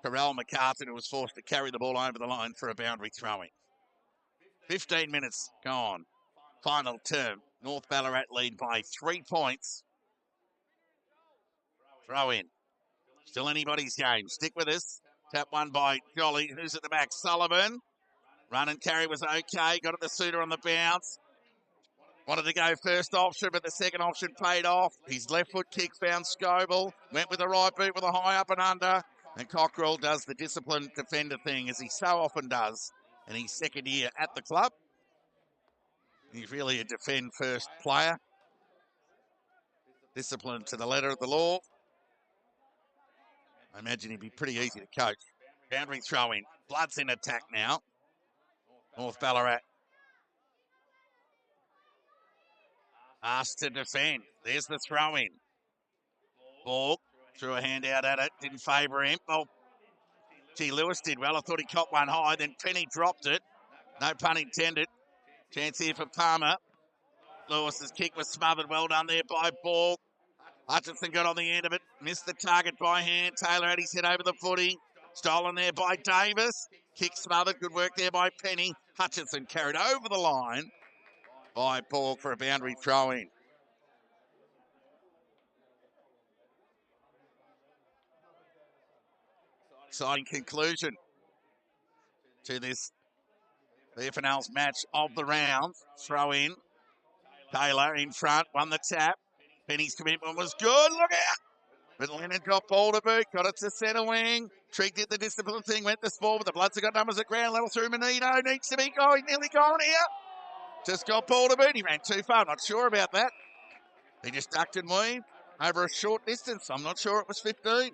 Corral MacArthur, who was forced to carry the ball over the line for a boundary throwing. 15 minutes gone. Final term. North Ballarat lead by 3 points. Throw in. Still anybody's game. Stick with us. Tap one by Jolly. Who's at the back? Sullivan. Run and carry was okay. Got it to Suda on the bounce. Wanted to go first option, but the second option paid off. His left foot kick found Scoble. Went with the right boot with a high up and under. And Cockrell does the disciplined defender thing, as he so often does in his second year at the club. He's really a defend first player. Disciplined to the letter of the law. I imagine he'd be pretty easy to coach. Boundary throw in. Bloods in attack now. North Ballarat asked to defend. There's the throw in. Borg threw a hand out at it. Didn't favour him. Oh, T. Lewis did well. I thought he caught one high. Then Penny dropped it. No pun intended. Chance here for Palmer. Lewis's kick was smothered. Well done there by Borg. Hutchinson got on the end of it. Missed the target by hand. Taylor had his head over the footy. Stolen there by Davis. Kick smothered. Good work there by Penny. Hutchinson carried over the line by Borg for a boundary throw in. Exciting conclusion to this, the FNL's match of the round. Throw in. Taylor in front. Won the tap. Penny's commitment was good. Look out! But Lennon got ball to boot. Got it to centre wing. Trigg did the discipline thing. Went the sport, but the Bloods have got numbers at ground level through Manito. Needs to be going. Nearly gone here. Just got ball to boot. He ran too far. Not sure about that. He just ducked and weaved over a short distance. I'm not sure it was 15.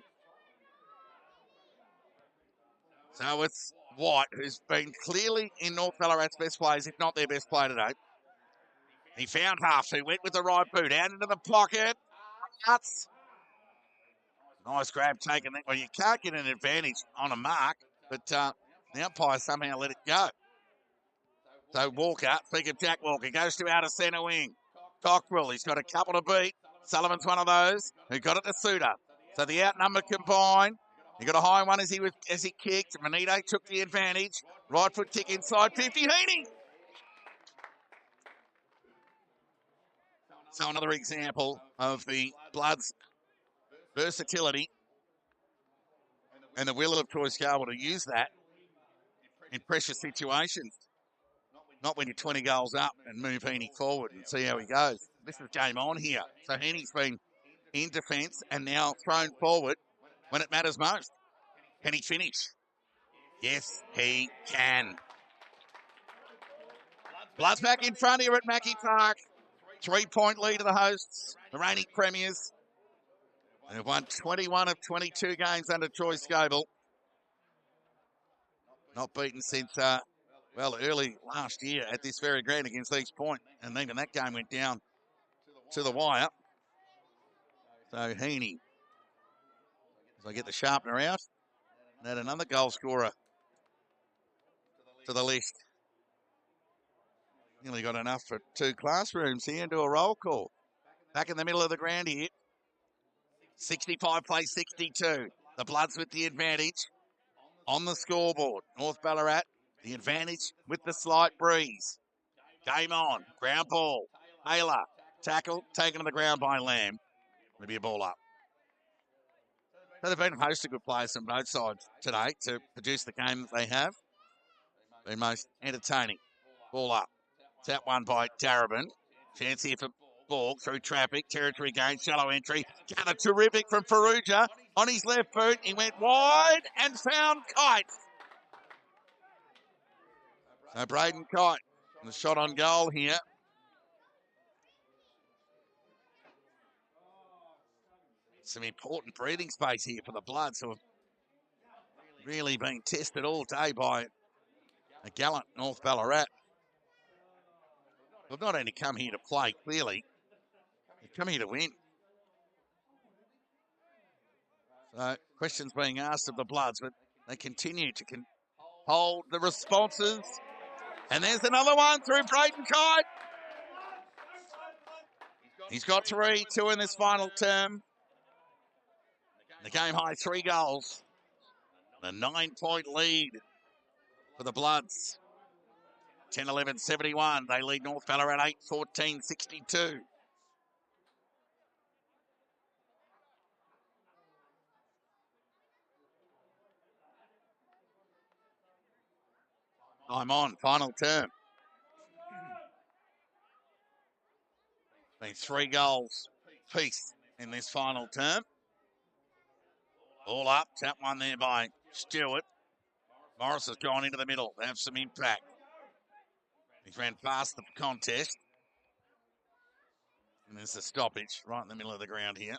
So it's White, who's been clearly in North Ballarat's best players, if not their best player today. He found half, who went with the right boot, out into the pocket. Cuts. Nice grab taken. Well, you can't get an advantage on a mark, but the umpire somehow let it go. So Walker, speak of Jack Walker, goes to outer centre wing. Cockrell, he's got a couple to beat. Sullivan's one of those who got it to Suda. So the outnumber combined. He got a high one as he kicked. Manito took the advantage. Right foot kick inside 50. Heaney! So another example of the Bloods' versatility and the will of Troy Scarborough to use that in pressure situations. Not when you're 20 goals up and move Heaney forward and see how he goes. This is game on here. So Heaney's been in defence and now thrown forward when it matters most. Can he finish? Yes, he can. Bloods back in front here at Mackey Park. 3-point lead to the hosts, the reigning premiers. They've won 21 of 22 games under Troy Scarborough. Not beaten since, early last year at this very ground against East Point. And even that game went down to the wire. So Heaney, as I get the sharpener out, and add another goal scorer to the list. Nearly got enough for 2 classrooms here and do a roll call. Back in the middle of the ground here. 65 plays 62. The Bloods with the advantage on the scoreboard. North Ballarat, the advantage with the slight breeze. Game on. Ground ball. Taylor. Tackle. Taken to the ground by Lamb. Maybe a ball up. So they've been a host of good players from both sides today to produce the game that they have. Been most entertaining. Ball up. Tap one by Darabin. Chance here for Borg through traffic. Territory gain. Shallow entry. Gathered terrific from Faruja. On his left boot. He went wide and found Kite. So Braden Kite. The shot on goal here. Some important breathing space here for the Bloods, who have really been tested all day by a gallant North Ballarat. They've not only come here to play, clearly, they've come here to win. So questions being asked of the Bloods, but they continue to hold the responses. And there's another one through Brayden Kite. He's got 3, 2 in this final term. The game high 3 goals. A 9-point lead for the Bloods. 10-11-71. They lead North Ballarat 8-14-62. I'm on, final term. Been 3 goals piece in this final term. All up, tap one there by Stewart. Morris has gone into the middle. They have some impact. He ran past the contest. And there's a stoppage right in the middle of the ground here.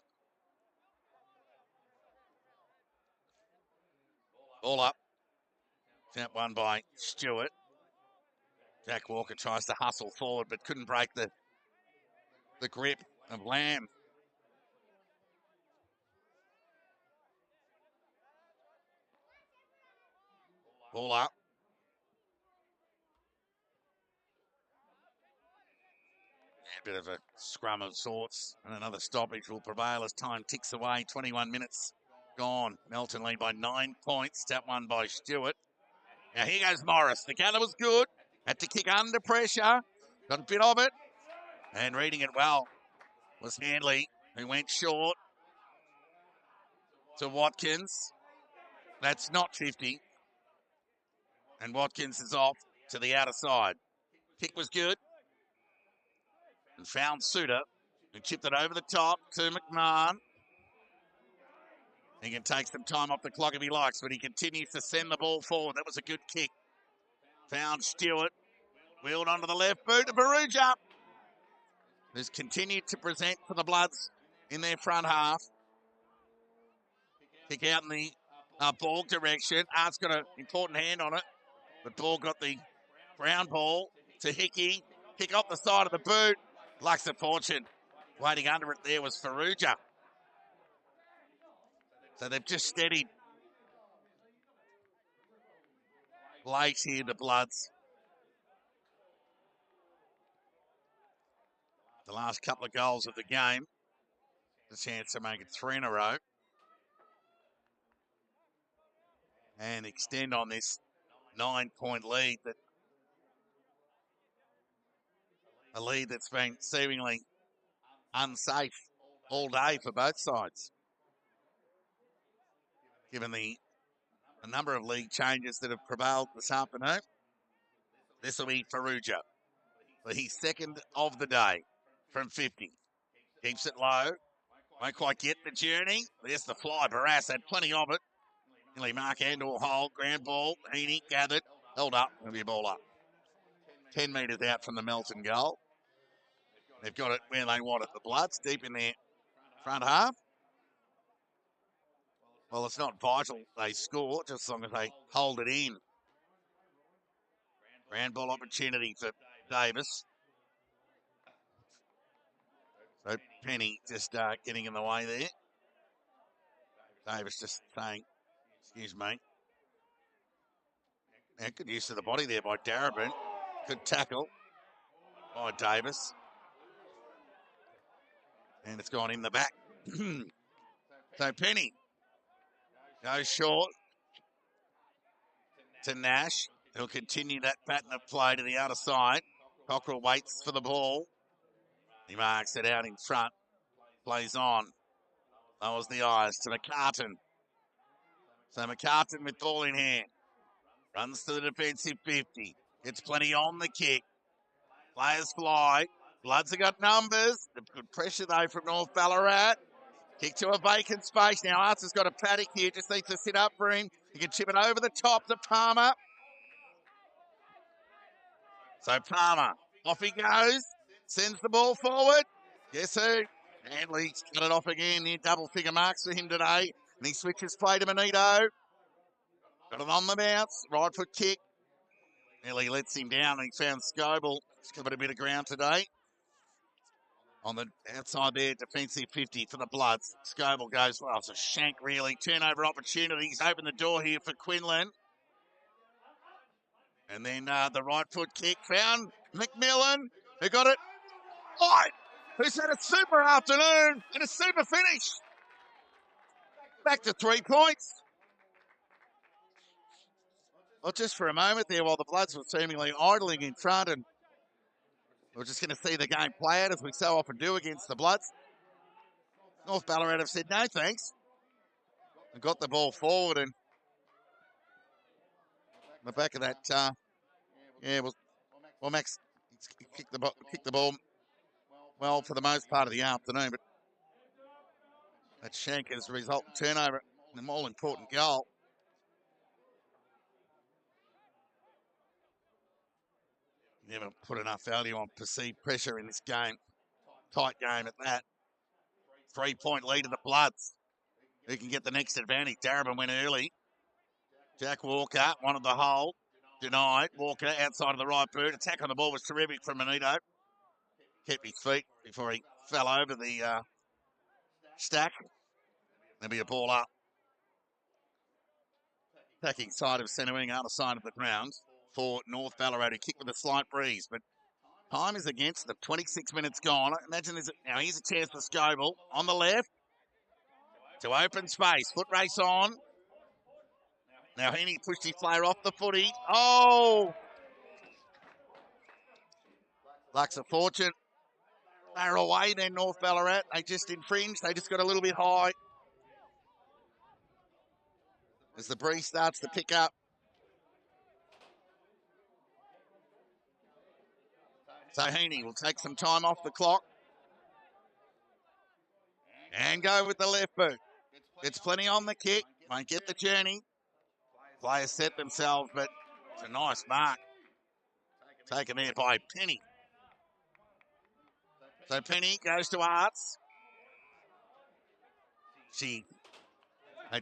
All up. Tap one by Stewart. Jack Walker tries to hustle forward but couldn't break the grip of Lamb. Ball up. A bit of a scrum of sorts, and another stoppage will prevail as time ticks away. 21 minutes gone. Melton lead by 9 points. Tap one by Stewart. Now here goes Morris. The gather was good. Had to kick under pressure. Got a bit of it. And reading it well was Handley, who went short to Watkins. That's not 50. And Watkins is off to the outer side. Kick was good. And found Suter, who chipped it over the top to McMahon. He can take some time off the clock if he likes, but he continues to send the ball forward. That was a good kick. Found Stewart. Wheeled onto the left boot to Baruja, who's continued to present for the Bloods in their front half. Kick out in the ball direction. Art's got an important hand on it, but ball got the ground ball to Hickey. Kick off the side of the boot. Luck's of fortune. Waiting under it there was Faruja. So they've just steadied late here, the Bloods. The last couple of goals of the game. The chance to make it 3 in a row. And extend on this 9-point lead. A lead that's been seemingly unsafe all day for both sides. Given a number of league changes that have prevailed this afternoon. This will be Faruja. But he's second of the day from 50. Keeps it low. Won't quite get the journey. There's the fly. Barras had plenty of it. Nearly mark and or hold. Ground ball. Heaney gathered. Held up. Going to be a ball up. 10 metres out from the Melton goal. They've got it where they want it. The Bloods deep in their front half. Well, it's not vital they score, just as long as they hold it in. Ground ball opportunity for Davis. So Penny just getting in the way there. Davis just saying, excuse me. Yeah, good use of the body there by Darabin. Good tackle by Davis. And it's gone in the back. So Penny goes short to Nash. He'll continue that pattern of play to the outer side. Cockrell waits for the ball. He marks it out in front. Plays on. Lowers the eyes to McCartan. So McCartan with ball in hand. Runs to the defensive 50. Gets plenty on the kick. Players fly. Bloods have got numbers. Good pressure though from North Ballarat. Kick to a vacant space. Now Arts has got a paddock here. Just needs to sit up for him. He can chip it over the top to Palmer. So Palmer, off he goes. Sends the ball forward. Guess who? Handley's cut it off again. Near double figure marks for him today. And he switches play to Manito. Got it on the bounce. Right foot kick. Nearly lets him down and he found Scoble. He's covered a bit of ground today. On the outside there, defensive 50 for the Bloods. Scoble goes, well, it's a shank really. Turnover opportunities. Open the door here for Quinlan. And then the right foot kick found McMillan, who got it right, who's had a super afternoon and a super finish. Back to 3 points. Well, just for a moment there while the Bloods were seemingly idling in front, and we're just going to see the game play out as we so often do against the Bloods. North Ballarat have said no thanks and got the ball forward, and the back of that, well, Max kicked the ball well for the most part of the afternoon, but that shank as a result of turnover and the more important goal. Never put enough value on perceived pressure in this game. Tight game at that. 3-point lead to the Bloods. Who can get the next advantage? Darabin went early. Jack Walker wanted the hold. Denied. Walker outside of the right boot. Attack on the ball was terrific from Manito. Kept his feet before he fell over the stack. There'll be a ball up. Attacking side of centre wing, other side of the ground for North Ballarat, who kick with a slight breeze, but time is against them. 26 minutes gone. I imagine now here's a chance for Scoble on the left to open space. Foot race on. Now Heaney pushed his player off the footy. Oh! Luck's a fortune. They're away then, North Ballarat. They just infringed. They just got a little bit high. As the breeze starts to pick up. So Heaney will take some time off the clock. And go with the left boot. Gets plenty on the kick. Won't get the journey. Players set themselves, but it's a nice mark. Taken there by Penny. So Penny goes to Arts. They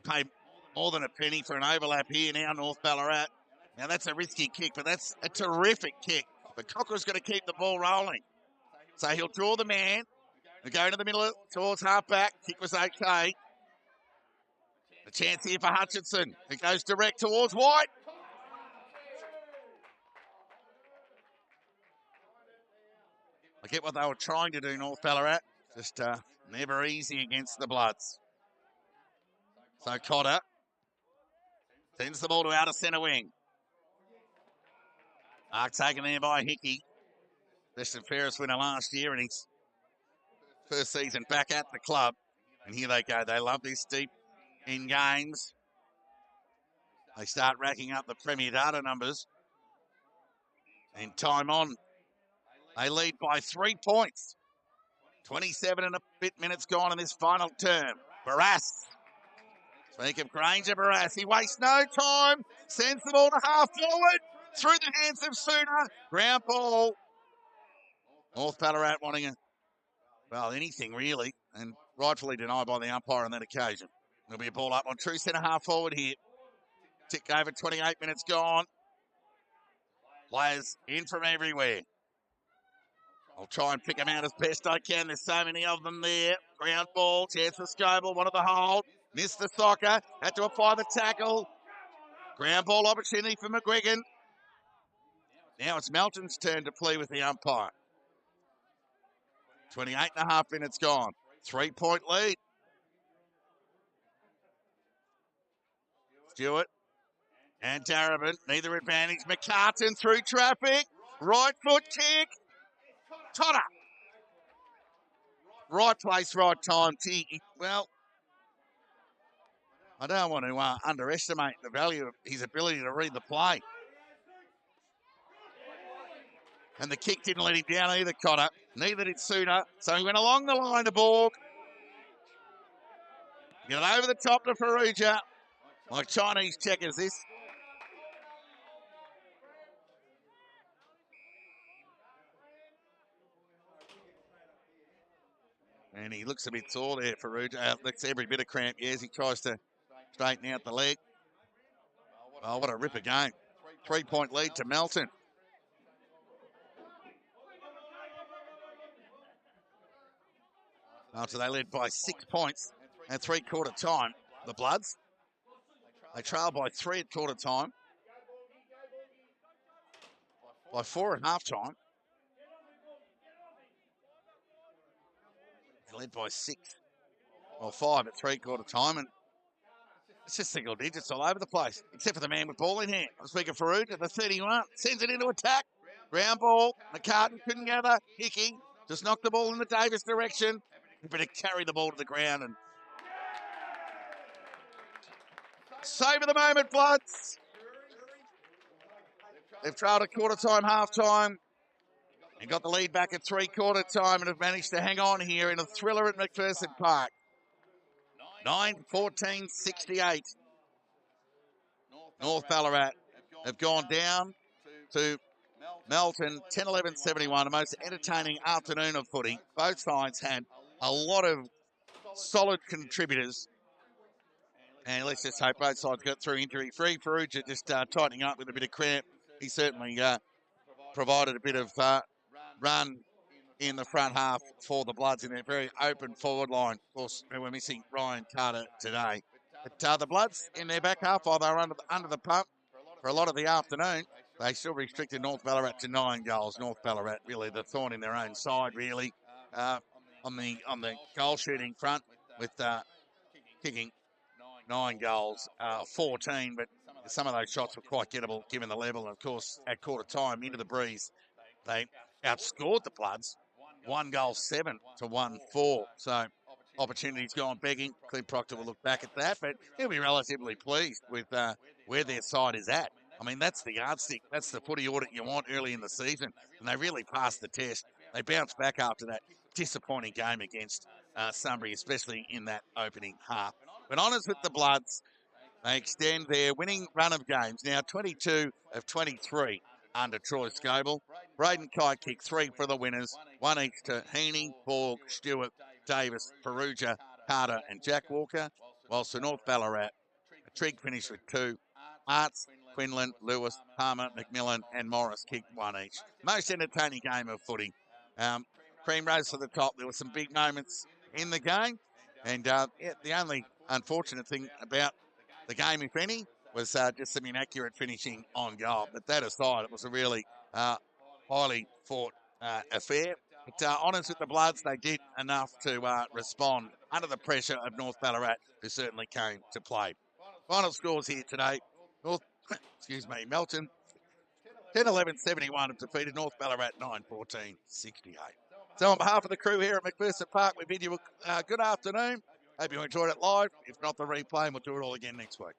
pay more than a penny for an overlap here now, North Ballarat. Now that's a risky kick, but that's a terrific kick. But Cocker's got to keep the ball rolling. So he'll draw the man. He'll go into the middle towards half-back. Kick was okay. A chance here for Hutchinson. It goes direct towards White. I get what they were trying to do, North Ballarat. Just never easy against the Bloods. So Cotter sends the ball to outer centre wing. Mark taken there by Hickey. Best and fairest winner last year, and his first season back at the club. And here they go. They love this deep in games. They start racking up the Premier data numbers. And time on. They lead by 3 points. 27 and a bit minutes gone in this final term. Barras. Speak of Granger, Barras. He wastes no time. Sends the ball to half forward. Through the hands of Sooner. Ground ball. North Ballarat wanting anything really. And rightfully denied by the umpire on that occasion. There'll be a ball up on true centre half forward here. Tick over 28 minutes gone. Players in from everywhere. I'll try and pick them out as best I can. There's so many of them there. Ground ball, chance for Scoble, wanted the hold. Missed the soccer, had to apply the tackle. Ground ball opportunity for McGuigan. Now it's Melton's turn to play with the umpire. 28 and a half minutes gone. 3-point lead. Stewart and Darabin, neither advantage. McCartan through traffic. Right foot kick. Totter. Right place, right time. Well, I don't want to underestimate the value of his ability to read the play. And the kick didn't let him down either, Cotter. Neither did Sooner. So he went along the line to Borg. Get it over the top to Faruja. Like Chinese checkers, this. And he looks a bit sore there, Faruja. That's every bit of cramp, yes. He tries to straighten out the leg. Well, what a ripper game. 3-point lead to Melton. After they led by 6 points at three-quarter time, the Bloods. They trailed by 3 at quarter time. By 4 at half-time. They led by 6. Well, 5 at three-quarter time, and it's just single digits all over the place, except for the man with ball in hand. I'm speaking for Farouk at the 31. Sends it into attack. Ground ball. McCartan couldn't gather. Hickey just knocked the ball in the Davis direction. But to carry the ball to the ground and savor the moment, Bloods. They've trailed at quarter time, half time, and got the lead back at three-quarter time and have managed to hang on here in a thriller at McPherson Park. 9-14-68. North Ballarat have gone down to Melton 10-11-71. A most entertaining afternoon of footy. Both sides had a lot of solid contributors. And let's just hope both sides got through injury-free. Faruja just tightening up with a bit of cramp. He certainly provided a bit of run in the front half for the Bloods in their very open forward line. Of course, we're missing Ryan Carter today. But the Bloods in their back half, while they were under the pump for a lot of the afternoon, they still restricted North Ballarat to 9 goals. North Ballarat really the thorn in their own side, really, on the goal shooting front with kicking 9 goals, 14, but some of those shots were quite gettable given the level. And of course, at quarter time, into the breeze, they outscored the Bloods, 1-7 to 1-4. So opportunities gone begging. Clint Proctor will look back at that, but he'll be relatively pleased with where their side is at. I mean, that's the yardstick. That's the footy audit you want early in the season, and they really passed the test. They bounced back after that disappointing game against Sunbury, especially in that opening half. But honours with the Bloods. They extend their winning run of games, now 22 of 23 under Troy Scoble. Braden Kite kicked 3 for the winners, 1 each to Heaney, Borg, Stewart, Davis, Perugia, Carter and Jack Walker, whilst the North Ballarat, Trigg finished with 2. Arts, Quinlan, Lewis, Palmer, McMillan and Morris kicked 1 each. Most entertaining game of footy. Cream rose to the top. There were some big moments in the game, and the only unfortunate thing about the game, if any, was just some inaccurate finishing on goal. But that aside, it was a really highly fought affair. But honours with the Bloods, they did enough to respond under the pressure of North Ballarat, who certainly came to play. Final scores here today. Melton 10-11-71 have defeated North Ballarat 9-14-68. So on behalf of the crew here at McPherson Park, we bid you a good afternoon. Hope you enjoyed it live. If not, the replay, and we'll do it all again next week.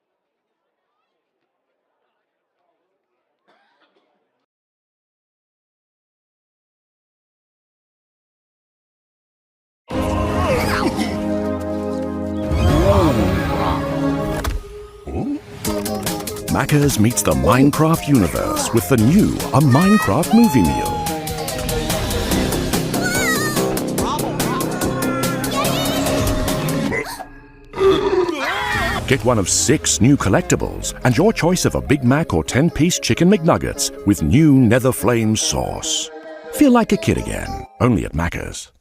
Macca's meets the Minecraft universe with the new A Minecraft Movie Meal. Get one of 6 new collectibles and your choice of a Big Mac or 10-piece Chicken McNuggets with new Nether Flame sauce. Feel like a kid again, only at Macca's.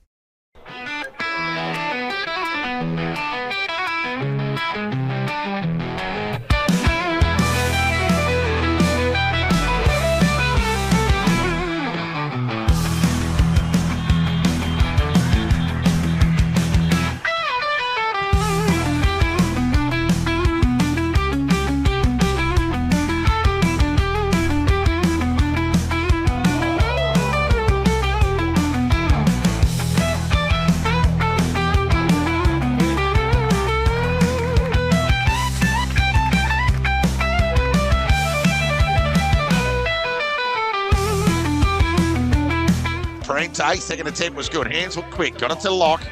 Parente, second attempt was good. Hands were quick. Got it to Lock.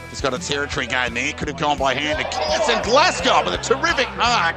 He's got a territory game there. Could have gone by hand to Kiss, and Glasgow with a terrific mark.